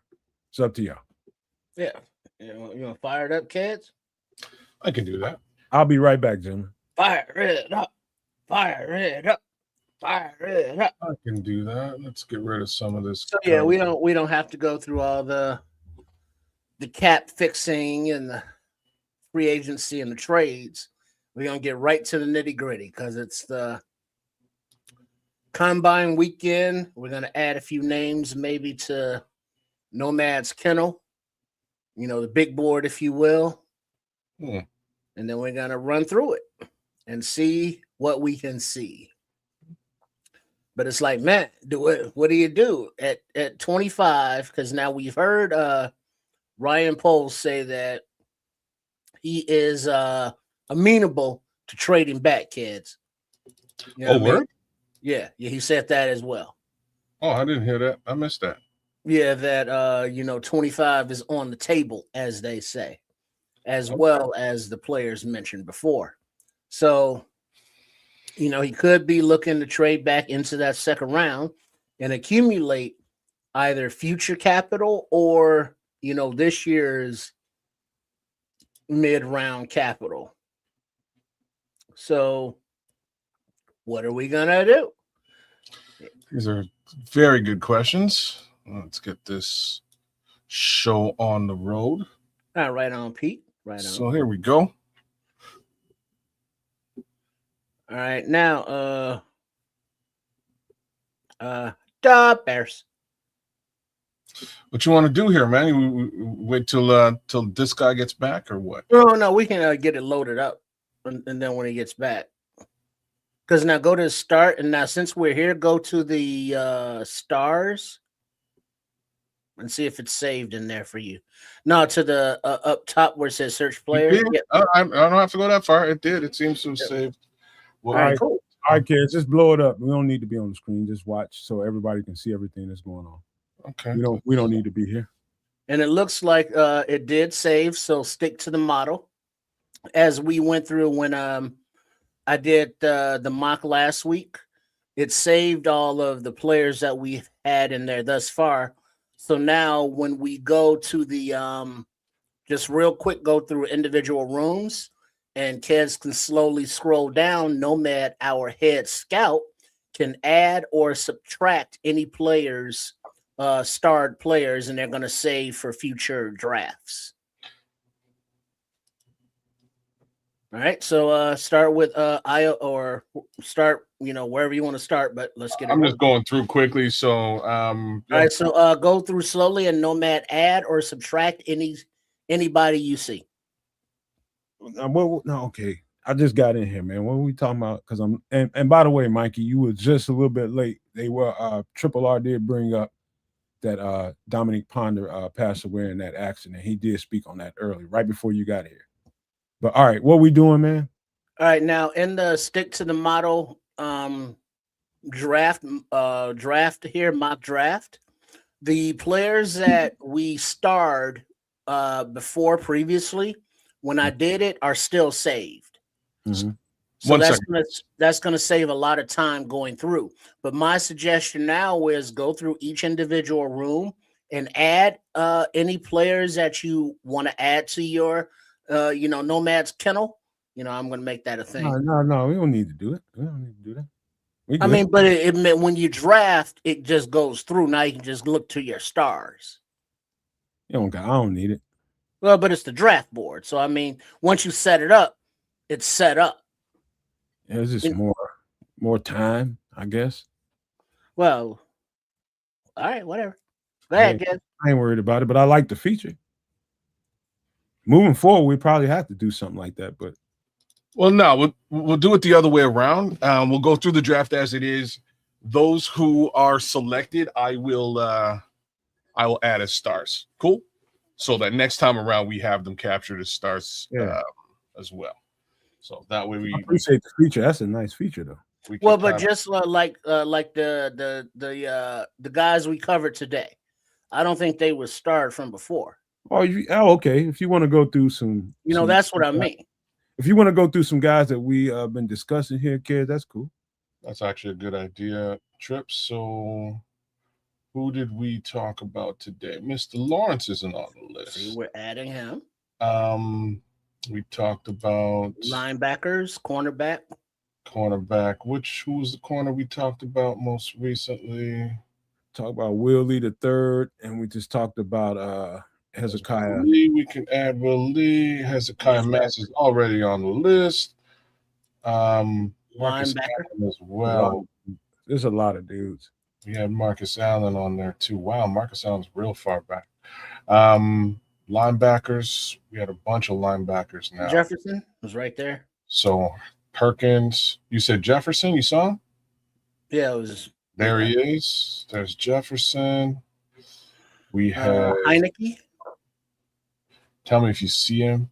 It's up to y'all. Yeah. You want to fire it up, kids? I can do that. I'll be right back, gentlemen. Fire it up. Fire it up. Fire it up. I can do that. Let's get rid of some of this. So yeah, we don't have to go through all the cap fixing and the free agency and the trades. We're gonna get right to the nitty-gritty because it's the combine weekend. We're gonna add a few names maybe to Nomad's kennel, the big board, if you will. And then we're gonna run through it and see what we can see. But it's like, man, what do you do at 25? Because now we've heard Ryan Poles say that he is amenable to trading back, kids. Word? Yeah, he said that as well. Oh, I didn't hear that. I missed that. Yeah, that 25 is on the table, as they say, as well as the players mentioned before. So, he could be looking to trade back into that second round and accumulate either future capital or, this year's mid-round capital. So, what are we going to do? These are very good questions. Let's get this show on the road. Right on, Pete. Right on. So here we go. All right, now, the Bears. What you want to do here, man? You wait till this guy gets back, or what? No, we can get it loaded up, and then when he gets back. Because now go to start, and now since we're here, go to the stars and see if it's saved in there for you. No, to the up top where it says search players. Yeah. I don't have to go that far. It did. It seems to have saved. Well, all right, cool. All right, kids, just blow it up. We don't need to be on the screen. Just watch so everybody can see everything that's going on. Okay. We don't need to be here. And it looks like it did save, so stick to the model. As we went through when I did the mock last week, it saved all of the players that we had in there thus far. So now when we go to the just real quick go through individual rooms, and kids can slowly scroll down, Nomad, our head scout, can add or subtract any players, starred players, and they're going to save for future drafts. All right, so start with IO or start, wherever you want to start, but let's get it. I'm just going through quickly. So, all right, so go through slowly and Nomad add or subtract anybody you see. No, okay. I just got in here, man. What are we talking about? Because and by the way, Mikey, you were just a little bit late. They were Triple R did bring up that Dominic Ponder passed away in that accident. He did speak on that early, right before you got here. But all right, what we doing, man? All right, now in the stick to the model draft here, mock draft, the players that we starred before previously, when I did it, are still saved. Mm-hmm. So that's gonna save a lot of time going through. But my suggestion now is go through each individual room and add any players that you want to add to your Nomad's kennel. I'm gonna make that a thing. No, we don't need to do it. We don't need to do that. I mean, but it meant when you draft, it just goes through. Now you can just look to your stars. I don't need it. Well, but it's the draft board. So I mean, once you set it up, it's set up. Yeah, it's just more time, I guess. Well, all right, whatever. Go ahead, guys. I ain't worried about it, but I like the feature. Moving forward, we probably have to do something like that, but no, we'll do it the other way around. We'll go through the draft as it is. Those who are selected, I will I will add as stars. Cool. So that next time around we have them captured as stars as well. So that way I appreciate the feature. That's a nice feature though. Well, but just like the guys we covered today, I don't think they were starred from before. Oh, okay. If you want to go through some, that's what I mean. If you want to go through some guys that we been discussing here, kid, that's cool. That's actually a good idea, Trip. So who did we talk about today? Mr. Lawrence isn't on the list. See, we're adding him. We talked about linebackers, cornerback. Who was the corner we talked about most recently? Talked about Willie the third, and we just talked about Hezekiah. We can add Will Lee. Hezekiah Mass is already on the list. Marcus Allen as well. There's a lot of dudes. We had Marcus Allen on there too. Wow, Marcus Allen's real far back. Linebackers, we had a bunch of linebackers now. Jefferson was right there. So Perkins, you said Jefferson, you saw him? Yeah, it was. There he is. There's Jefferson. We have Heineke. Tell me if you see him.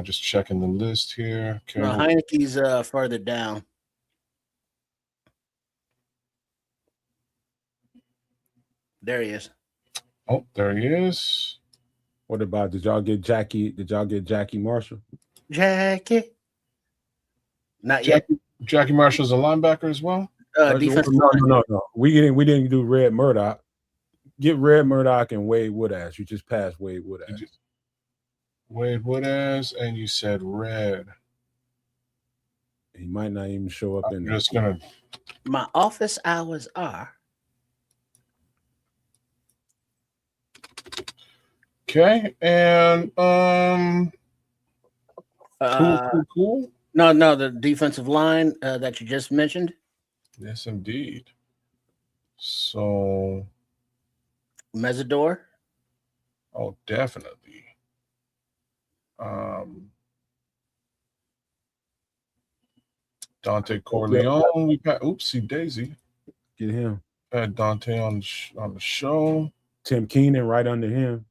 Just checking the list here. Okay. No, Heineke's further down. There he is. Oh, there he is. What about, did y'all get Jackie Marshall? Jackie. Not yet. Jackie Marshall's a linebacker as well? Defensive line. No. We didn't do Red Murdoch. Get Red Murdoch and Wade Woodass. You just passed Wade Woodass. Wade Woodass, and you said Red. He might not even show up in there. Just gonna. My office hours are. Okay, and cool. No, the defensive line that you just mentioned. Yes, indeed. So, Mesidor. Oh, definitely. Dante Corleone. Oopsie Daisy. Get him. Had Dante on the show. Tim Keenan right under him.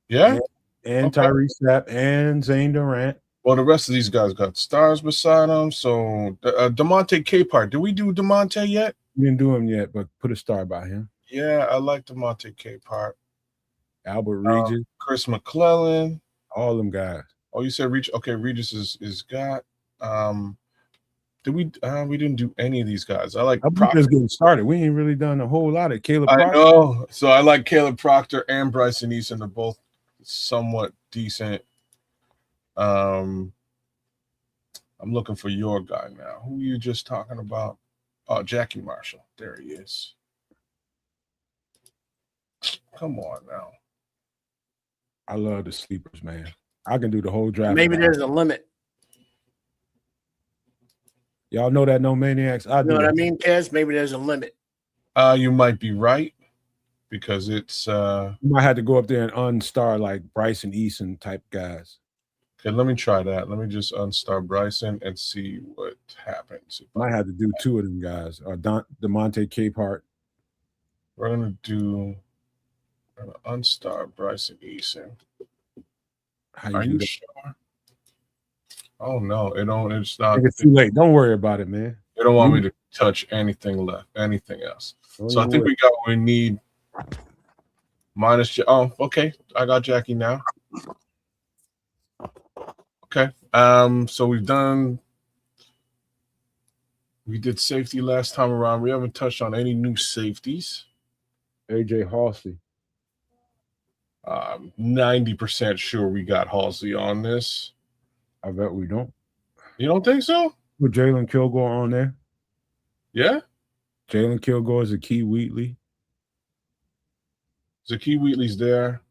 Yeah. And Tyrese Sapp and Zane Durant. Well, the rest of these guys got stars beside them. So, DeMonte Capehart. Did we do DeMonte yet? We didn't do him yet, but put a star by him. Yeah, I like DeMonte Capehart. Albert Regis. Chris McClellan. All them guys. Oh, you said Regis. Okay, Regis is got. Did we didn't do any of these guys. I like just getting started. We ain't really done a whole lot of Caleb Proctor. I know. So I like Caleb Proctor and Bryson Eason. They're both somewhat decent. I'm looking for your guy now. Who are you just talking about? Oh, Jackie Marshall. There he is. Come on now. I love the sleepers, man. I can do the whole draft. Maybe there's a limit. Y'all know that, no maniacs. You know what I mean, Kez? Maybe there's a limit. You might be right because it's. You might have to go up there and unstar like Bryson Eason type guys. Okay, let me try that. Let me just unstar Bryson and see what happens. Might have to do two of them guys. Or DeMonte Capehart. We're gonna unstar Bryson Eason. Are you sure? Oh no, it's not. It's too late. Don't worry about it, man. They don't want me to touch anything else. So I think we got what we need. Minus. Oh, okay. I got Jackie now. Okay. So we did safety last time around. We haven't touched on any new safeties. AJ Halsey. 90% sure we got Halsey on this. I bet we don't. You don't think so? With Jalen Kilgore on there? Yeah. Jalen Kilgore is Zakee Wheatley. Zakee Wheatley's there.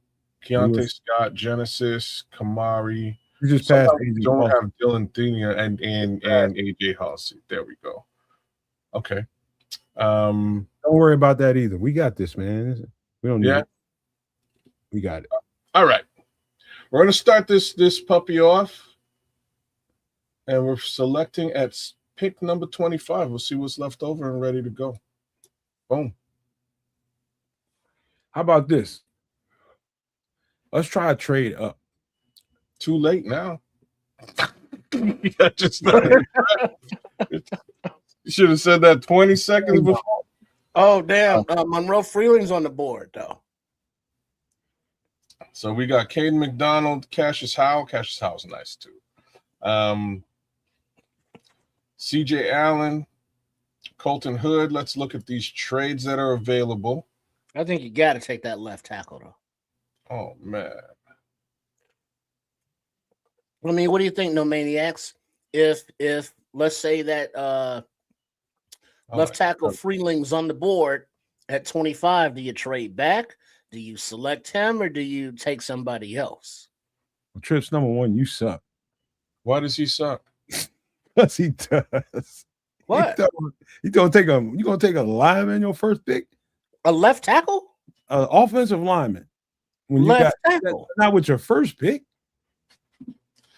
Keontae Scott, Genesis, Kamari. You just passed. Don't have Dylan Thenia and AJ Halsey. There we go. Okay. Don't worry about that either. We got this, man. We don't need it. We got it. All right. We're going to start this puppy off. And we're selecting at pick number 25. We'll see what's left over and ready to go. Boom. How about this? Let's try a trade up. Too late now. Yeah, just you should have said that 20 seconds before. Oh, damn. Monroe Freeling's on the board, though. So we got Caden McDonald, Cassius Howell. Cassius Howell's nice too. CJ Allen, Colton Hood. Let's look at these trades that are available. I think you got to take that left tackle, though. Oh, man. I mean, what do you think, No Maniacs? If let's say that left tackle Freeling's on the board at 25, do you trade back? Do you select him or do you take somebody else? Well, Trips, number one, you suck. Why does he suck? Yes, he does. What? You gonna take a lineman your first pick? A left tackle? Offensive lineman. When you Left got tackle. not with your first pick.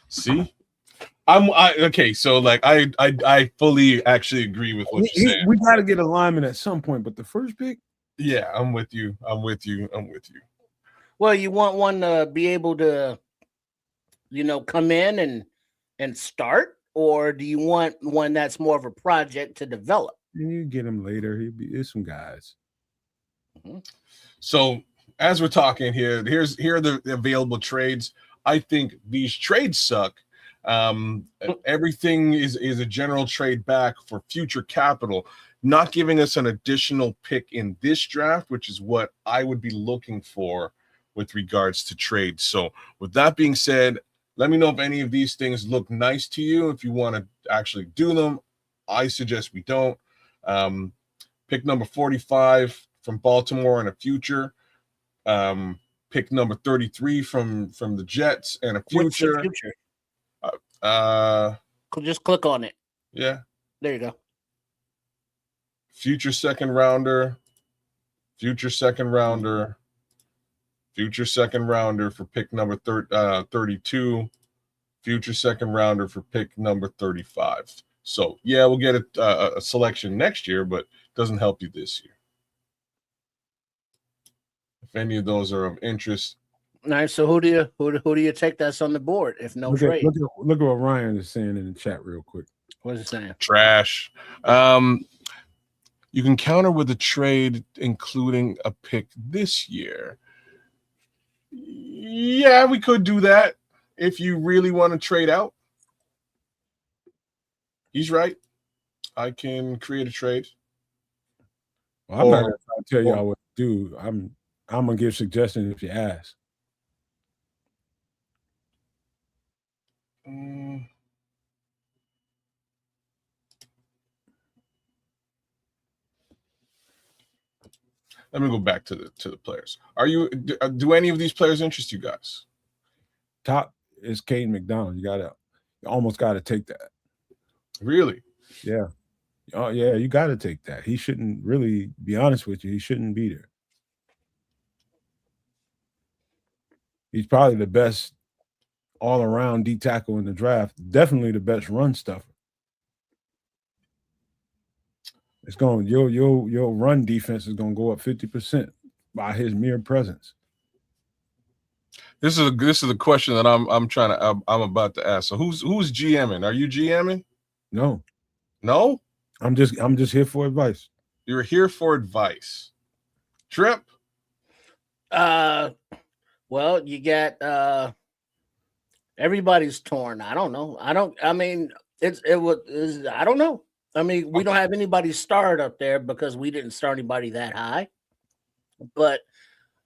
See, okay. So like, I fully actually agree with what you're saying. We got to get a lineman at some point, but the first pick. Yeah, I'm with you. Well, you want one to be able to, come in and start, or do you want one that's more of a project to develop? You get him later. There's some guys. Mm-hmm. So as we're talking here, here are the available trades. I think these trades suck. Everything is a general trade back for future capital, not giving us an additional pick in this draft, which is what I would be looking for with regards to trades. So with that being said, let me know if any of these things look nice to you. If you want to actually do them, I suggest we don't. Pick number 45 from Baltimore and a future. Pick number 33 from the Jets and a future. What's the future? Just click on it. Yeah. There you go. Future second rounder. Future second rounder. Future second rounder for pick number 32. Future second rounder for pick number 35. So yeah, we'll get a selection next year, but it doesn't help you this year. If any of those are of interest. All right. So who do you take that's on the board if no trade? Look at what Ryan is saying in the chat real quick. What's it saying? Trash. You can counter with a trade, including a pick this year. Yeah, we could do that if you really want to trade out. He's right. I can create a trade. Well, I'm not going to tell y'all what to do. I'm gonna give suggestions if you ask. Let me go back to the players. Do any of these players interest you guys? Top is Caden McDonald. You almost got to take that. Really? Yeah. Oh yeah, you got to take that. He shouldn't really be honest with you. He shouldn't be there. He's probably the best all-around D tackle in the draft. Definitely the best run stuffer. It's going your run defense is going to go up 50% by his mere presence. This is a question that I'm about to ask. So who's GMing? Are you GMing? No. No? I'm just here for advice. You're here for advice. Trip? Well, you got everybody's torn. I don't know. I don't know. I mean, we don't have anybody start up there because we didn't start anybody that high. But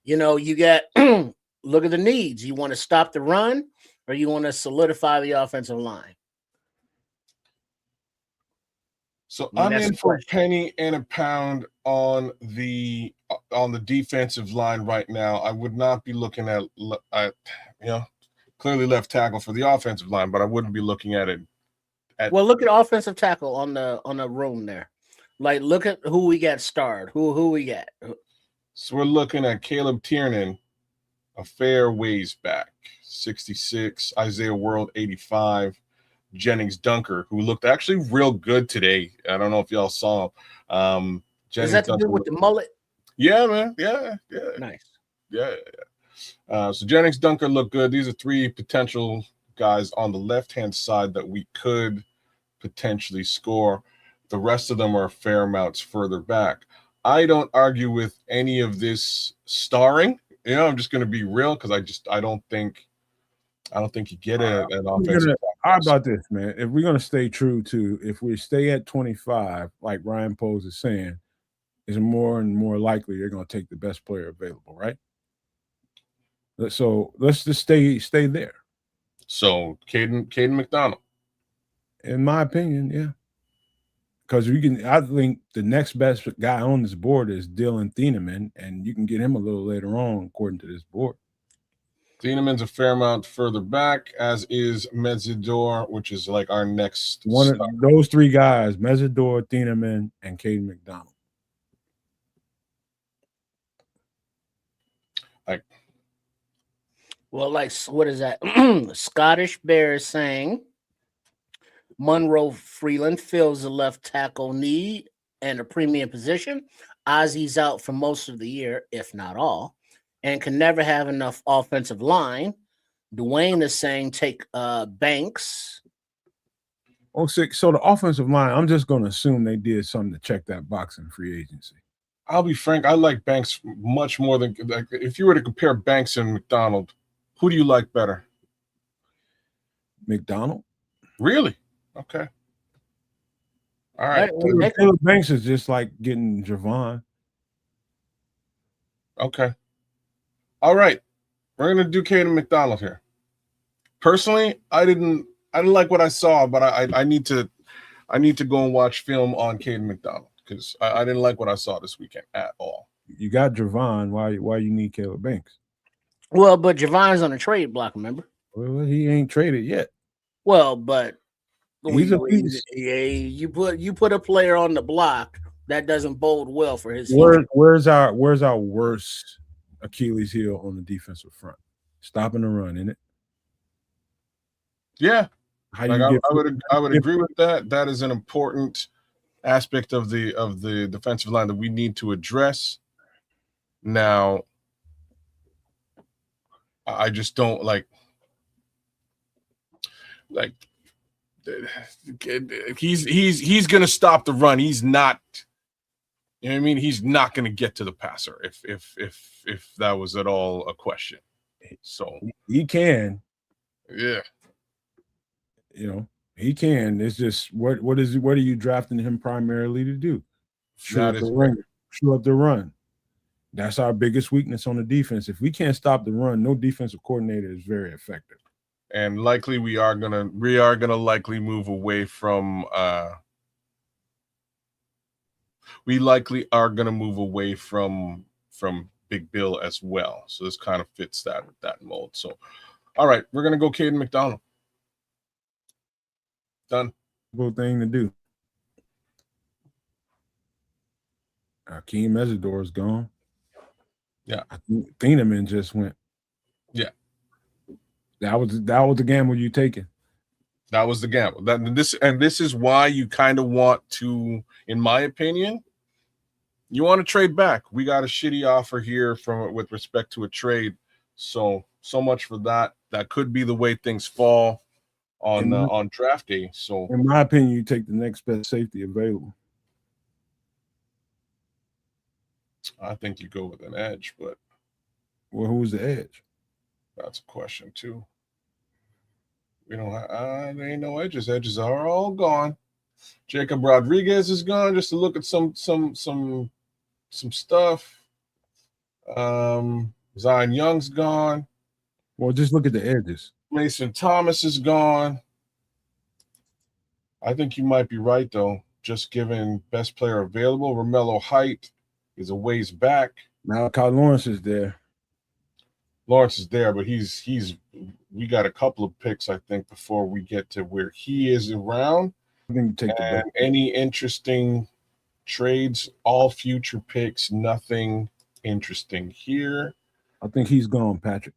you get look at the needs. You want to stop the run or you want to solidify the offensive line? So I'm in for a penny and a pound on the defensive line right now. I would not be looking at clearly left tackle for the offensive line, but I wouldn't be looking at it. Well, look at offensive tackle on the room there. Like, look at who we got starred. Who we got? So we're looking at Caleb Tiernan, a fair ways back, 66. Isaiah World, 85. Jennings Dunker, who looked actually real good today. I don't know if y'all saw him. Is that to do with the mullet? Yeah, man. Yeah. Nice. Yeah. So Jennings, Dunker look good. These are three potential guys on the left-hand side that we could potentially score. The rest of them are a fair amounts further back. I don't argue with any of this starring. I'm just going to be real because I don't think you get an offensive. How about this, man? If we're gonna stay true to, if we stay at 25, like Ryan Pose is saying, is more and more likely they're gonna take the best player available, right? So let's just stay there. So Caden McDonald. In my opinion, yeah. Because I think the next best guy on this board is Dylan Thieneman, and you can get him a little later on, according to this board. Thieneman's a fair amount further back, as is Mezzador, which is like our next one of those three guys: Mezzador, Thieneman, and Caden McDonald. Well, like, what is that? Scottish Bears saying Monroe Freeland fills the left tackle need and a premium position. Ozzy's out for most of the year, if not all, and can never have enough offensive line. Dwayne is saying take Banks. Oh, so the offensive line, I'm just going to assume they did something to check that box in free agency. I'll be frank, I like Banks much more than if you were to compare Banks and McDonald, who do you like better? McDonald. Really? Okay. All right. Caleb Banks is just like getting gervon. Okay. All right. We're gonna do Caden McDonald here. Personally, I didn't like what I saw, but I need to go and watch film on Caden McDonald because I didn't like what I saw this weekend at all. You got gervon. Why you need Caleb Banks? Well, but Javon's on a trade block, remember? Well, he ain't traded yet. Well, but you put a player on the block that doesn't bode well for his. Where's our worst Achilles heel on the defensive front? Stopping the run, isn't it? Yeah, I would agree with that. That is an important aspect of the defensive line that we need to address. Now, I just don't like he's going to stop the run. He's not. You know what I mean? He's not going to get to the passer if that was at all a question. So he can. Yeah. He can. It's just what are you drafting him primarily to do? Show up the run. That's our biggest weakness on the defense. If we can't stop the run, no defensive coordinator is very effective. And likely we are gonna likely move away from Big Bill as well. So this kind of fits that mold. So all right, we're gonna go Caden McDonald. Done. Good thing to do. Akeem Mezzador is gone. Yeah. I think Thieneman just went. Yeah. That was the gamble you taking. That was the gamble. This is why you kind of want to, in my opinion, you want to trade back. We got a shitty offer here with respect to a trade. So much for that. That could be the way things fall on draft day. So in my opinion, you take the next best safety available. I think you go with an edge, but who's the edge? That's a question too. We don't have there ain't no edges. Edges are all gone. Jacob Rodriguez is gone. Just to look at some stuff. Zion Young's gone. Well, just look at the edges. Mason Thomas is gone. I think you might be right though. Just given best player available, Romello Height is a ways back. Malachi Lawrence is there. Lawrence is there, but we got a couple of picks, I think, before we get to where he is around. I think you take any interesting trades, all future picks, nothing interesting here. I think he's gone, Patrick.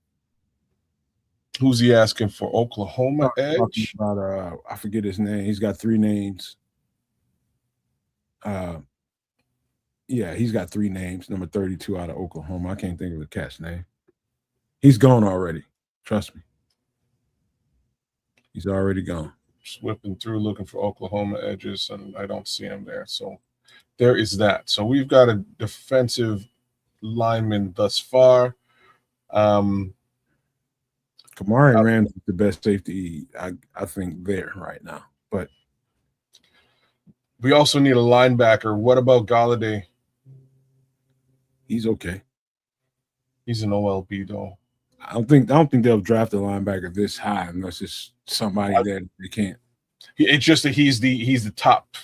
Who's he asking for? Oklahoma edge? About, I forget his name. He's got 3 names. Yeah, he's got 3 names. Number 32 out of Oklahoma. I can't think of the cat's name. He's gone already. Trust me. He's already gone. Just whipping through looking for Oklahoma edges, and I don't see him there. So there is that. So we've got a defensive lineman thus far. Kamari Ramsey is the best safety, I think, there right now. But we also need a linebacker. What about Galladay? He's okay. He's an OLB though. I don't think they'll draft a linebacker this high unless it's somebody that they can't. It's just that he's the top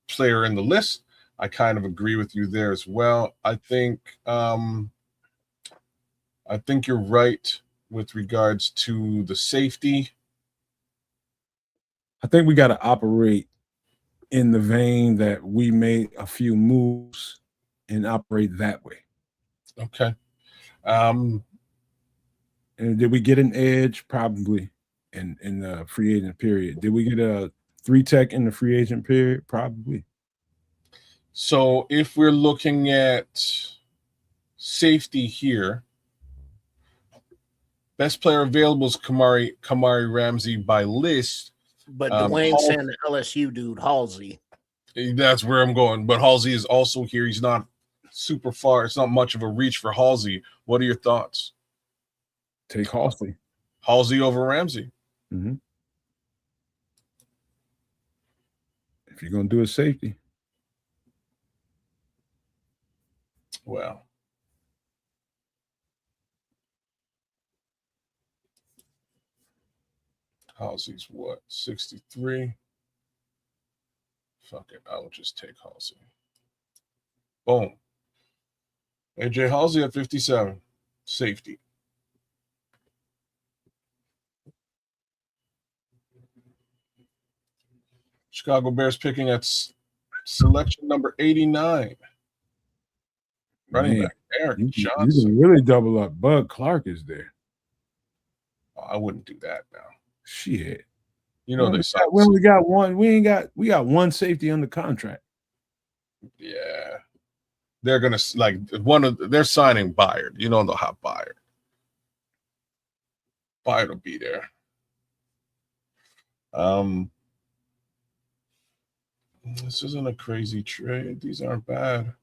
player in the list. I kind of agree with you there as well. I think you're right with regards to the safety. I think we got to operate in the vein that we made a few moves and operate that way. Okay. And did we get an edge? Probably in the free agent period. Did we get a 3-tech in the free agent period? Probably. So if we're looking at safety here, best player available is Kamari Ramsey by list. But Dwayne saying the LSU dude, Halsey. That's where I'm going. But Halsey is also here. He's not super far. It's not much of a reach for Halsey. What are your thoughts? Take Halsey. Halsey over Ramsey. Mm-hmm. If you're going to do a safety. Well. Halsey's what? 63. Fuck it. I will just take Halsey. Boom. AJ Halsey at 57. Safety. Chicago Bears picking at selection number 89. Running back Eric Johnson. You can really double up. Bud Clark is there. Oh, I wouldn't do that now. Shit. You know we only got one. We got one safety under contract. Yeah. They're gonna they're signing Byard. You know they'll have Byard. Byard will be there. This isn't a crazy trade. These aren't bad.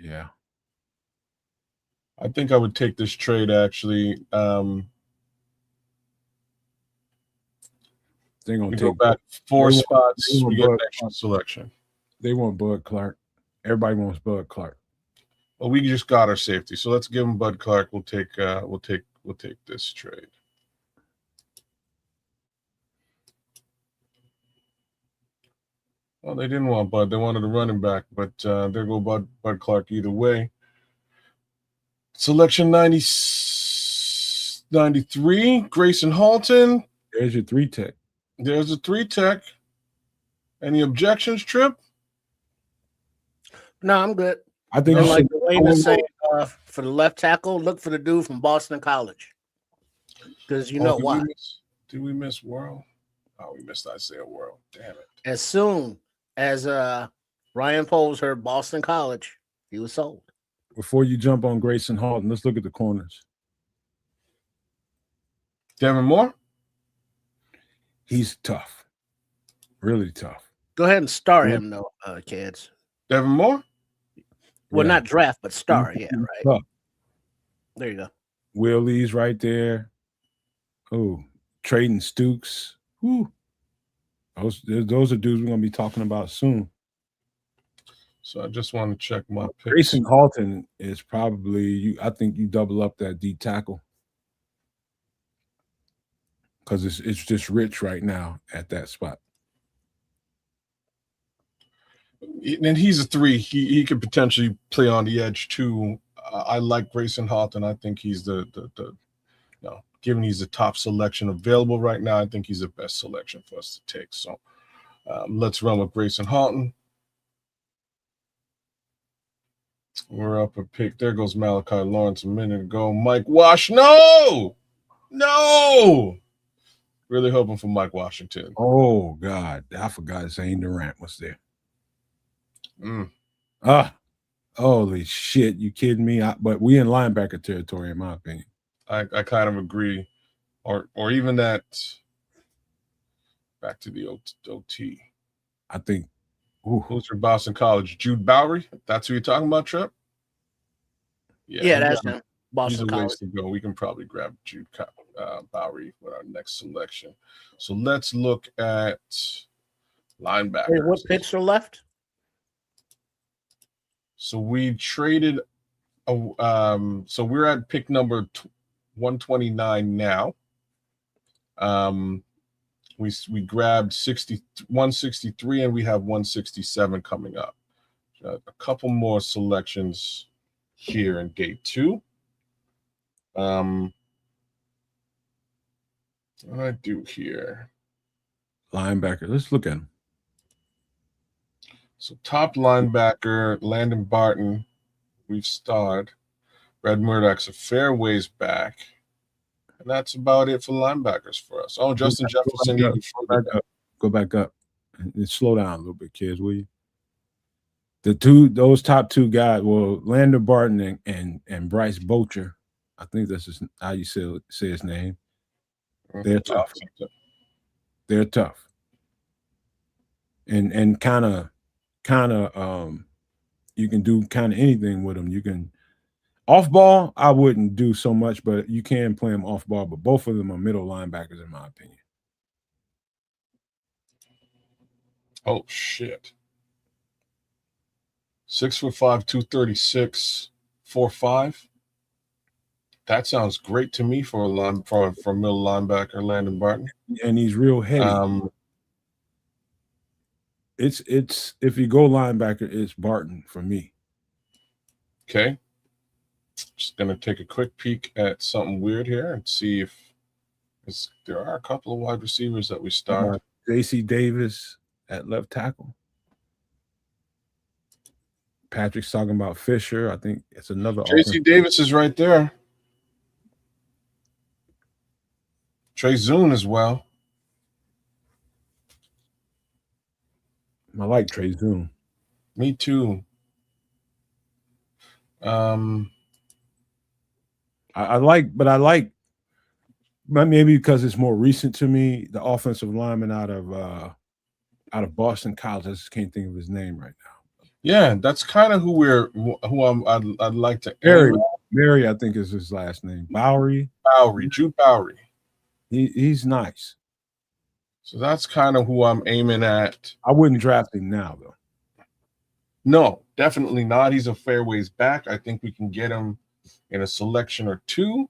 Yeah. I think I would take this trade actually. They're gonna go back 4 spots. We get an extra selection. They want Bud Clark. Everybody wants Bud Clark. Well, we just got our safety, so let's give him Bud Clark. We'll take this trade. Well, they didn't want Bud. They wanted a running back, but there go Bud Clark either way. Selection 93, Grayson Halton. There's your 3-tech. There's a 3-tech. Any objections, Trip? No, I'm good. I think like the way to say for the left tackle, look for the dude from Boston College. Because you know why. Did we miss World? Oh, we missed Isaiah World. Damn it. As soon as Ryan Poles heard Boston College, he was sold. Before you jump on Grayson Halton, let's look at the corners. Devin Moore? He's tough. Really tough. Go ahead and star him, though, kids. Devin Moore? Well, not draft, but star. Yeah, right. Tough. There you go. Willie's right there. Oh, Trayton Stukes. Whew. Those are dudes we're going to be talking about soon. So I just want to check my picks. Grayson Halton is probably I think you double up that D tackle because it's just rich right now at that spot. And he's a 3. He could potentially play on the edge too. I like Grayson Halton. I think he's given he's the top selection available right now, I think he's the best selection for us to take. So let's run with Grayson Halton. We're up a pick. There goes Malachi Lawrence a minute ago. Mike Wash. No! Really hoping for Mike Washington. Oh, God. I forgot Zane Durant was there. Holy shit! You kidding me? But we in linebacker territory, in my opinion. I kind of agree, or even that. Back to the OT. I think. Who's from Boston College? Jude Bowery. That's who you're talking about, Trip? Yeah, that's him. Boston He's a College. ways to go. We can probably grab Jude Bowery with our next selection. So let's look at linebackers. Wait, what picks are left? So we traded. So we're at pick number 129 now. We grabbed 163 and we have 167 coming up. A couple more selections here in gate 2. What do I do here? Linebacker. Let's look at him. So top linebacker, Landon Barton, we've starred. Red Murdoch's a fair ways back. And that's about it for linebackers for us. Oh, Justin Jefferson. Go back up. And slow down a little bit, kids, will you? Those top 2 guys, well, Landon Barton and Bryce Bocher, I think that's how you say his name. They're tough. They're tough. And kind of you can do kind of anything with them. You can off ball, I wouldn't do so much, but you can play them off ball. But both of them are middle linebackers, in my opinion. Oh shit! 6'5", 236, 4'5". That sounds great to me for middle linebacker, Landon Barton. And he's real heavy. It's if you go linebacker, it's Barton for me. Okay. Just gonna take a quick peek at something weird here and see if there are a couple of wide receivers that we start. J.C. Davis at left tackle. Patrick's talking about Fisher. I think it's another. J.C. Davis is right there. Trey Zune as well. I like Trey Zune. Me too. I like maybe because it's more recent to me, the offensive lineman out of Boston College. I just can't think of his name right now. Yeah, that's kind of I'd like to. Mary, I think is his last name. Jude Bowery. He's nice. So that's kind of who I'm aiming at. I wouldn't draft him now, though. No, definitely not. He's a fair ways back. I think we can get him in a selection or 2,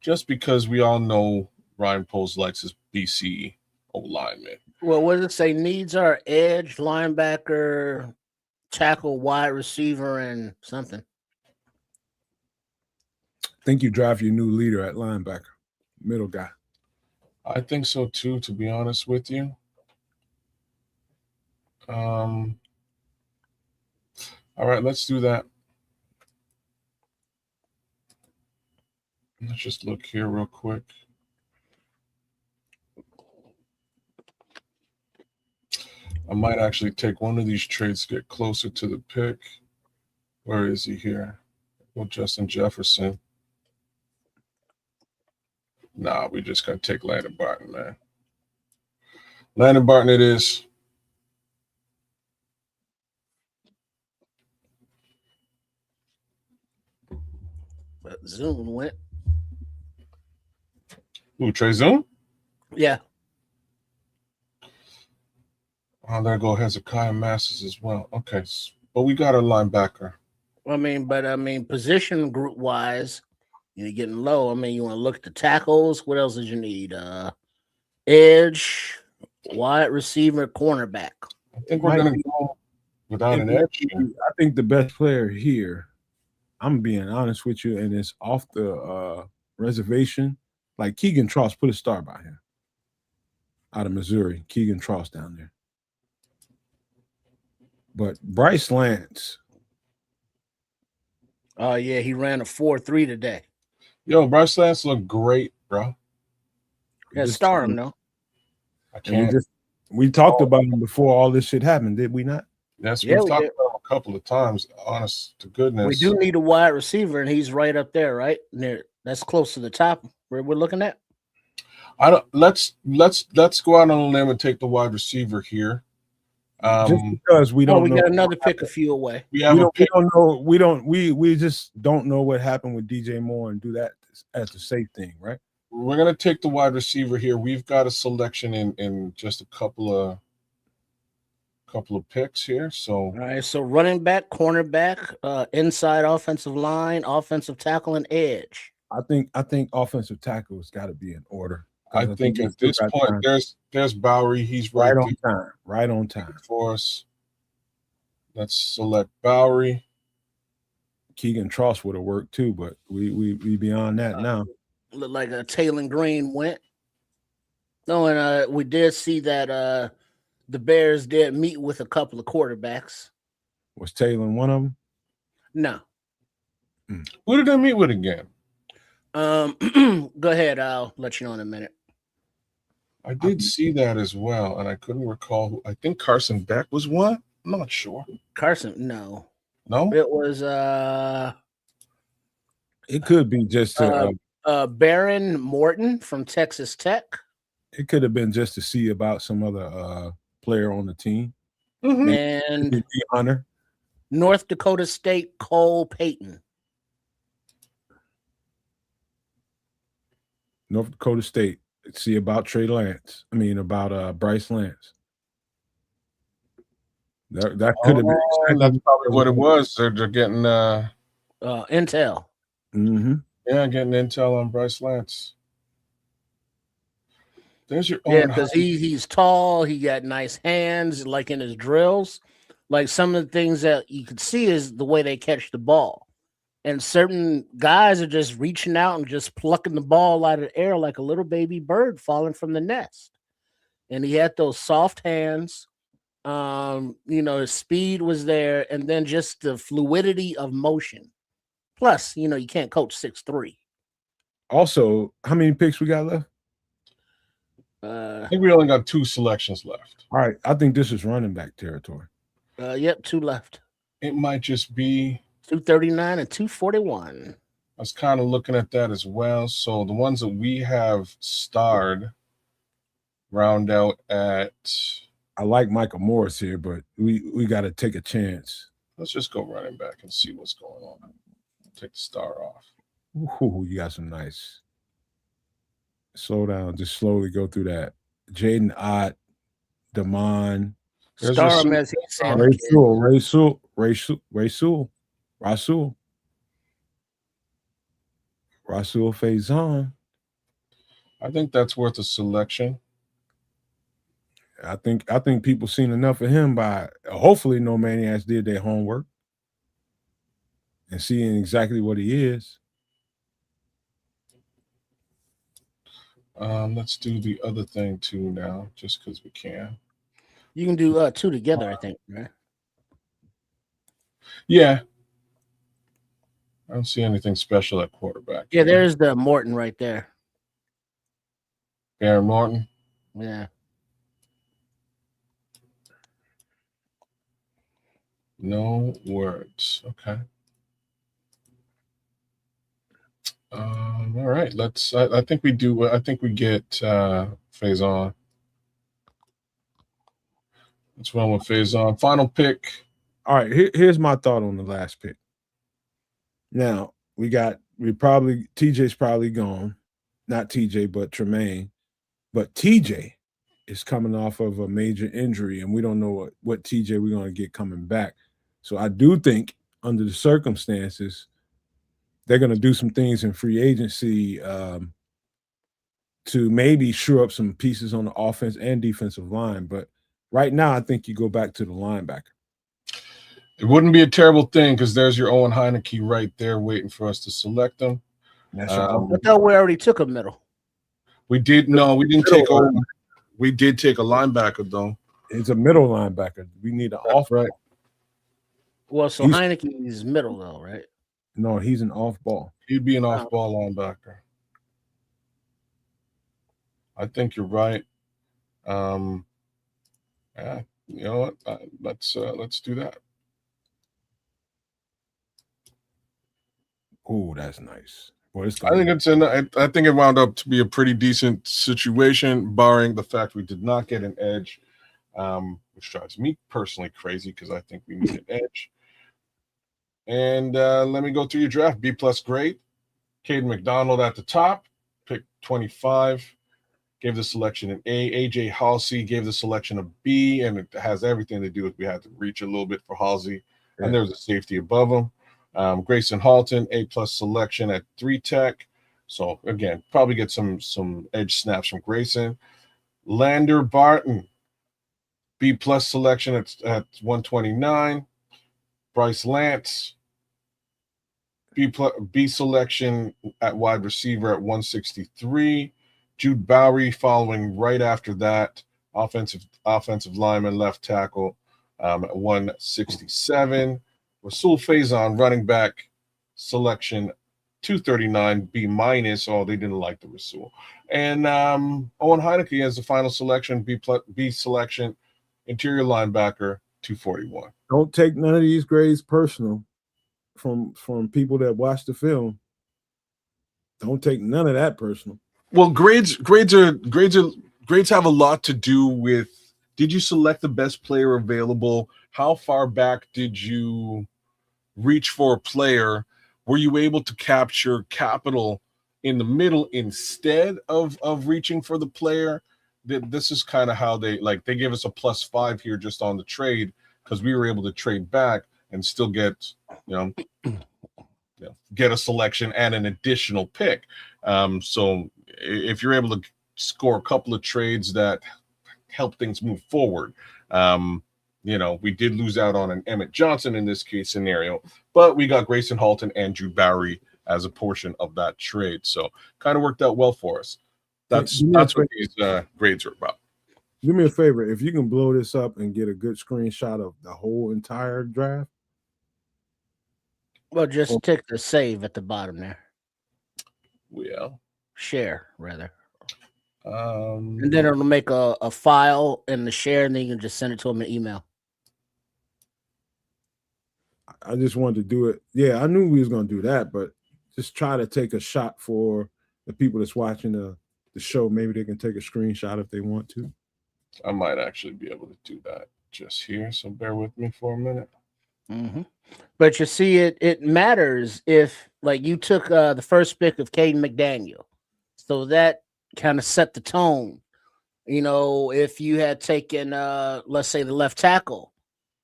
just because we all know Ryan Poles likes his BC O-lineman. Well, what does it say? Needs are edge, linebacker, tackle, wide receiver, and something. I think you draft your new leader at linebacker, middle guy. I think so too, to be honest with you. All right, let's do that. Let's just look here real quick. I might actually take one of these trades to get closer to the pick. Where is he here? Well, Justin Jefferson. Nah, we just gonna take Landon Barton, man. Landon Barton it is. But Zune went. Who, Trey Zune? Yeah. Oh, there go Hezekiah Masters as well. Okay, but we got a linebacker. Position group wise, you're getting low. You want to look at the tackles. What else did you need? Edge, wide receiver, cornerback. I think we're going to go without an edge. I think the best player here, I'm being honest with you, and it's off the reservation. Like Keegan Tross, put a star by him. Out of Missouri, Keegan Tross down there. But Bryce Lance. Oh, yeah, he ran a 4.3 today. Yo, Bryce Lance looked great, bro. Yeah, star him, though. I can't. We talked about him before all this shit happened, did we not? Yes, we talked about him a couple of times. Honest to We goodness, do need a wide receiver, and he's right up there, right? Near, that's close to the top where we're looking at. I don't. Let's go out on a limb and take the wide receiver here. Just because we don't we know, got another pick a few away. We have a pick. We just don't know what happened with DJ Moore and do that as the safe thing, right? We're gonna take the wide receiver here. We've got a selection in just a couple of picks here. So All right, so running back, cornerback, inside offensive line, offensive tackle, and edge. I think offensive tackle has got to be in order. I think at this point, there's Bowery. He's right on time. Right on time for us. Let's select Bowery. Keegan Tross would have worked too, but we beyond that now. Look like a Taylor Green went. No, and we did see that the Bears did meet with a couple of quarterbacks. Was Taylor one of them? No. Who did they meet with again? Go ahead. I'll let you know in a minute. I did see that as well, and I couldn't recall who. I think Carson Beck was one. I'm not sure. Carson, no. It was it could be just Baron Morton from Texas Tech. It could have been just to see about some other player on the team. And Hunter. North Dakota State Cole Payton. North Dakota State. See about Trey Lance. I mean about Bryce Lance. That could have been. That's probably what it was. They're getting intel. Mm-hmm. Yeah, getting intel on Bryce Lance. There's your because he's tall. He got nice hands, like in his drills. Like some of the things that you could see is the way they catch the ball. And certain guys are just reaching out and just plucking the ball out of the air like a little baby bird falling from the nest. And he had those soft hands. His speed was there, and then just the fluidity of motion. Plus, you can't coach 6'3". Also, how many picks we got left? I think we only got 2 selections left. All right, I think this is running back territory. Yep, 2 left. It might just be 239 and 241. I was kind of looking at that as well. So the ones that we have starred round out at. I like Michael Morris here, but we got to take a chance. Let's just go running back and see what's going on. Take the star off. Ooh, you got some nice. Slow down. Just slowly go through that. Jaden Ott, Damon. Star him as he's saying. Rasul Faison. I think that's worth a selection. I think people seen enough of him by hopefully No Maniacs did their homework and seeing exactly what he is. Let's do the other thing too now, just because we can. You can do 2 together, I think, right? Yeah. I don't see anything special at quarterback. Yeah, there's the Morton right there. Baron Morton? Yeah. No words. Okay. All right. Let's. I think we do. I think we get Faison. Let's run with Faison. Final pick. All right. Here's my thought on the last pick. Now TJ's probably gone. Not TJ, but Tremaine. But TJ is coming off of a major injury, and we don't know what TJ we're going to get coming back. So I do think under the circumstances, they're going to do some things in free agency to maybe shore up some pieces on the offense and defensive line. But right now, I think you go back to the linebacker. It wouldn't be a terrible thing because there's your Owen Heineke right there waiting for us to select them. I thought we already took a middle. We did. No, we didn't take over. We did take a linebacker, though. It's a middle linebacker. We need an off. Right. Well, so Heineke is middle, though, right? No, he's an off ball. He'd be an off ball linebacker. I think you're right. Yeah, you know what? Let's do that. Oh, that's nice. Well, it's I think I think it wound up to be a pretty decent situation, barring the fact we did not get an edge, which drives me personally crazy because I think we need an edge. And let me go through your draft. B+ grade. Caden McDonald at the top, pick 25. Gave the selection an A. AJ Halsey gave the selection a B, and it has everything to do with we had to reach a little bit for Halsey, and there was a safety above him. Grayson Halton, A+ selection at 3 tech. So again, probably get some edge snaps from Grayson. Lander Barton, B+ selection at 129. Bryce Lance, B selection at wide receiver at 163. Jude Bowery following right after that, offensive lineman, left tackle at 167. Rasul Faison, running back, selection 239, B-. Oh, they didn't like the Rasul. And Owen Heineke as the final selection, B selection, interior linebacker, 241. Don't take none of these grades personal from people that watch the film. Don't take none of that personal. Well, grades have a lot to do with, did you select the best player available? How far back did you reach for a player? Were you able to capture capital in the middle instead of reaching for the player? This is kind of how they give us a +5 here just on the trade because we were able to trade back and still get get a selection and an additional pick. So if you're able to score a couple of trades that help things move forward, we did lose out on an Emmett Johnson in this case scenario, but we got Grayson Halton and Drew Bowery as a portion of that trade. So kind of worked out well for us. That's what these grades are about. Do me a favor. If you can blow this up and get a good screenshot of the whole entire draft. Well, just tick the save at the bottom there. Yeah. Share, rather. And then it'll make a file in the share, and then you can just send it to them in email. I just wanted to do it. Yeah, I knew we was going to do that, but just try to take a shot for the people that's watching the show. Maybe they can take a screenshot if they want to. I might actually be able to do that just here, so bear with me for a minute. Mm-hmm. But you see, it matters if, like, you took the first pick of Caden McDaniel. So that kind of set the tone. If you had taken, let's say, the left tackle,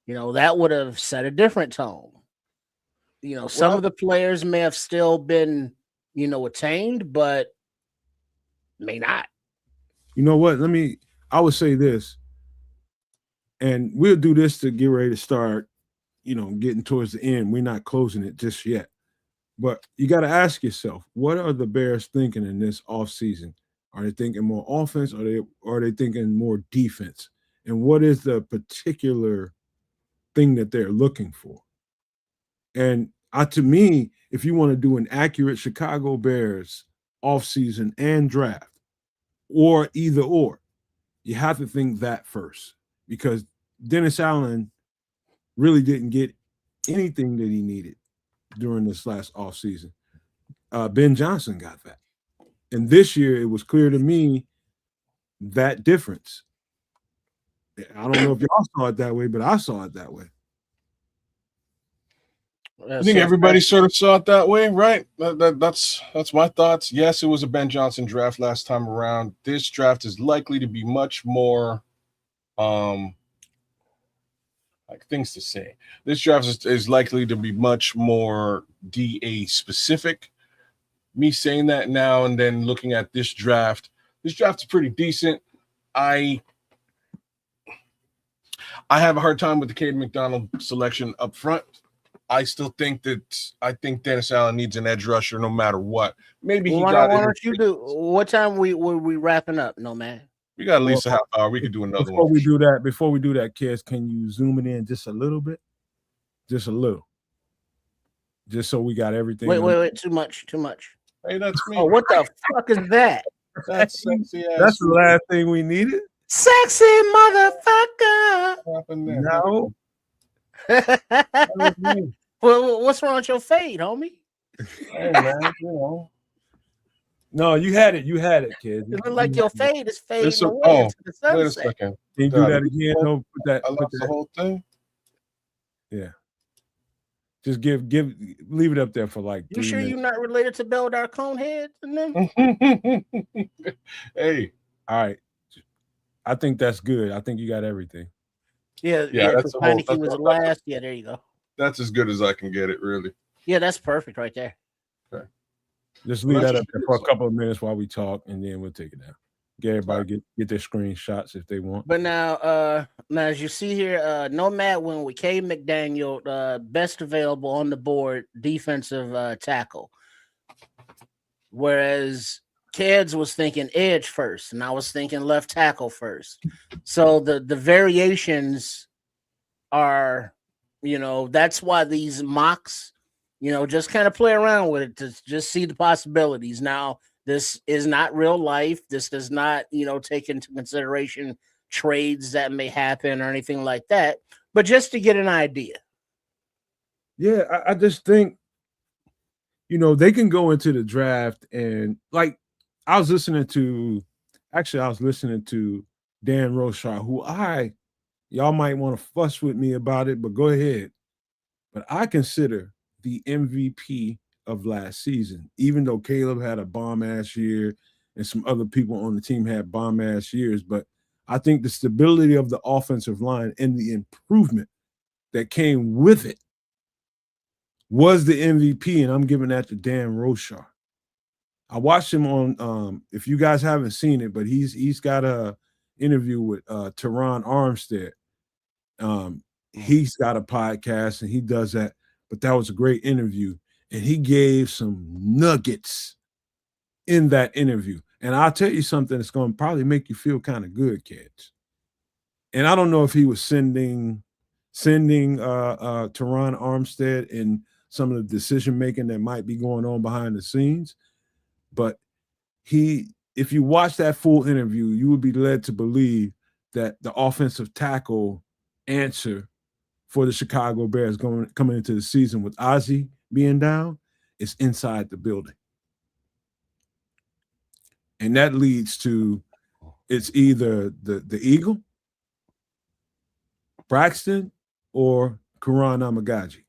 that would have set a different tone. Some of the players may have still been, attained, but may not. You know what? I would say this, and we'll do this to get ready to start, getting towards the end. We're not closing it just yet. But you got to ask yourself, what are the Bears thinking in this offseason? Are they thinking more offense, or are they thinking more defense? And what is the particular thing that they're looking for? And to me, if you want to do an accurate Chicago Bears offseason and draft, or either or, you have to think that first, because Dennis Allen really didn't get anything that he needed during this last offseason. Ben Johnson got that. And this year, it was clear to me that difference. I don't know if y'all saw it that way, but I saw it that way. I think everybody sort of saw it that way, right? That's my thoughts. Yes, it was a Ben Johnson draft last time around. This draft is likely to be much more things to say. This draft is likely to be much more DA specific. Me saying that now and then looking at this draft is pretty decent. I have a hard time with the Caden McDonald selection up front. I still think Dennis Allen needs an edge rusher no matter what. Maybe why don't you do? What time were we wrapping up, Nomad? We got at least a half hour. We could do another before one. Before we do that, Kiz, can you zoom it in just a little bit? Just a little. Just so we got everything. Wait. Too much. Hey, that's me. Oh, what the fuck is that? That's sexy ass. That's the last thing we needed. Sexy motherfucker. No. Well, what's wrong with your fade, homie? Hey man, you know. No, you had it. You had it, kid. It looked like your fade is fading It's a, away oh, into the wait a sunset. second. Can you do God, that again? No, put that. I Put lost the that. whole thing. Yeah. Just leave it up there for like You 3 sure minutes. you're not related to Beldar Conehead and them? Hey, All right. I think that's good. I think you got everything. Yeah, yeah, because Heineke was last. Yeah, there you go. That's as good as I can get it, really. Yeah, that's perfect right there. Okay. Just leave that up there for a couple of minutes while we talk, and then we'll take it down. Get everybody get their screenshots if they want. But now as you see here, Nomad went with K. McDaniel, best available on the board defensive tackle. Whereas Keds was thinking edge first, and I was thinking left tackle first. So the variations are, that's why these mocks, just kind of play around with it to just see the possibilities. Now, this is not real life. This does not, take into consideration trades that may happen or anything like that, but just to get an idea. Yeah, I just think, they can go into the draft and like I was listening to Dan Rochar, who y'all might want to fuss with me about it, but go ahead. But I consider the MVP of last season, even though Caleb had a bomb-ass year and some other people on the team had bomb-ass years. But I think the stability of the offensive line and the improvement that came with it was the MVP, and I'm giving that to Dan Rochar. I watched him on, if you guys haven't seen it, but he's got a interview with Teron Armstead. He's got a podcast and he does that, but that was a great interview. And he gave some nuggets in that interview. And I'll tell you something that's going to probably make you feel kind of good, kids. And I don't know if he was sending Teron Armstead in some of the decision-making that might be going on behind the scenes. But if you watch that full interview, you would be led to believe that the offensive tackle answer for the Chicago Bears coming into the season with Ozzie being down is inside the building. And that leads to it's either the Eagle, Braxton, or Karan Amagaji,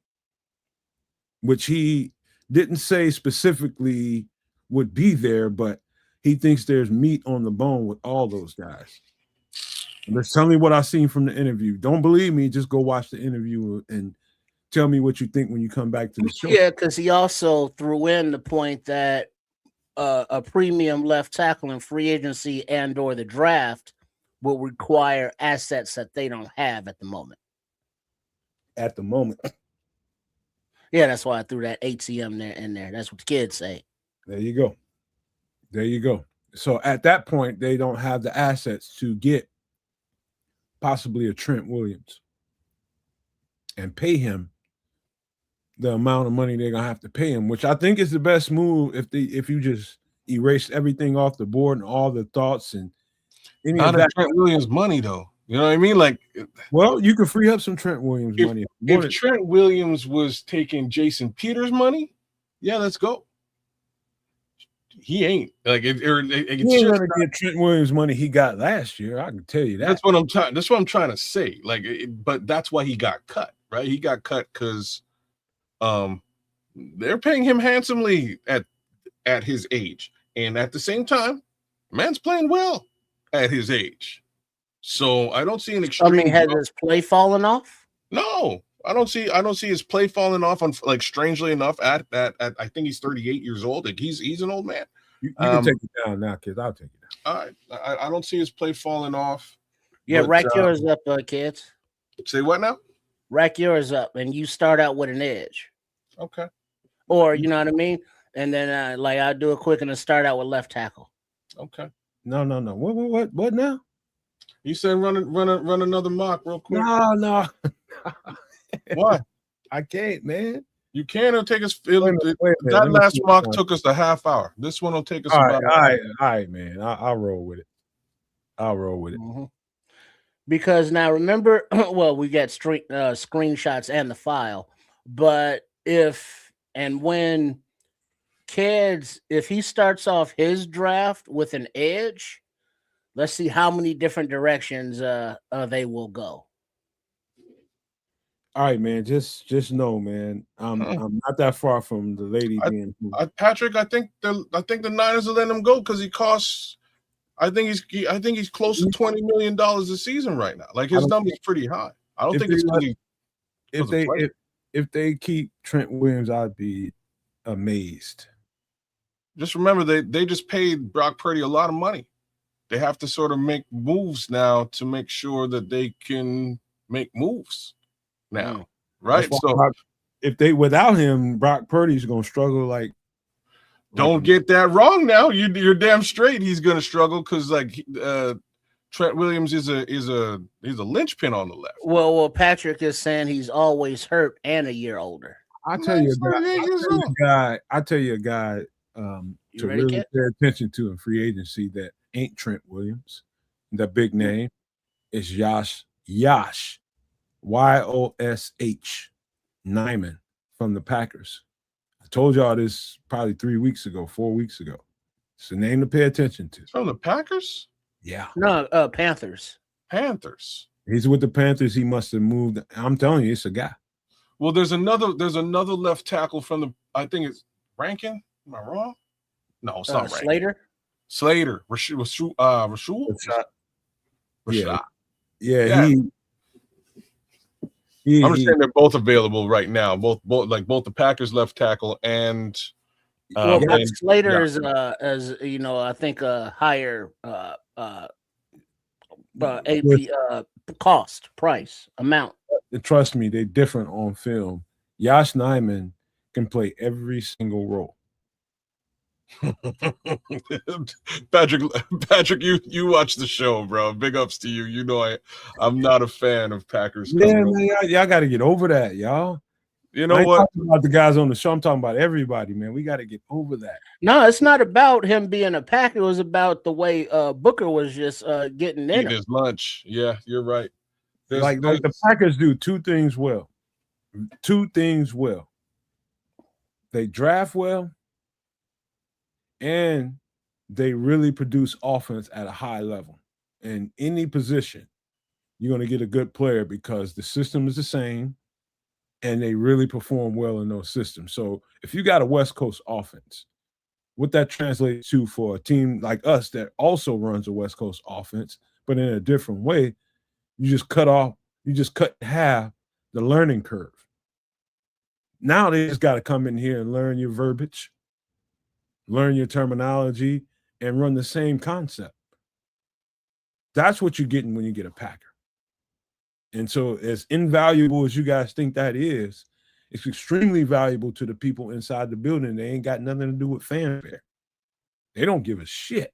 which he didn't say specifically would be there, but he thinks there's meat on the bone with all those guys. Just tell me what I've seen from the interview. Don't believe me, just go watch the interview and tell me what you think when you come back to the show. Yeah, because he also threw in the point that a premium left tackle in free agency and or the draft will require assets that they don't have at the moment. At the moment. Yeah, that's why I threw that ATM in there. That's what the kids say. There you go. There you go. So at that point, they don't have the assets to get possibly a Trent Williams and pay him the amount of money they're gonna have to pay him, which I think is the best move if you just erase everything off the board and all the thoughts and any not of that. Trent Williams money though. You know what I mean? Like, well, you can free up some Trent Williams money. If Trent Williams was taking Jason Peters' money, yeah, let's go. He ain't like it. He ain't gonna get Trent Williams money he got last year. I can tell you that. That's what I'm trying to say. Like, but that's why he got cut, right? He got cut because, they're paying him handsomely at his age, and at the same time, man's playing well at his age. So I don't see an extreme. I mean, has his play fallen off? No, I don't see his play falling off on, like, strangely enough at I think he's 38 years old. Like, he's an old man. You can take it down now, kids. I'll take it down. All right. I don't see his play falling off. Yeah, rack yours up, kids. Say what now? Rack yours up, and you start out with an edge. Okay. Or, you know what I mean? And then, like, I'll do it quick and then start out with left tackle. Okay. No. What now? You said run another mock real quick. No. Why? I can't, man. You can. It'll take us. That last mock took us a half hour. This one will take us about. All right, man. I'll roll with it. Mm-hmm. Because now remember, well, we got screenshots and the file, but if and when Kids, if he starts off his draft with an edge, let's see how many different directions they will go. All right, man. Just know, man. I'm not that far from the lady being. Patrick, I think the Niners will let him go because he costs. I think he's close to $20 million a season right now. Like his number's pretty high. I don't think it's if they keep Trent Williams, I'd be amazed. Just remember they just paid Brock Purdy a lot of money. They have to sort of make moves now to make sure that they can make moves now, right? So if they without him, Brock Purdy's gonna struggle. Like, don't get that wrong. Now you're damn straight. He's gonna struggle because Trent Williams is a linchpin on the left. Well, Patrick is saying he's always hurt and a year older. I tell you a guy to really pay attention to in free agency that ain't Trent Williams. The big name is Yosh Yosh Nijman from the Packers. I told y'all this probably 4 weeks ago. It's a name to pay attention to. From the Packers? Yeah. No, Panthers. Panthers. He's with the Panthers. He must have moved. I'm telling you, it's a guy. Well, there's another left tackle from the. I think it's Rankin. Am I wrong? No, it's not Rankin. Slater. Rashad. Yeah. I'm just saying they're both available right now. Both the Packers left tackle and Slater is as you know, I think a higher AP price amount. Trust me, they're different on film. Yosh Nijman can play every single role. Patrick, you watch the show, bro. Big ups to you. You know I'm not a fan of Packers. Yeah, man, y'all got to get over that, y'all. You know what? Talking about the guys on the show, I'm talking about everybody, man. We got to get over that. No, it's not about him being a Packer. It was about the way Booker was just getting in his lunch. Yeah, you're right. Like the Packers do two things well. They draft well, and they really produce offense at a high level. In any position, you're going to get a good player because the system is the same, and they really perform well in those systems. So if you got a West Coast offense, what that translates to for a team like us that also runs a West Coast offense, but in a different way, you just cut in half the learning curve. Now they just got to come in here and learn your verbiage, learn your terminology, and run the same concept. That's what you're getting when you get a Packer. And so as invaluable as you guys think that is, it's extremely valuable to the people inside the building. They ain't got nothing to do with fanfare. They don't give a shit.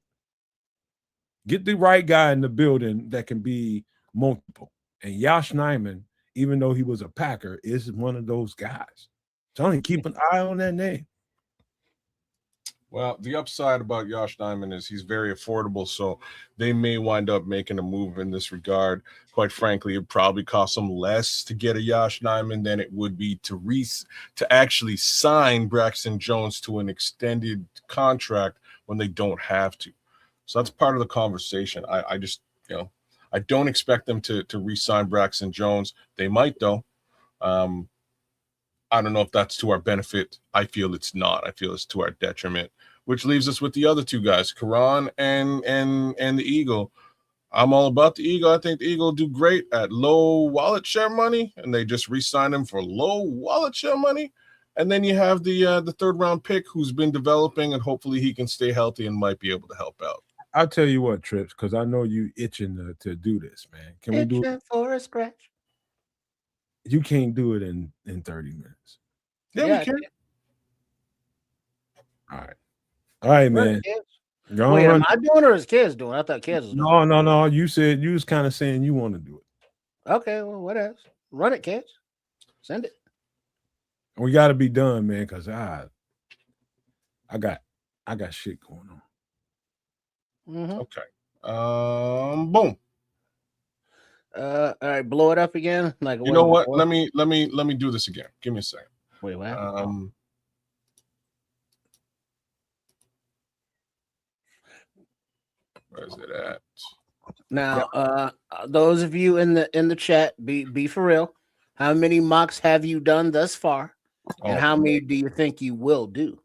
Get the right guy in the building that can be multiple. And Yosh Nijman, even though he was a Packer, is one of those guys. So only keep an eye on that name. Well, the upside about Yosh Nijman is he's very affordable, so they may wind up making a move in this regard. Quite frankly, it probably costs them less to get a Yosh Nijman than it would be to actually sign Braxton Jones to an extended contract when they don't have to. So that's part of the conversation. I just, I don't expect them to re-sign Braxton Jones. They might, though. I don't know if that's to our benefit. I feel it's not. I feel it's to our detriment, which leaves us with the other two guys, Karan and the Eagle. I'm all about the Eagle. I think the Eagle do great at low wallet share money, and they just re-signed him for low wallet share money. And then you have the third round pick who's been developing, and hopefully he can stay healthy and might be able to help out. I'll tell you what, Trips, because I know you itching to do this, man. Can we do it for a scratch? You can't do it in 30 minutes. Yeah, we can. All right, man. Wait, am I doing it or is Kids doing it? I thought Kids was doing it. No. You said you was kind of saying you want to do it. Okay, well, what else? Run it, Kids. Send it. We got to be done, man, because I got shit going on. Mm-hmm. Okay. Boom. All right, blow it up again. Like, you know what? Let me do this again. Give me a second. Wait, what? Where's it at? Now, those of you in the chat, be for real. How many mocks have you done thus far, and how many do you think you will do?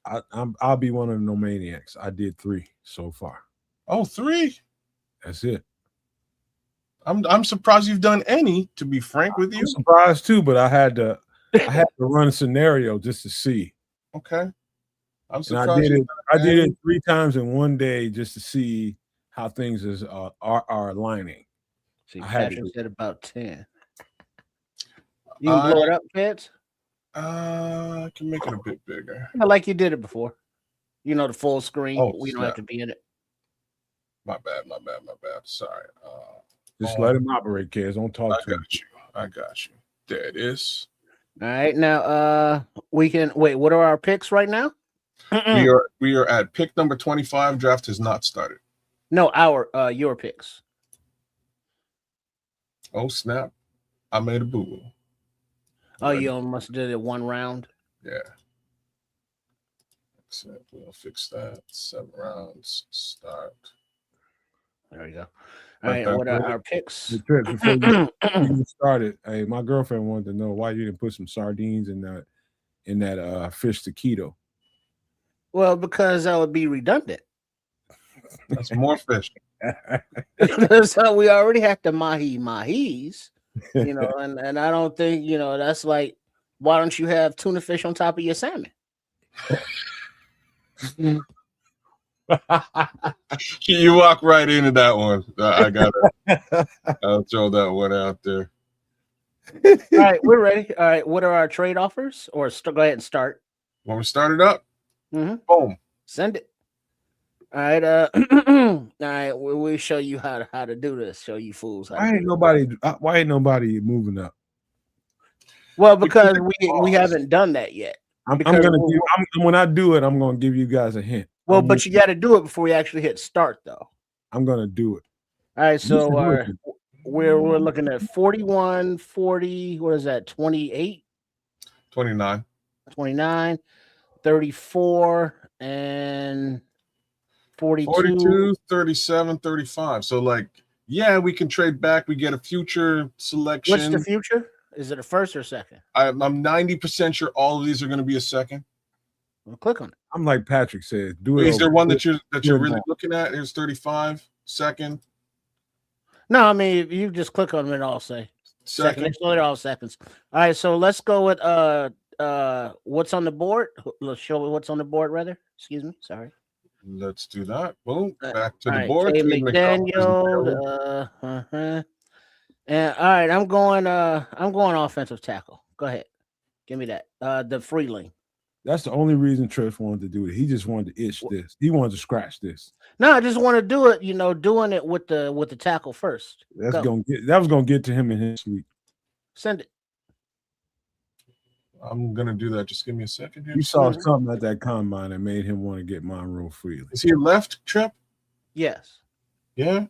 I'll be one of the nomaniacs. I did 3 so far. Oh, 3. That's it. I'm surprised you've done any. To be frank with you, I'm surprised too, but I had to run a scenario just to see. Okay, I'm And I surprised. I did it 3 times in one day just to see how things are aligning. See, Patrick said about 10. You can blow it up, Fitz? I can make it a bit bigger. Yeah, like you did it before. You know, the full screen. Oh, we don't have to be in it. My bad. Sorry. Just let him operate, kids. Don't talk to him. I got you. There it is. All right, now we can wait. What are our picks right now? We are at pick number 25. Draft has not started. No, your picks. Oh snap! I made a boo boo. Oh, you must have did it 1 round. Yeah. Except we'll fix that. 7 rounds. Start. There we go. All right, what are our picks? Before you started, hey, my girlfriend wanted to know why you didn't put some sardines in that fish taquito. Well, because that would be redundant. That's more fish. So we already have the mahis, you know, and I don't think, you know, that's like, why don't you have tuna fish on top of your salmon? You walk right into that one. I'll throw that one out there. All right, we're ready. All right, what are our trade offers? Or go ahead and start. When we start it up, boom, send it. All right, all right. We'll show you how to do this. Show you fools. Why ain't nobody moving up? Well, because we haven't done that yet. When I do it, I'm gonna give you guys a hint. Well, but you got to do it before you actually hit start, though. I'm gonna do it. All right, so we're looking at 41, 40. What is that? 28, 29, 29, 34, and 42, 37, 35. So, like, yeah, we can trade back. We get a future selection. What's the future? Is it a first or second? I'm 90% sure all of these are going to be a second. Well, click on it. I'm like Patrick said. Do it. Is there one that you're really looking at? Here's 35, second. No, I mean, if you just click on them, it all say second. It's all seconds. All right, so let's go with what's on the board. Let's show what's on the board, rather. Excuse me, sorry. Let's do that. Boom, back to the board. McDaniel, and all right, I'm going offensive tackle. Go ahead, give me that. The Freeling. That's the only reason Trish wanted to do it. He just wanted to itch this. He wanted to scratch this. No, I just want to do it. You know, doing it with the tackle first. That was gonna get to him in his sleep. Send it. I'm gonna do that. Just give me a second here. You saw something at that combine that made him want to get mine real freely. Is he a left, Trip? Yes. Yeah.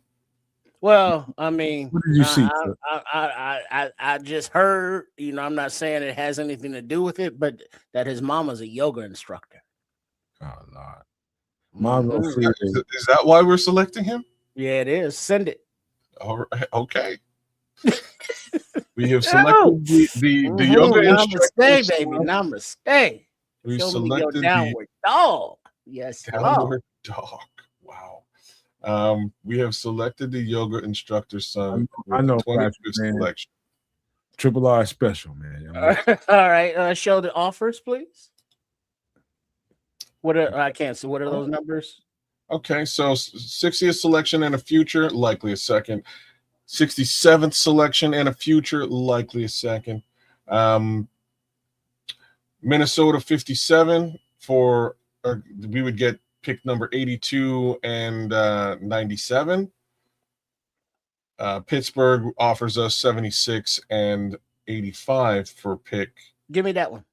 Well, I mean, what did you see? I just heard, you know, I'm not saying it has anything to do with it, but that his mama's a yoga instructor. Oh, Lord. Is that why we're selecting him? Yeah, it is. Send it. All right. Okay. We have selected the yoga instructor. Namaste, baby. Namaste. We selected your downward dog. Yes, downward dog. Wow. We have selected the yoga instructor's son. I know. Selection. Triple R special, man. All right. Show the offers, please. I can't see. What are those numbers? Okay, so 60th selection and a future, likely a second. 67th selection and a future, likely a second. Minnesota 57 we would get pick number 82 and 97. Pittsburgh offers us 76 and 85 for pick. Give me that one.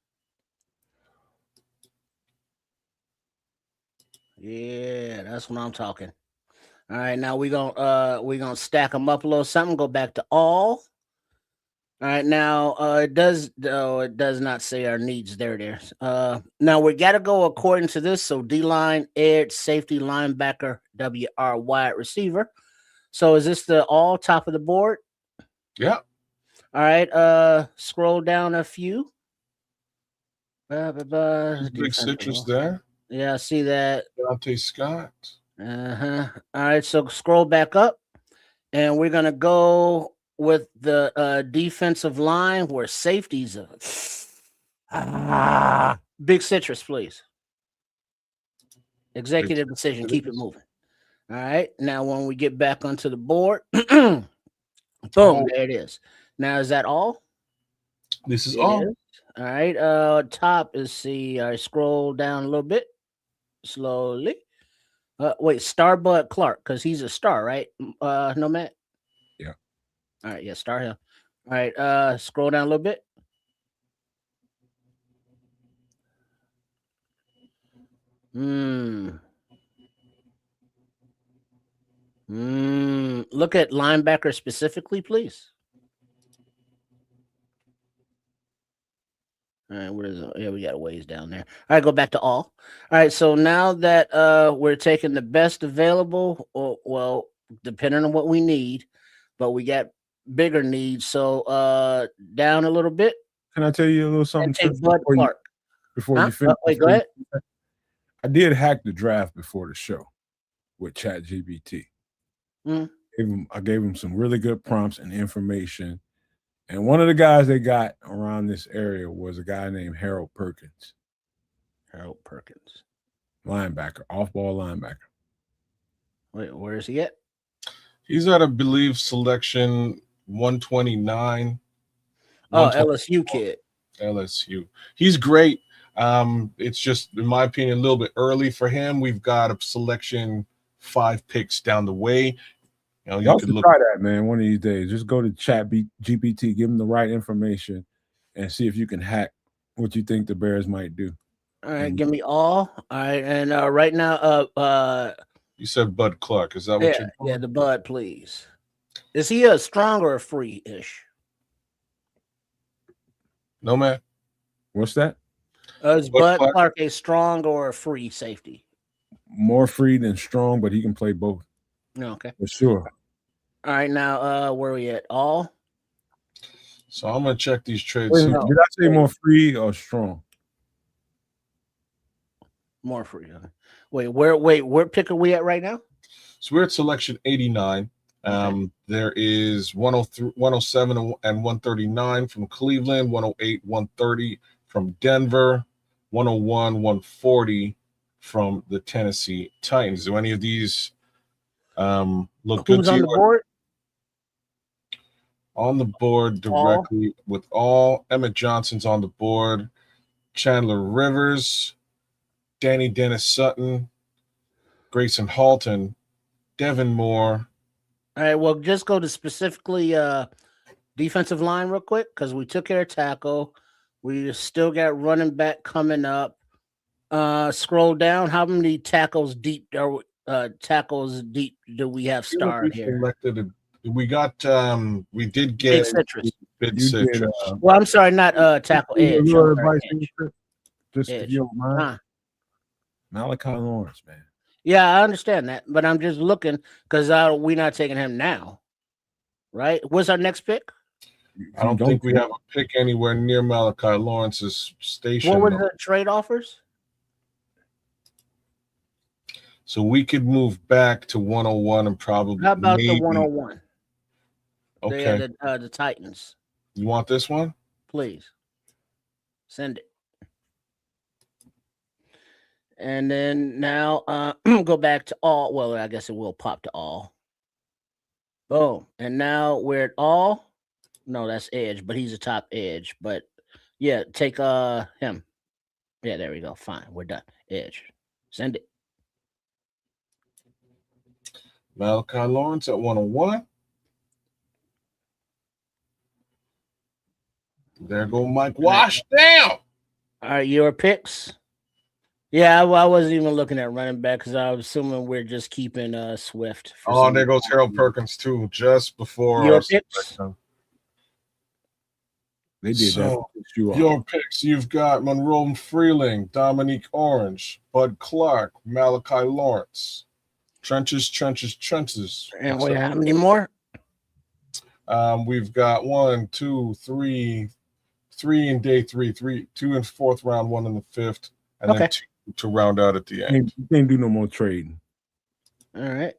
Yeah, that's what I'm talking. All right, now we're gonna stack them up a little something. Go back to all. All right, now it does not say our needs. There it is. Now we got to go according to this. So D line, edge, safety, linebacker, WR, wide receiver. So is this the all top of the board? Yeah. All right. Scroll down a few. Big citrus there. Yeah, I see that. Dante Scott. All right, so scroll back up, and we're gonna go with the defensive line where safeties are. Big citrus, please. Executive decision. Keep it moving. All right. Now, when we get back onto the board, boom, there it is. Now, is that all? This is all. All right. Top is see. I scroll down a little bit slowly. Wait, Starbud Clark, because he's a star, right? Nomad. Yeah. All right. Yeah, star him. All right. Scroll down a little bit. Look at linebacker specifically, please. All right, where is it? Yeah, we got a ways down there. All right, go back to all. All right, so now that we're taking the best available, or well, depending on what we need, but we got bigger needs. So down a little bit. Can I tell you a little something? Before you finish, wait, go ahead. I did hack the draft before the show with ChatGPT. I gave him some really good prompts and information. And one of the guys they got around this area was a guy named Harold Perkins. Harold Perkins. Linebacker, off-ball linebacker. Wait, where is he at? He's at, I believe, selection 129. Oh, LSU kid. LSU. He's great. It's just, in my opinion, a little bit early for him. We've got a selection 5 picks down the way. You know, you can try that, man. One of these days, just go to ChatGPT, give them the right information, and see if you can hack what you think the Bears might do. All right, give me all. All right, and right now, you said Bud Clark. Is that what you're doing? Yeah, the Bud, please. Is he a strong or a free-ish? Nomad. What's that? Is Bud Clark a strong or a free safety? More free than strong, but he can play both. Okay. For sure. All right, now where are we at? All? So I'm gonna check these trades. Wait, did I say more free or strong? More free. Where pick are we at right now? So we're at selection 89. There is 103, 107 and 139 from Cleveland, 108, 130 from Denver, 101, 140 from the Tennessee Titans. Do any of these look good to you? On the board? On the board directly with all. Emmett Johnson's on the board. Chandler Rivers, Danny Dennis Sutton, Grayson Halton, Devin Moore. All right, well, just go to specifically defensive line real quick because we took care of tackle. We still got running back coming up. Scroll down. How many tackles deep do we have starred here? We got we did get Big citrus. Well, I'm sorry, not tackle edge. Just if you don't mind. Malachi Lawrence, man. Yeah, I understand that, but I'm just looking because we're not taking him now, right? What's our next pick? I don't think we have a pick anywhere near Malachi Lawrence's station. What were the trade offers? So we could move back to 101 and probably. How about the 101? Okay. The Titans. You want this one? Please. Send it. And then now go back to all. Well, I guess it will pop to all. Boom. And now we're at all. No, that's edge, but he's a top edge. But yeah, take him. Yeah, there we go. Fine. We're done. Edge. Send it. Malachi Lawrence at 101. There go Mike Wash down. All right, your picks. Yeah, I wasn't even looking at running back because I was assuming we're just keeping Swift. Oh, there goes Harold Perkins too, just before your picks. They did that So to piss you off. your picks, you've got Monroe Freeling, Dominique Orange, Bud Clark, Malachi Lawrence. Trenches. And wait, how many more? We've got 1, 2, 3 in day three, 2 in fourth round, 1 in the fifth, and then 2 to round out at the end. You can't do no more trading. All right.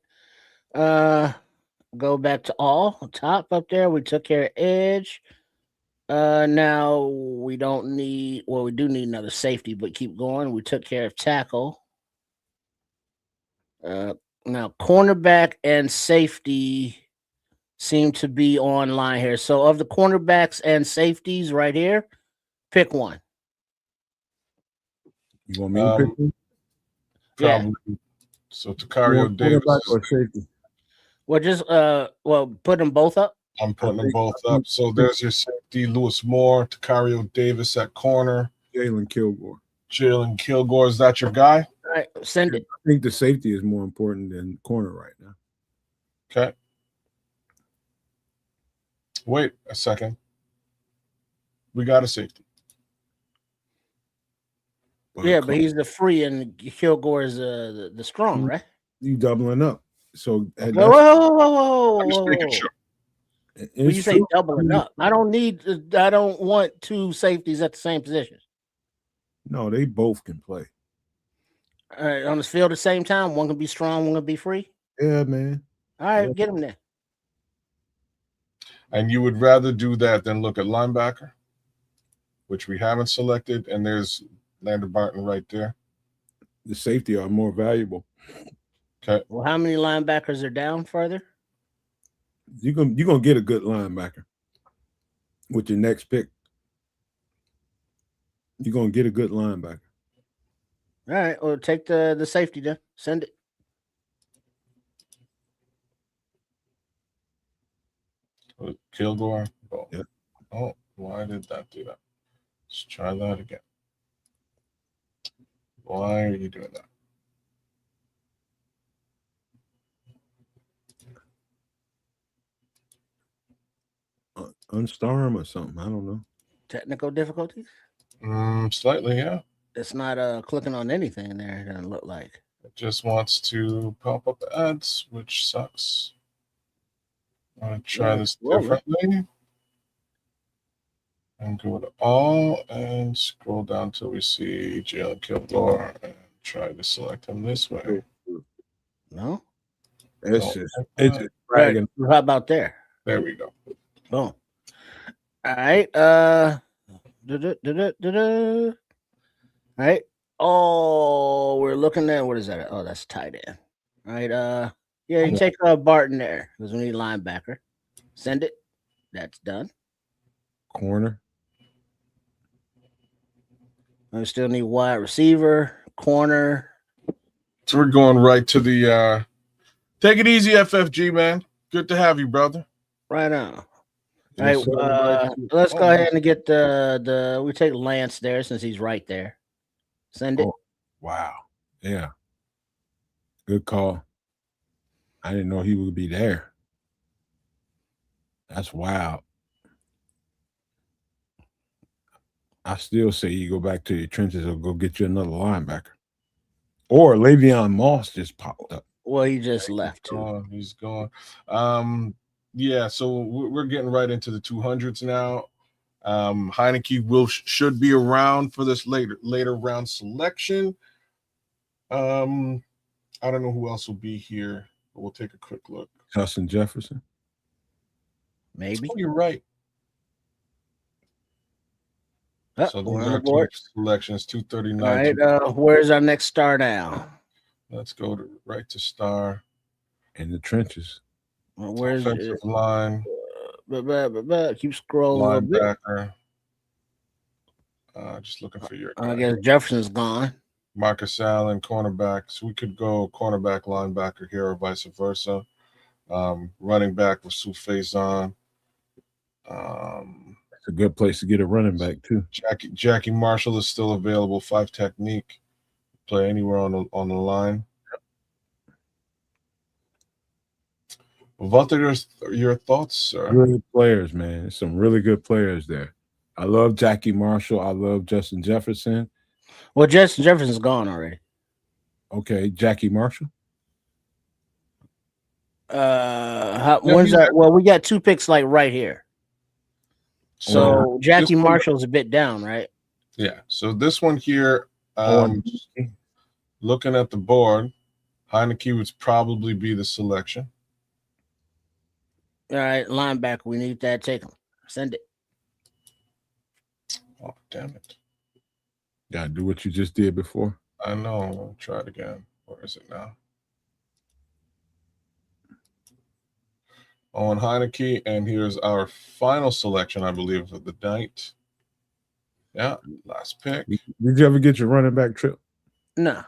Go back to all top up there. We took care of edge. Now we don't need. Well, we do need another safety, but keep going. We took care of tackle. Now cornerback and safety seem to be online here. So of the cornerbacks and safeties right here, pick one. You want me to pick one? Probably. Yeah. So Takario Davis or safety. Well, just put them both up. I'm putting them both up. So there's your safety, Lewis Moore, Takario Davis at corner. Jalen Kilgore. Is that your guy? All right, send it. I think the safety is more important than corner right now. Okay. Wait a second. We got a safety. But he's the free and Kilgore is the strong, right? You doubling up. So whoa. I'm just making sure. When you say doubling up, I don't want two safeties at the same position. No, they both can play. All right, on the field at the same time, one can be strong, one can be free. Yeah, man. All right, get him there. And you would rather do that than look at linebacker, which we haven't selected, and there's Lander Barton right there. The safety are more valuable. Okay. Well, how many linebackers are down further? You're gonna get a good linebacker with your next pick. You're gonna get a good linebacker. All right, well, take the safety then. Send it. Kilgore. Oh. Yep. Oh, why did that do that? Let's try that again. Why are you doing that? Unstar him or something. I don't know. Technical difficulties? Slightly, yeah. It's not clicking on anything there. It doesn't look like. It just wants to pop up ads, which sucks. I'm going to try this differently. And go to all and scroll down till we see Jalen Kilgore and try to select him this way. No? It's just dragging. How about there? There we go. Boom. All right. All right. Oh, we're looking at what is that? Oh, that's tight end. All right. Yeah, you take Barton there because we need linebacker. Send it. That's done. Corner. I still need wide receiver, corner. So we're going right to the take it easy, FFG, man. Good to have you, brother. Right on. All right, let's go ahead and get we take Lance there since he's right there. Send it. Oh, wow. Yeah. Good call. I didn't know he would be there. That's wild. I still say you go back to your trenches or go get you another linebacker. Or Le'Veon Moss just popped up. Well, he just left too. He's gone. Yeah, so we're getting right into the 200s now. Heineke should be around for this later round selection. I don't know who else will be here, but we'll take a quick look. Justin Jefferson. Maybe. Oh, you're right. So these are two selections, 239. All right, where's our next star now? Let's go right to star. In the trenches. Where's offensive line? Keep scrolling. Linebacker. Just looking for your guy. I guess Jefferson's gone. Marcus Allen, cornerback. So we could go cornerback, linebacker here, or vice versa. Running back with Sue Faison. It's a good place to get a running back too. Jackie Marshall is still available. 5 technique. Play anywhere on the line. What are your thoughts, sir? Really good players, man. Some really good players there. I love Jackie Marshall. I love Justin Jefferson. Well, Justin Jefferson's gone already. Okay, Jackie Marshall. When's that? Well, we got 2 picks like right here. So Jackie one, Marshall's a bit down, right? Yeah. So this one here, looking at the board, Heineke would probably be the selection. All right, linebacker. We need that. Take him. Send it. Oh, damn it. Gotta do what you just did before. I know. I'll try it again. Where is it now? On Heineke, and here's our final selection, I believe, of the night. Yeah, last pick. Did you ever get your running back trip? No.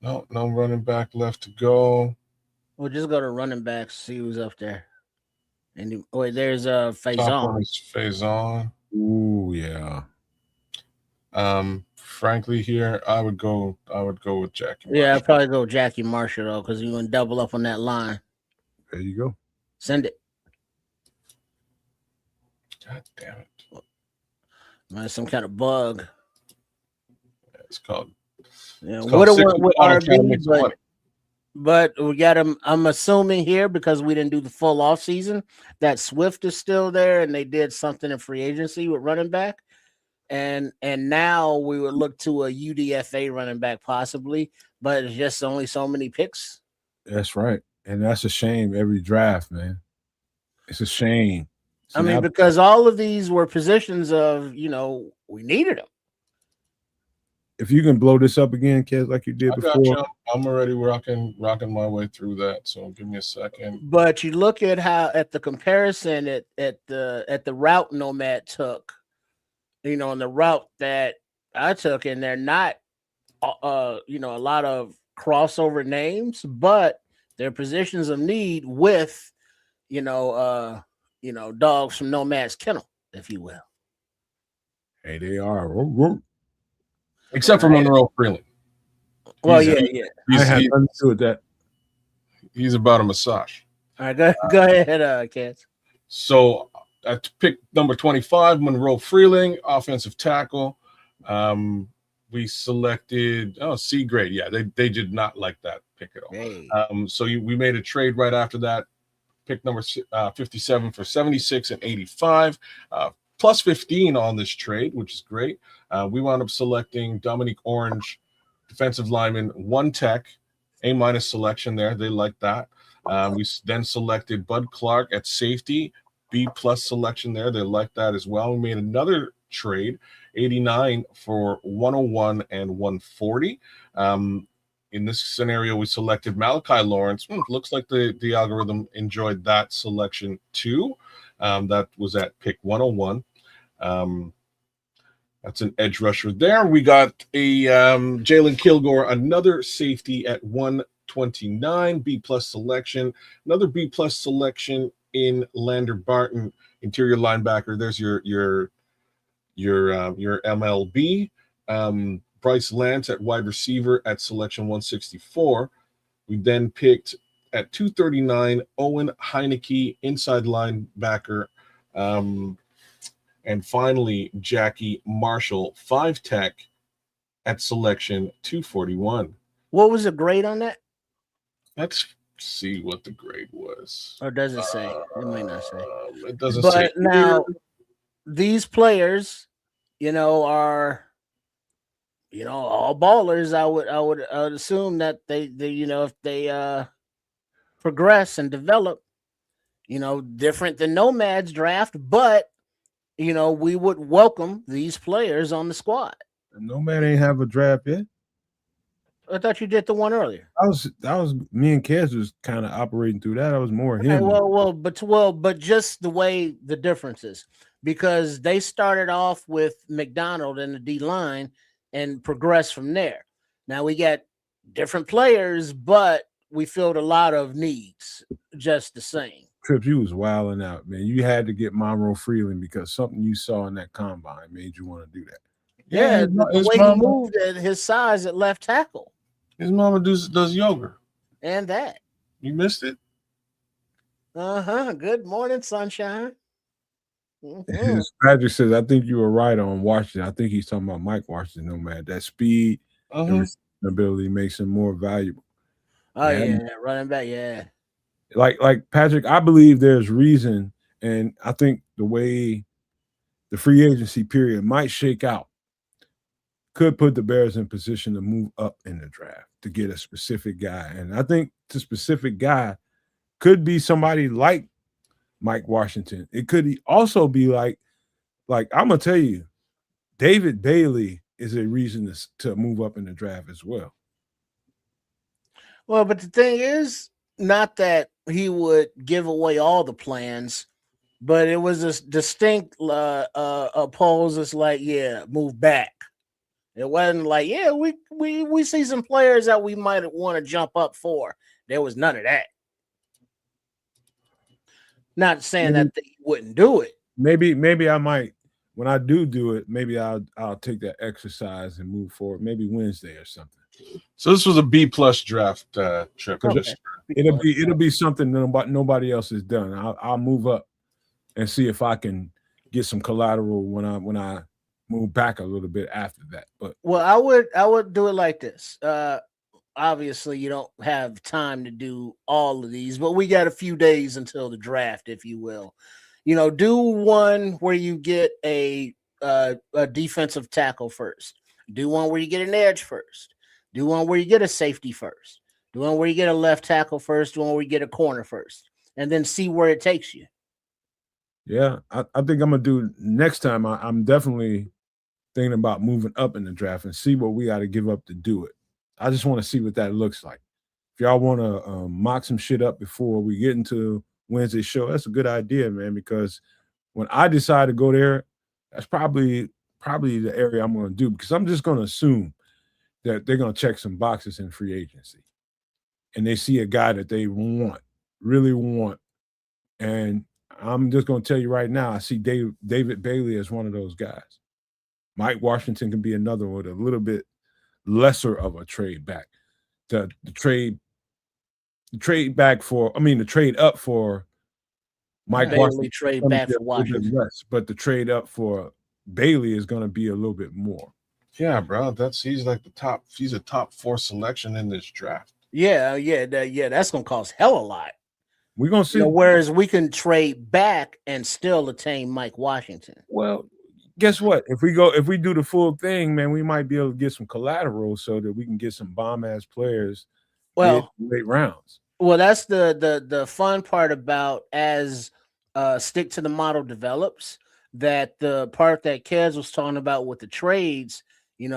No running back left to go. We'll just go to running backs, see who's up there. And there's Faison. Faison. Ooh, yeah. Frankly, here I would go with Jackie. Yeah, I'd probably go Jackie Marshall though, because you're gonna double up on that line. There you go. Send it. God damn it. Man, some kind of bug. Yeah, it's called. Yeah, what with RB, but we got him. I'm assuming here because we didn't do the full offseason that Swift is still there, and they did something in free agency with running back, and now we would look to a UDFA running back possibly, but it's just only so many picks. That's right, and that's a shame. Every draft, man, it's a shame. I mean, because all of these were positions of, we needed them. If you can blow this up again, kids, like you did before. I'm already rocking my way through that. So give me a second. But you look at the comparison at the route Nomad took, and the route that I took, and they're not, a lot of crossover names, but they're positions of need with, dogs from Nomad's kennel, if you will. Hey, they are. Except for Monroe Freeling. Well, I had nothing to do with that. He's about a massage. All right, go ahead, Kaz. So I picked number 25, Monroe Freeling, offensive tackle. We selected C grade. Yeah, they did not like that pick at all. Hey. So we made a trade right after that. Pick number 57 for 76 and 85. Plus 15 on this trade, which is great. We wound up selecting Dominique Orange, defensive lineman, 1 tech, A- selection there. They like that. We then selected Bud Clark at safety, B+ selection there. They like that as well. We made another trade, 89 for 101 and 140. In this scenario, we selected Malachi Lawrence. Looks like the algorithm enjoyed that selection too. That was at pick 101. That's an edge rusher there. We got a Jalen Kilgore, another safety at 129, B+ selection. Another B+ selection in Lander Barton, interior linebacker. There's your MLB. Bryce Lance at wide receiver at selection 164. We then picked at 239 Owen Heineke, inside linebacker. And finally, Jackie Marshall, 5 tech at selection 241. What was the grade on that? Let's see what the grade was. Or does it say? It might not say. It doesn't say. But now, these players, are all ballers. I would assume that they if they progress and develop, different than Nomad's draft, but we would welcome these players on the squad. Nomad ain't have a draft yet. I thought you did the one earlier. That was me and Kez was kind of operating through that. I was more him. But just the way the difference is, because they started off with McDonald in the D line and progressed from there. Now we got different players, but we filled a lot of needs just the same. Trips, you was wilding out, man. You had to get Monroe Freeling because something you saw in that combine made you want to do that. Yeah, the way he moved at his size at left tackle. His mama does yoga. And that. You missed it? Good morning, sunshine. Patrick says, I think you were right on Washington. I think he's talking about Mike Washington, Nomad. That speed and receiving ability makes him more valuable. Oh, yeah, running back, yeah. Like Patrick, I believe there's reason, and I think the way the free agency period might shake out could put the Bears in position to move up in the draft to get a specific guy. And I think the specific guy could be somebody like Mike Washington. It could also be like I'm gonna tell you, David Bailey is a reason to move up in the draft as well. Well, but the thing is, not that he would give away all the plans, but it was a distinct pose. It's like, yeah, move back. It wasn't like, yeah, we see some players that we might want to jump up for. There was none of that. Not saying that they wouldn't do it. Maybe I might, when I do it, maybe I'll take that exercise and move forward. Maybe Wednesday or something. So this was a B+ draft trip. Okay. It'll be something nobody else has done. I'll move up and see if I can get some collateral when I move back a little bit after that. But I would do it like this. Obviously, you don't have time to do all of these, but we got a few days until the draft, if you will. Do one where you get a defensive tackle first. Do one where you get an edge first. Do one where you get a safety first. Do one where you get a left tackle first. Do one where you get a corner first, and then see where it takes you. Yeah, I think I'm gonna do next time. I'm definitely thinking about moving up in the draft and see what we got to give up to do it. I just want to see what that looks like. If y'all want to mock some shit up before we get into Wednesday's show, that's a good idea, man. Because when I decide to go there, that's probably the area I'm going to do, because I'm just going to assume that they're going to check some boxes in free agency, and they see a guy that they really want, and I'm just going to tell you right now, I see David Bailey as one of those guys. Mike Washington can be another with a little bit lesser of a trade back. The trade up for Mike Bailey Washington, trade back for Washington, less, but the trade up for Bailey is going to be a little bit more. Yeah, bro, he's like he's a top 4 selection in this draft. Yeah, that's gonna cost hell a lot. We're gonna see. Whereas we can trade back and still attain Mike Washington. Well, guess what? If we do the full thing, man, we might be able to get some collateral so that we can get some bomb ass players. Well, late rounds. Well, that's the fun part about as stick to the model develops. That the part that Kez was talking about with the trades, I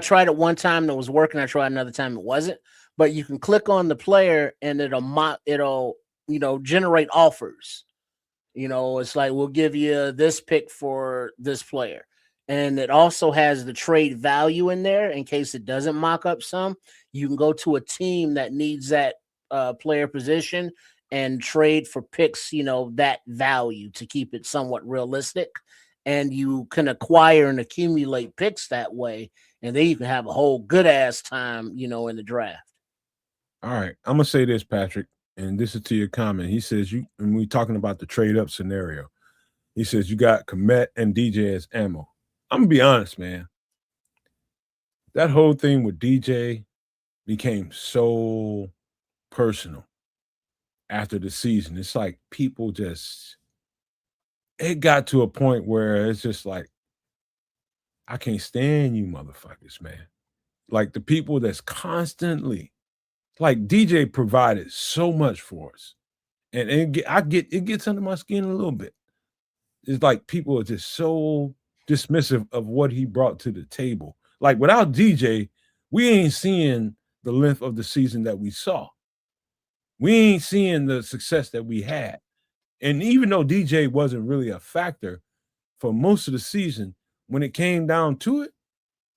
tried it one time that was working. I tried another time it wasn't. But you can click on the player and it'll generate offers. It's like, we'll give you this pick for this player. And it also has the trade value in there in case it doesn't mock up some. You can go to a team that needs that player position and trade for picks, that value to keep it somewhat realistic. And you can acquire and accumulate picks that way. And then you can have a whole good ass time, in the draft. All right. I'm going to say this, Patrick, and this is to your comment. He says, and we're talking about the trade up scenario. He says, you got Komet and DJ as ammo. I'm going to be honest, man. That whole thing with DJ became so personal after the season. It's like people it got to a point where it's just like, I can't stand you motherfuckers, man. Like the people that's constantly, like DJ provided so much for us. And it gets under my skin a little bit. It's like people are just so dismissive of what he brought to the table. Like without DJ, we ain't seeing the length of the season that we saw. We ain't seeing the success that we had. And even though DJ wasn't really a factor for most of the season, when it came down to it,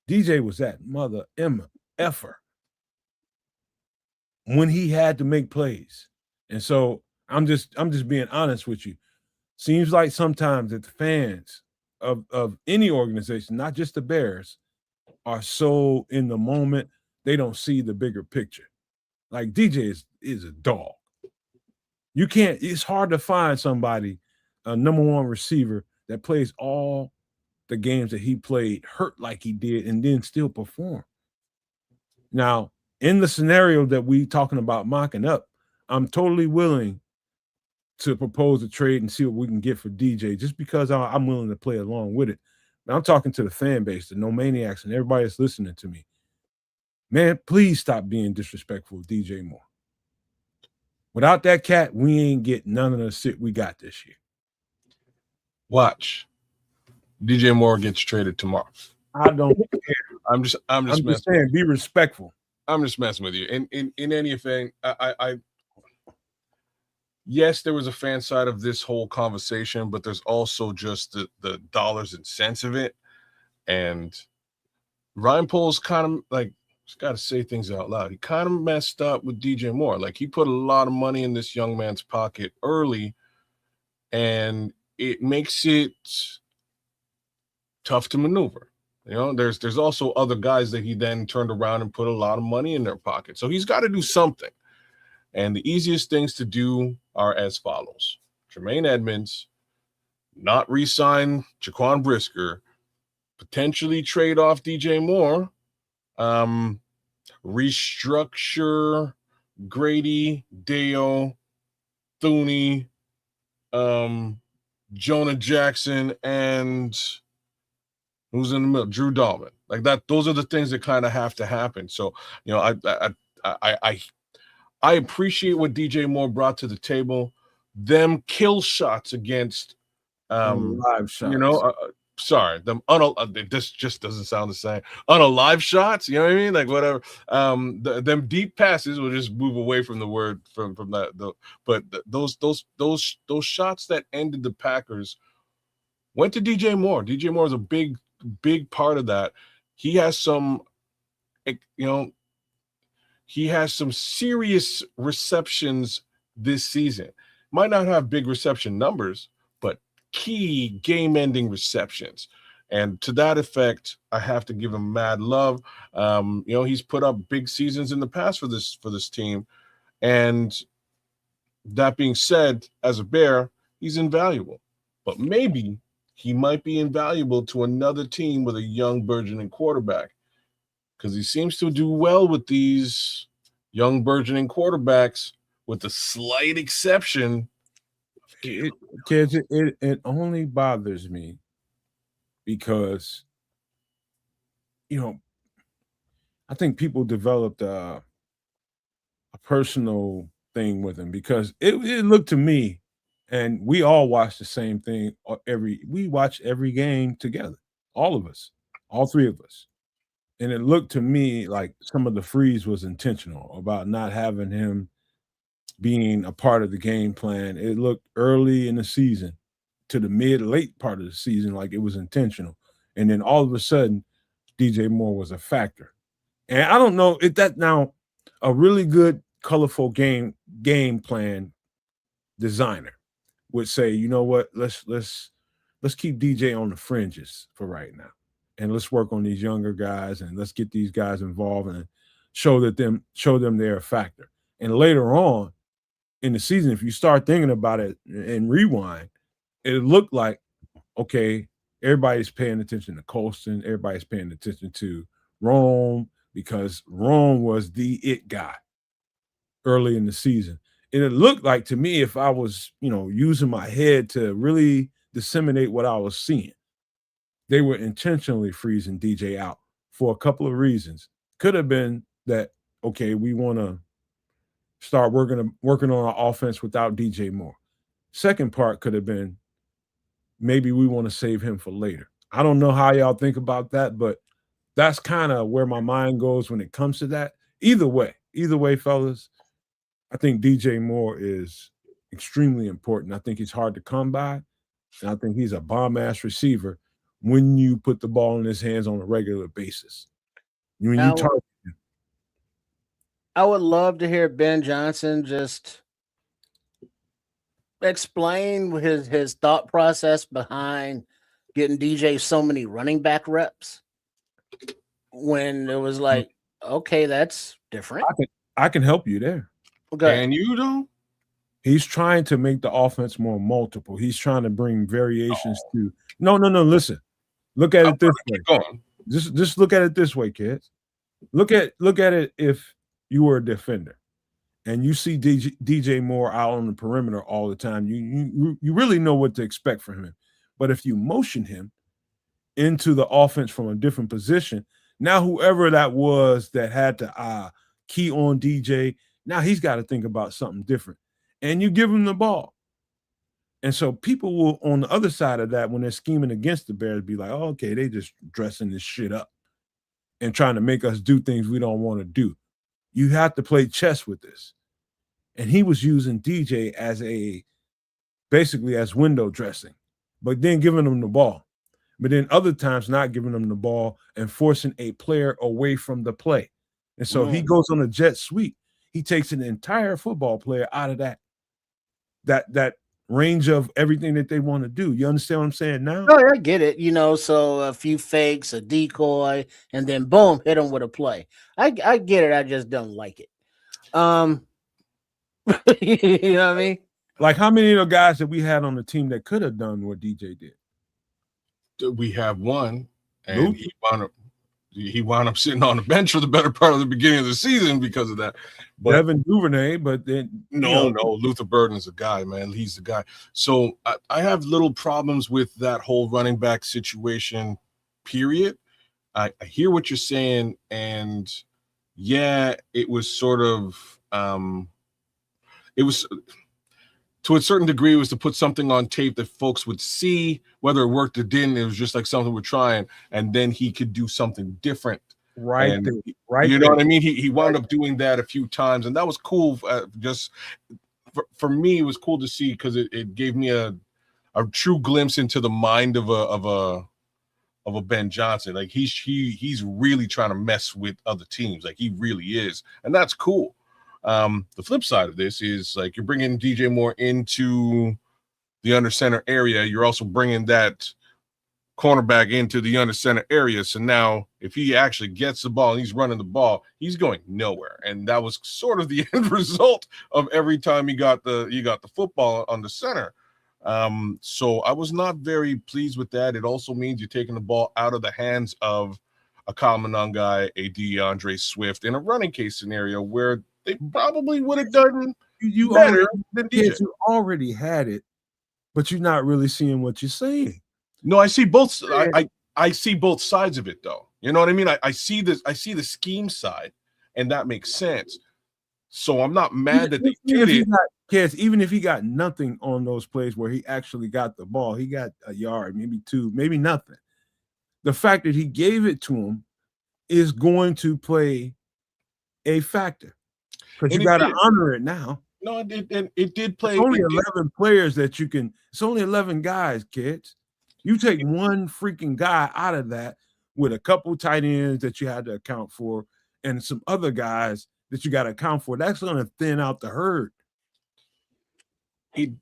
DJ was that mother effer when he had to make plays. And so I'm just being honest with you. Seems like sometimes that the fans of any organization, not just the Bears, are so in the moment, they don't see the bigger picture. Like DJ is a dog. You can't, it's hard to find somebody a number one receiver that plays all the games that he played, hurt like he did, and then still perform. Now, in the scenario that we talking about mocking up, I'm totally willing to propose a trade and see what we can get for DJ, just because I'm willing to play along with it. Now, I'm talking to the fan base, the No Maniacs, and everybody that's listening to me. Man, please stop being disrespectful of DJ Moore. Without that cat, we ain't get none of the shit we got this year. Watch. DJ Moore gets traded tomorrow. I don't care. I'm just saying, be respectful. I'm just messing with you. In any event, yes, there was a fan side of this whole conversation, but there's also just the dollars and cents of it. And Ryan Poles kind of like, just got to say things out loud. He kind of messed up with DJ Moore. Like, he put a lot of money in this young man's pocket early, and it makes it tough to maneuver. You know, there's also other guys that he then turned around and put a lot of money in their pocket. So he's got to do something. And the easiest things to do are as follows. Tremaine Edmunds, not re-sign Jaquan Brisker, potentially trade off DJ Moore, restructure Grady, Deo, Thuney, Jonah Jackson, and who's in the middle? Drew Dahlman. Like that. Those are the things that kind of have to happen. So, you know, I appreciate what DJ Moore brought to the table. Them kill shots against, live shots. You know, sorry, them this just doesn't sound the same. Unalive shots, you know what I mean? Like whatever. Them deep passes will just move away from the word from that. But those shots that ended the Packers went to DJ Moore. DJ Moore is a big part of that. He has some, you know, he has some serious receptions this season. Might not have big reception numbers, but key game-ending receptions. And to that effect, I have to give him mad love. You know, he's put up big seasons in the past for this team. And that being said, as a Bear, he's invaluable. But maybe he might be invaluable to another team with a young burgeoning quarterback, because he seems to do well with these young burgeoning quarterbacks, with the slight exception. It only bothers me because, you know, I think people developed a personal thing with him, because it looked to me, and we all watch the same thing we watch every game together, all of us, all three of us. And it looked to me like some of the freeze was intentional about not having him being a part of the game plan. It looked early in the season to the late part of the season like it was intentional. And then all of a sudden, DJ Moore was a factor. And I don't know if that now a really good, colorful game plan designer would say, you know what, let's keep DJ on the fringes for right now. And let's work on these younger guys, and let's get these guys involved and show them they're a factor. And later on in the season, if you start thinking about it and rewind, it looked like, okay, everybody's paying attention to Colston, everybody's paying attention to Rome, because Rome was the it guy early in the season. And it looked like to me, if I was, you know, using my head to really disseminate what I was seeing, they were intentionally freezing DJ out for a couple of reasons. Could have been that, okay, we want to start working on our offense without DJ Moore. Second part could have been, maybe we want to save him for later. I don't know how y'all think about that, but that's kind of where my mind goes when it comes to that. Either way, fellas, I think DJ Moore is extremely important. I think he's hard to come by, and I think he's a bomb-ass receiver when you put the ball in his hands on a regular basis. I would love to hear Ben Johnson just explain his thought process behind getting DJ so many running back reps, when it was like, okay, that's different. I can help you there. Okay. And you don't? He's trying to make the offense more multiple. He's trying to bring variations to. No. Listen, look at it this way. Keep going. Just look at it this way, kids. Look at it if you were a defender and you see DJ Moore out on the perimeter all the time. You really know what to expect from him. But if you motion him into the offense from a different position, now whoever that was that had to key on DJ, now he's got to think about something different. And you give him the ball. And so people will, on the other side of that, when they're scheming against the Bears, be like, oh, okay, they just dressing this shit up and trying to make us do things we don't want to do. You have to play chess with this. And he was using DJ as basically as window dressing, but then giving him the ball. But then other times not giving them the ball and forcing a player away from the play. And so he goes on a jet sweep. He takes an entire football player out of that range of everything that they want to do. You understand what I'm saying now? Oh, I get it. So a few fakes, a decoy, and then boom, hit him with a play. I get it. I just don't like it. You know what I mean? Like how many of the guys that we had on the team that could have done what DJ did? We have one, and he wound up sitting on the bench for the better part of the beginning of the season because of that. But Devin Duvernay, but then no, Luther Burden's the guy, man. He's the guy. So I have little problems with that whole running back situation, period. I hear what you're saying, and yeah, it was sort of it was to a certain degree, it was to put something on tape that folks would see, whether it worked or didn't. It was just like something we're trying, and then he could do something different. Right. You know what I mean? He wound up doing that a few times, and that was cool. Just for me, it was cool to see because it gave me a true glimpse into the mind of a Ben Johnson. Like he's really trying to mess with other teams. Like he really is, and that's cool. The flip side of this is like you're bringing DJ Moore into the under center area. You're also bringing that cornerback into the under center area. So now if he actually gets the ball and he's running the ball, he's going nowhere. And that was sort of the end result of every time he got the football on the center. So I was not very pleased with that. It also means you're taking the ball out of the hands of a Kyle Monangai, a DeAndre Swift in a running case scenario where they probably would have done better than DJ. You already had it, but you're not really seeing what you're saying. No, I see both. I see both sides of it, though. You know what I mean? I see this. I see the scheme side, and that makes sense. So I'm not mad that they did it. Even if he got nothing on those plays where he actually got the ball, he got a yard, maybe two, maybe nothing. The fact that he gave it to him is going to play a factor. Because you got to honor it now. No, it did play. It's only 11 players that you can. It's only 11 guys, kids. You take one freaking guy out of that with a couple tight ends that you had to account for and some other guys that you got to account for. That's going to thin out the herd. It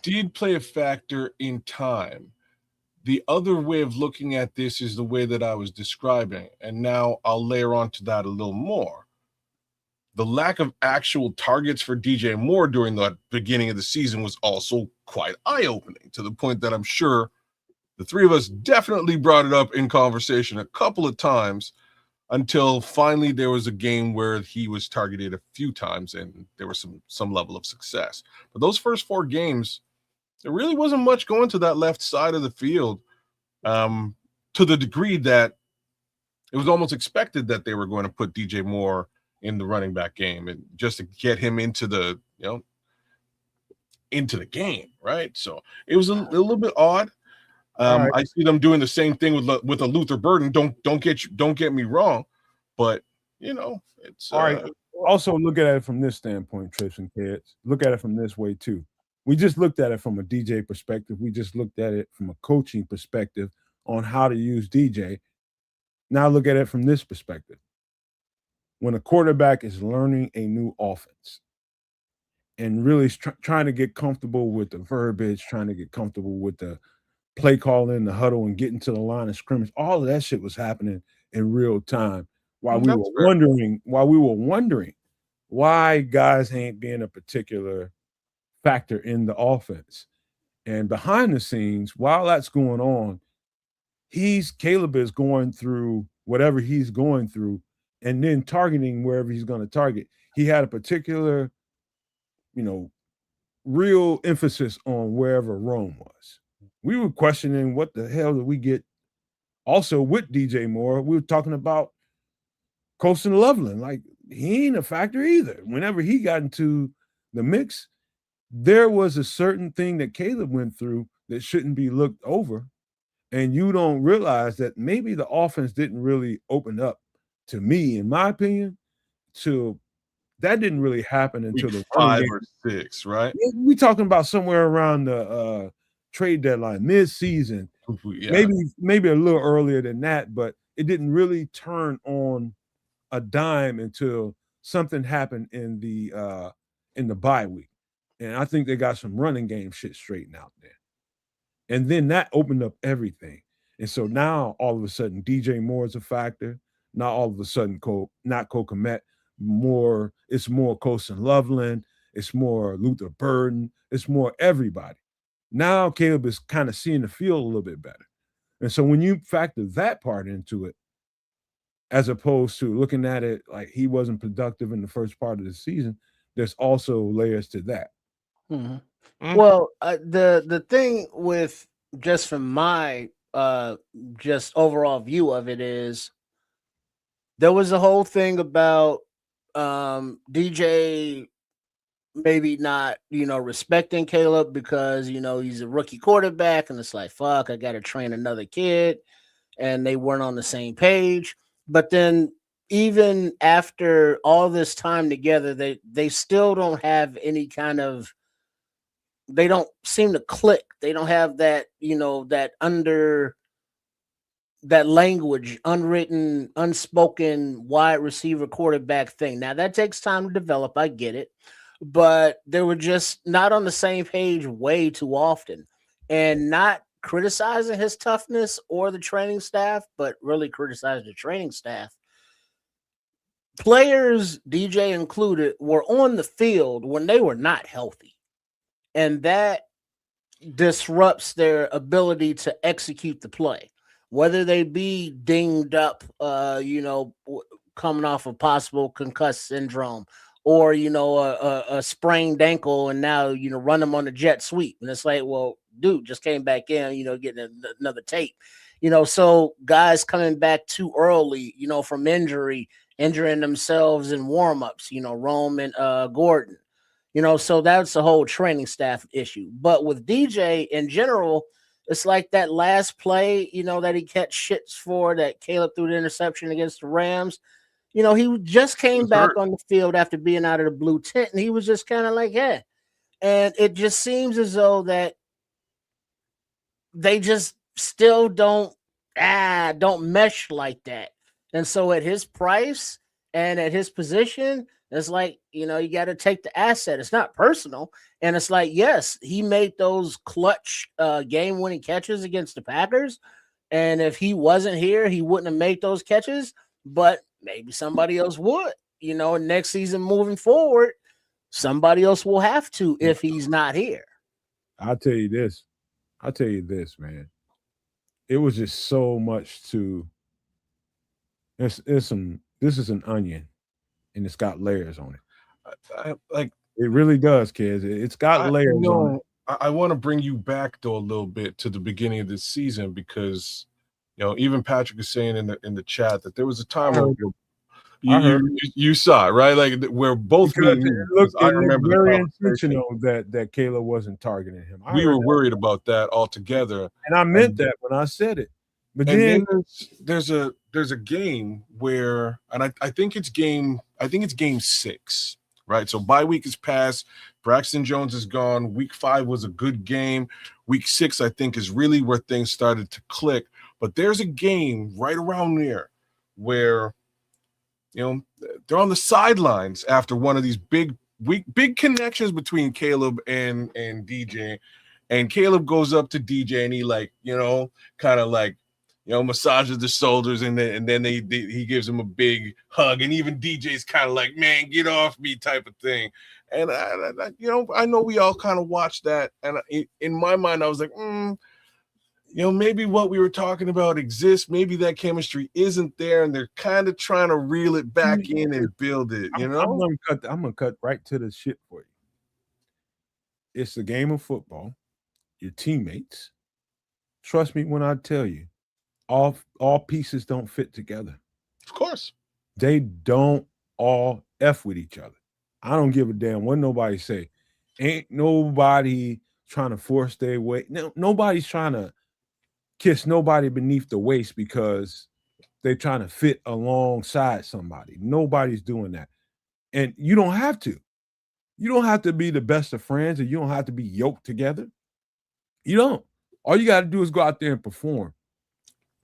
did play a factor in time. The other way of looking at this is the way that I was describing. And now I'll layer onto that a little more. The lack of actual targets for DJ Moore during the beginning of the season was also quite eye-opening to the point that I'm sure the three of us definitely brought it up in conversation a couple of times until finally there was a game where he was targeted a few times and there was some level of success. But those first 4 games, there really wasn't much going to that left side of the field to the degree that it was almost expected that they were going to put DJ Moore in the running back game and just to get him into the game, right? So it was a little bit odd. Right. I see them doing the same thing with a Luther Burden. Don't get me wrong, but it's all right. Also look at it from this standpoint, Trish and kids. Look at it from this way too. We just looked at it from a DJ perspective. We just looked at it from a coaching perspective on how to use DJ. Now look at it from this perspective. When a quarterback is learning a new offense and really trying to get comfortable with the verbiage, trying to get comfortable with the play calling, the huddle, and getting to the line of scrimmage, all of that shit was happening in real time while we were wondering why guys ain't being a particular factor in the offense. And behind the scenes, while that's going on, Caleb is going through whatever he's going through and then targeting wherever he's going to target. He had a particular, real emphasis on wherever Rome was. We were questioning what the hell did we get. Also with DJ Moore, we were talking about Colston Loveland. Like, he ain't a factor either. Whenever he got into the mix, there was a certain thing that Caleb went through that shouldn't be looked over. And you don't realize that maybe the offense didn't really open up, to me, in my opinion, that didn't really happen until Week the 5 or 6, right? We're talking about somewhere around the trade deadline, mid-season, maybe a little earlier than that, but it didn't really turn on a dime until something happened in the bye week. And I think they got some running game shit straightened out there. And then that opened up everything. And so now all of a sudden DJ Moore is a factor. Now all of a sudden not Cole Kmet, it's more Colston Loveland, it's more Luther Burden, it's more everybody. Now Caleb is kind of seeing the field a little bit better. And so when you factor that part into it, as opposed to looking at it like he wasn't productive in the first part of the season, there's also layers to that. Mm-hmm. Well, the thing with, just from my just overall view of it, is there was a whole thing about DJ maybe not, respecting Caleb because, he's a rookie quarterback, and it's like, fuck, I got to train another kid, and they weren't on the same page. But then even after all this time together, they still don't have any kind of, they don't seem to click. They don't have that, that language, unwritten, unspoken wide receiver quarterback thing. Now that takes time to develop. I get it, but they were just not on the same page way too often, and not criticizing his toughness or the training staff, but really criticizing the training staff. Players, DJ included, were on the field when they were not healthy. And that disrupts their ability to execute the play, whether they be dinged up, coming off a possible concussed syndrome, or, a sprained ankle, and now, run them on the jet sweep. And it's like, well, dude just came back in, getting another tape, so guys coming back too early, from injuring themselves in warmups, Rome and Gordon. So that's a whole training staff issue. But with DJ in general, it's like that last play, that he catch shits for, that Caleb threw the interception against the Rams. He just came back on the field after being out of the blue tent, and he was just kind of like, yeah. And it just seems as though that they just still don't mesh like that. And so at his price and at his position, it's like, you got to take the asset. It's not personal. And it's like, yes, he made those clutch game-winning catches against the Packers. And if he wasn't here, he wouldn't have made those catches. But maybe somebody else would. Next season moving forward, somebody else will have to if he's not here. I'll tell you this, man. It was just so much to – this is an onion. And it's got layers on it. It really does, kids. It's got layers on it. I want to bring you back though a little bit to the beginning of this season, because even Patrick is saying in the chat that there was a time where you saw it, right? Like where both I remember very intentional that Caleb wasn't targeting him. We were worried about that altogether, and I meant that when I said it. But then there's a game where, and I think it's game 6, right? So bye week is passed. Braxton Jones is gone. Week 5 was a good game. Week 6, I think, is really where things started to click. But there's a game right around there where, they're on the sidelines after one of these big connections between Caleb and DJ. And Caleb goes up to DJ and he kind of massages the shoulders, and then he gives him a big hug, and even DJ's kind of like, man, get off me type of thing. And I know we all kind of watched that, and in my mind I was like, maybe what we were talking about exists, maybe that chemistry isn't there, and they're kind of trying to reel it back in and build it. I'm gonna cut right to the shit for you. It's a game of football. Your teammates. Trust me when I tell you, all pieces don't fit together. Of course. They don't all F with each other. I don't give a damn what nobody say. Ain't nobody trying to force their way. No, nobody's trying to kiss nobody beneath the waist because they're trying to fit alongside somebody. Nobody's doing that. And you don't have to. You don't have to be the best of friends, and you don't have to be yoked together. You don't. All you got to do is go out there and perform.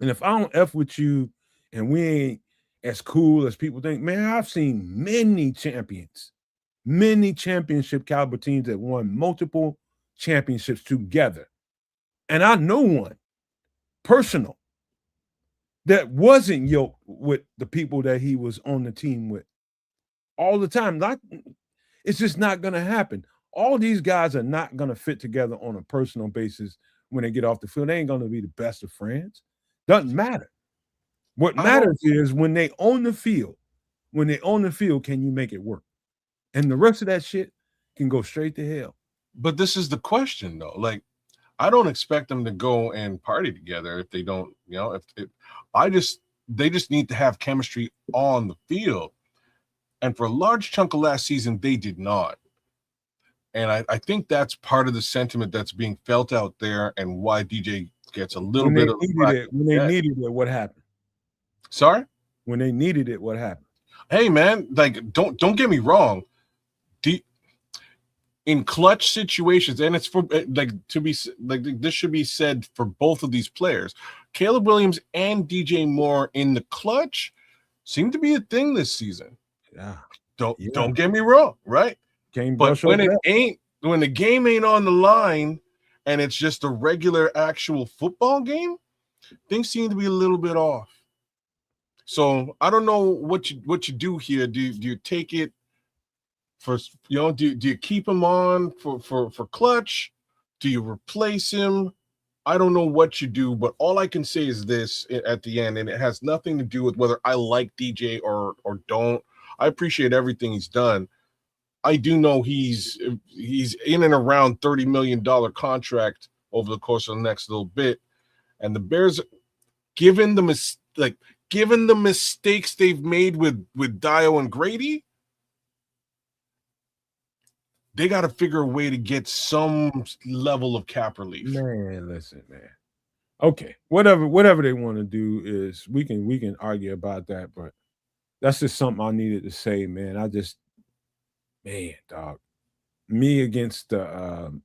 And if I don't F with you and we ain't as cool as people think, man, I've seen many champions, many championship caliber teams that won multiple championships together. And I know one personal that wasn't yoked with the people that he was on the team with all the time. It's just not going to happen. All these guys are not going to fit together on a personal basis when they get off the field. They ain't going to be the best of friends. Doesn't matter. What matters is when they own the field, can you make it work? And the rest of that shit can go straight to hell. But this is the question, though. Like, I don't expect them to go and party together if they don't, they just need to have chemistry on the field. And for a large chunk of last season, they did not. And I think that's part of the sentiment that's being felt out there, and why DJ gets a little bit of when they needed it, what happened? Sorry? When they needed it, what happened? Hey man, like don't get me wrong. In clutch situations, and it's for this should be said for both of these players. Caleb Williams and DJ Moore in the clutch seem to be a thing this season. Yeah. Don't get me wrong, right? But when the game ain't on the line and it's just a regular actual football game, things seem to be a little bit off. So I don't know what you do here. Do you take it for do you keep him on for clutch? Do you replace him? I don't know what you do, but all I can say is this at the end, and it has nothing to do with whether I like DJ or don't. I appreciate everything he's done. I do know he's in and around $30 million contract over the course of the next little bit. And the Bears, given the mistakes they've made with Dio and Grady, they got to figure a way to get some level of cap relief. Man, listen, man. Okay, whatever they want to do is we can argue about that, but that's just something I needed to say, man. Man, dog, me against the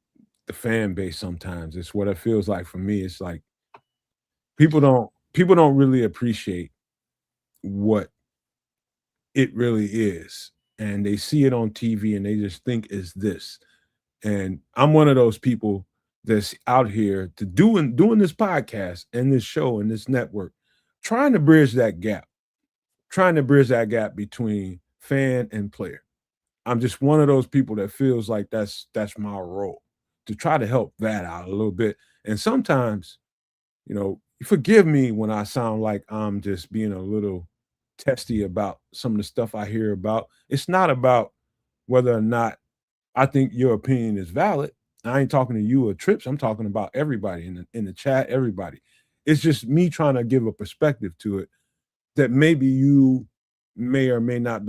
fan base sometimes. It's what it feels like for me. It's like people don't really appreciate what it really is, and they see it on TV and they just think it's this. And I'm one of those people that's out here to doing this podcast and this show and this network, trying to bridge that gap between fan and player. I'm just one of those people that feels like that's my role, to try to help that out a little bit. And sometimes, forgive me when I sound like I'm just being a little testy about some of the stuff I hear about. It's not about whether or not I think your opinion is valid. I ain't talking to you or Trips. I'm talking about everybody in the chat, everybody. It's just me trying to give a perspective to it that maybe you may or may not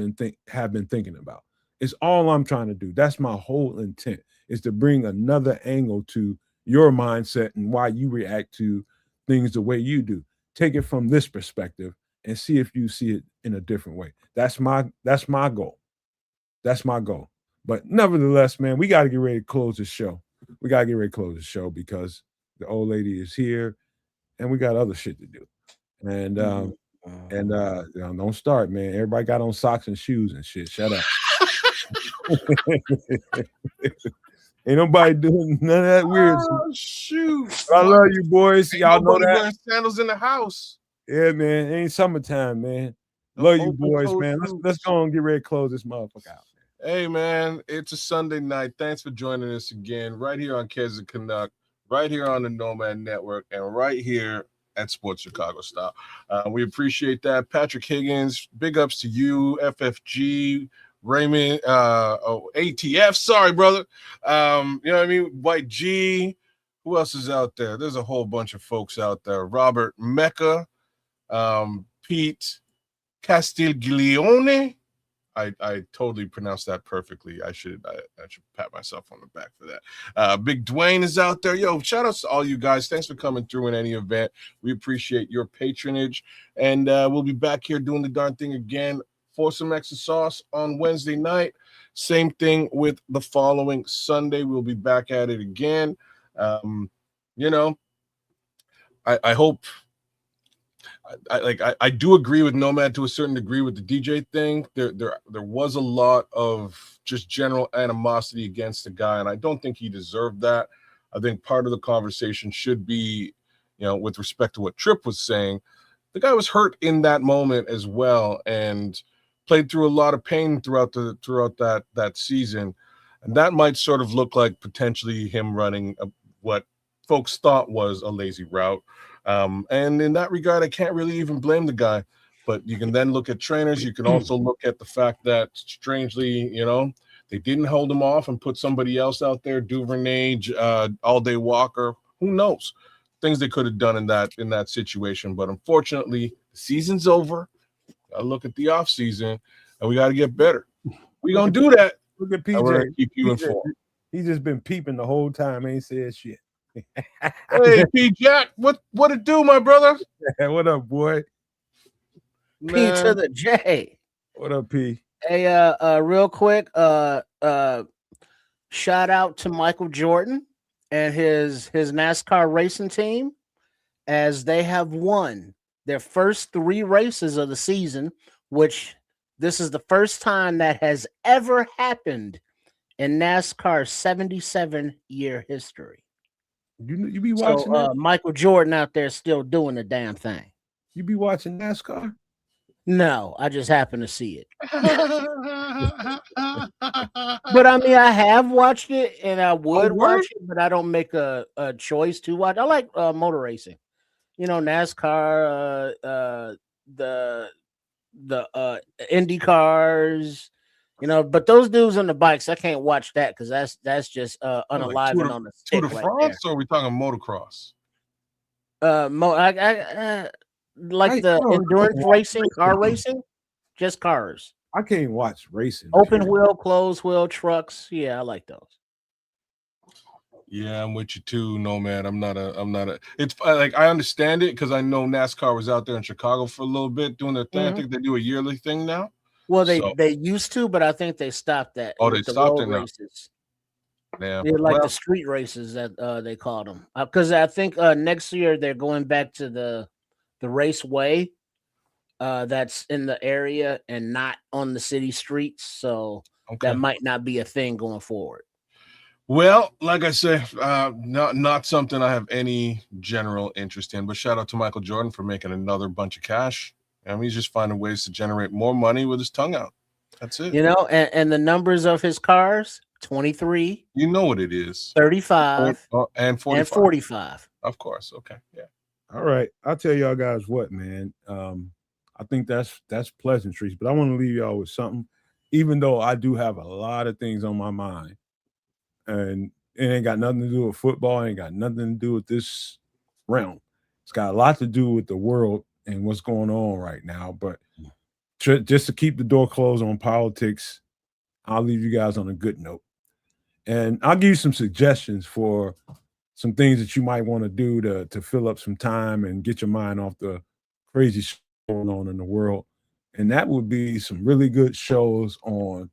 have been thinking about. It's all I'm trying to do. That's my whole intent, is to bring another angle to your mindset and why you react to things the way you do. Take it from this perspective and see if you see it in a different way. That's my goal. That's my goal. But nevertheless, man, we got to get ready to close the show. Because the old lady is here and we got other shit to do. And don't start, man. Everybody got on socks and shoes and shit. Shut up. Ain't nobody doing none of that weird shit. Oh, shoot. I love you, boys. Ain't Y'all know nobody that. wearing sandals in the house. Yeah, man. It ain't summertime, man. No Love you, open boys, toe man. shoes. Let's go and get ready to close this motherfucker out. Hey, man, it's a Sunday night. Thanks for joining us again, right here on Kez Canuck, right here on the Nomad Network, and right here at Sports Chicago Style. We appreciate that. Patrick Higgins, big ups to you, FFG, Raymond, ATF, sorry, brother. You know what I mean? White G. Who else is out there? There's a whole bunch of folks out there. Robert Mecca, Pete Castiglione. I totally pronounced that perfectly. I should pat myself on the back for that. Big Dwayne is out there. Yo, shout outs to all you guys. Thanks for coming through in any event. We appreciate your patronage. And we'll be back here doing the darn thing again for some extra sauce on Wednesday night. Same thing with the following Sunday. We'll be back at it again. You know, I hope I do agree with Nomad to a certain degree with the DJ thing. There was a lot of just general animosity against the guy, and I don't think he deserved that. I think part of the conversation should be, you know, with respect to what Tripp was saying, the guy was hurt in that moment as well, and played through a lot of pain throughout that season, and that might sort of look like potentially him running what folks thought was a lazy route. And in that regard, I can't really even blame the guy. But you can then look at trainers. You can also look at the fact that, strangely, you know, they didn't hold him off and put somebody else out there, Duvernay, All Day Walker. Who knows? Things they could have done in that situation. But unfortunately, the season's over. I look at the offseason, and we got to get better. We're going to do that. Look at And we're PJ. gonna keep you informed. He's just been peeping the whole time. Ain't said shit. Hey, P. Jack, what it do, my brother? What up, boy? P to the J. What up, P? Hey, real quick, shout out to Michael Jordan and his NASCAR racing team, as they have won their first 3 races of the season, which this is the first time that has ever happened in NASCAR's 77-year history. You be watching that? Michael Jordan out there still doing the damn thing. You be watching NASCAR? No, I just happen to see it. But I mean, I have watched it, and I would watch it, but I don't make a choice to watch. I like motor racing, you know, NASCAR, the Indy cars, you know. But those dudes on the bikes, I can't watch that because that's just unaliving like on the stick. Tour de France, or are we talking motocross? The endurance racing, car racing, just cars. I can't watch racing. Open wheel, closed wheel trucks. Yeah, I like those. Yeah, I'm with you too, Nomad. I'm not a. It's like I understand it because I know NASCAR was out there in Chicago for a little bit doing their thing. Mm-hmm. I think they do a yearly thing now. Well, they used to, but I think they stopped that. Oh, they stopped it now. Races. Yeah, They're like the street races that they called them. Because I think next year they're going back to the raceway that's in the area and not on the city streets. So that might not be a thing going forward. Well, like I said, not something I have any general interest in. But shout out to Michael Jordan for making another bunch of cash. And he's just finding ways to generate more money with his tongue out. That's it. You know, and the numbers of his cars, 23. You know what it is. 35 and 45. And 45. Of course. Okay. Yeah. All right. I'll tell y'all guys what, man. I think that's pleasantries, but I want to leave y'all with something, even though I do have a lot of things on my mind. And it ain't got nothing to do with football. It ain't got nothing to do with this realm. It's got a lot to do with the world and what's going on right now. But just to keep the door closed on politics, I'll leave you guys on a good note. And I'll give you some suggestions for some things that you might want to do to fill up some time and get your mind off the crazy shit going on in the world. And that would be some really good shows on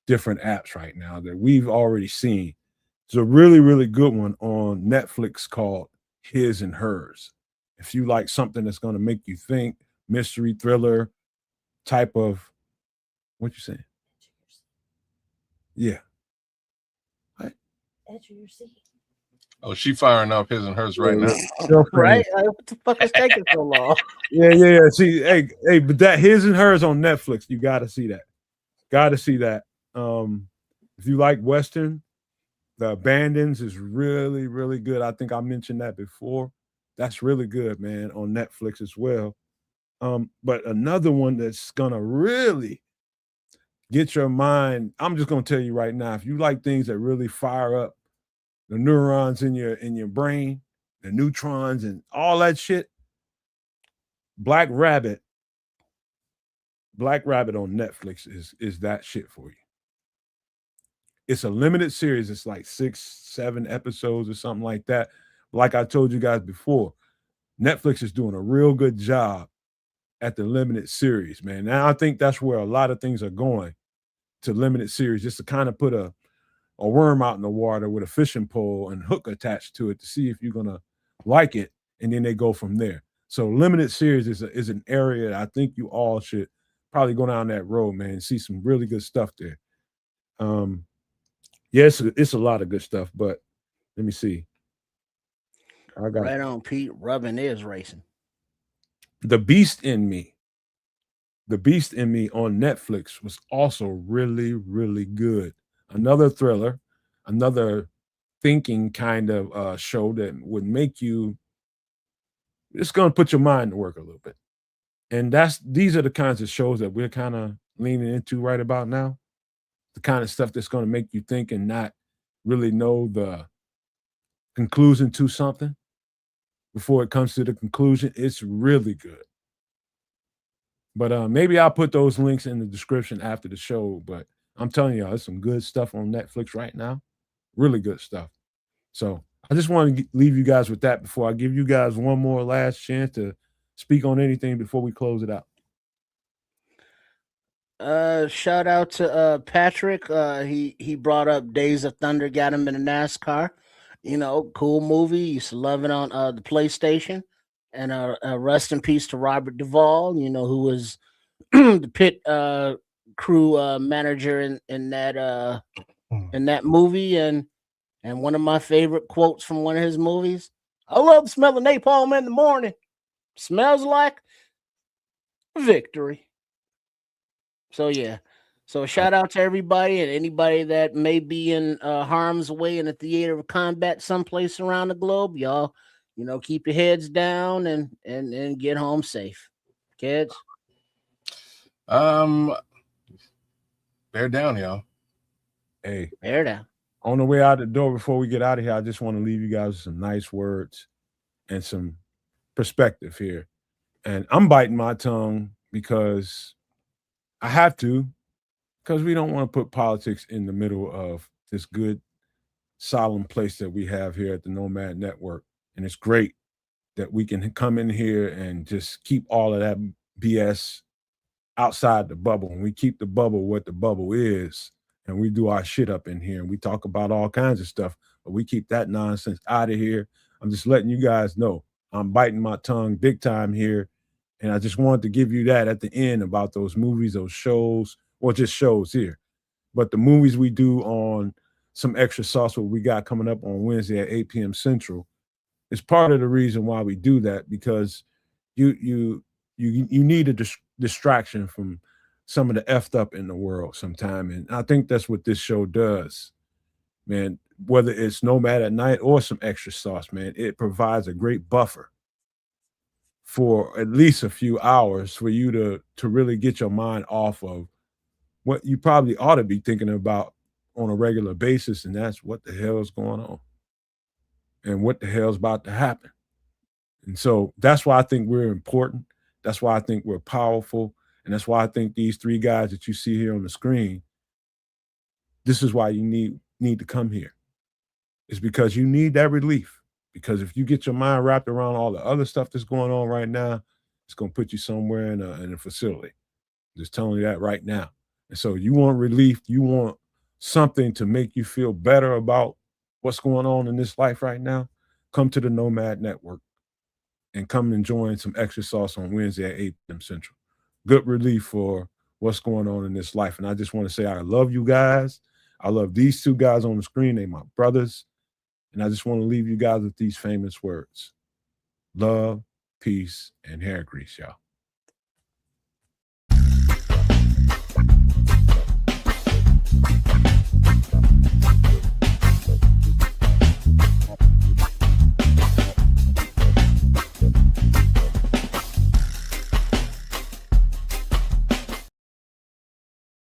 different apps right now that we've already seen. There's a really, really good one on Netflix called His and Hers. If you like something that's going to make you think, mystery, thriller type of, what you saying? Yeah. edge of your seat. Oh, she firing up his and hers right now. Right? What the fuck is taking so long? Yeah. See, hey, but that his and hers on Netflix. You got to see that. Got to see that. If you like Western, The Abandons is really, really good. I think I mentioned that before. That's really good, man, on Netflix as well. But another one that's gonna really get your mind. I'm just gonna tell you right now, if you like things that really fire up the neurons in your brain, the neutrons and all that shit, Black Rabbit on Netflix is that shit for you. It's a limited series. It's like 6-7 episodes or something like that. Like I told you guys before, Netflix is doing a real good job at the limited series, man. Now I think that's where a lot of things are going, to limited series, just to kind of put a worm out in the water with a fishing pole and hook attached to it to see if you're gonna like it, and then they go from there. So limited series is an area that I think you all should probably go down that road, man, and see some really good stuff there. Yes, it's a lot of good stuff, but let me see. I got Right on, Pete. Rubbing is racing. The Beast in Me. The Beast in Me on Netflix was also really, really good. Another thriller, another thinking kind of show that would make you, it's going to put your mind to work a little bit. And these are the kinds of shows that we're kind of leaning into right about now. The kind of stuff that's going to make you think and not really know the conclusion to something before it comes to the conclusion. It's really good. But maybe I'll put those links in the description after the show. But I'm telling y'all, there's some good stuff on Netflix right now. Really good stuff. So I just want to leave you guys with that before I give you guys one more last chance to speak on anything before we close it out. Shout out to Patrick. He brought up Days of Thunder, got him in a NASCAR. Cool movie. Used to love it on the PlayStation. And rest in peace to Robert Duvall, who was the pit crew manager in that movie. And one of my favorite quotes from one of his movies: "I love the smell of napalm in the morning. Smells like victory." So yeah. So shout out to everybody and anybody that may be in harm's way in the theater of combat someplace around the globe. Y'all, keep your heads down and get home safe. Kids. Bear down, y'all. Hey, bear down. On the way out the door, before we get out of here, I just want to leave you guys with some nice words and some perspective here. And I'm biting my tongue because I have to, because we don't want to put politics in the middle of this good, solemn place that we have here at the Nomad Network. And it's great that we can come in here and just keep all of that BS outside the bubble. And we keep the bubble what the bubble is. And we do our shit up in here. And we talk about all kinds of stuff. But we keep that nonsense out of here. I'm just letting you guys know I'm biting my tongue big time here. And I just wanted to give you that at the end about those movies, those shows, or just shows here. But the movies we do on Some Extra Sauce, what we got coming up on Wednesday at 8 p.m. Central, is part of the reason why we do that, because you need a distraction from some of the effed up in the world sometime. And I think that's what this show does, man. Whether it's Nomad at Night or Some Extra Sauce, man, it provides a great buffer for at least a few hours for you to really get your mind off of what you probably ought to be thinking about on a regular basis, and that's what the hell is going on and what the hell is about to happen. And so that's why I think we're important. That's why I think we're powerful. And that's why I think these three guys that you see here on the screen, this is why you need to come here. It's because you need that relief. Because if you get your mind wrapped around all the other stuff that's going on right now, it's going to put you somewhere in a facility. I'm just telling you that right now. And so you want relief, you want something to make you feel better about what's going on in this life right now, come to the Nomad Network and come and join Some Extra Sauce on Wednesday at 8 p.m. Central. Good relief for what's going on in this life. And I just want to say I love you guys. I love these two guys on the screen. They my brothers. And I just want to leave you guys with these famous words. Love, peace, and hair grease, y'all.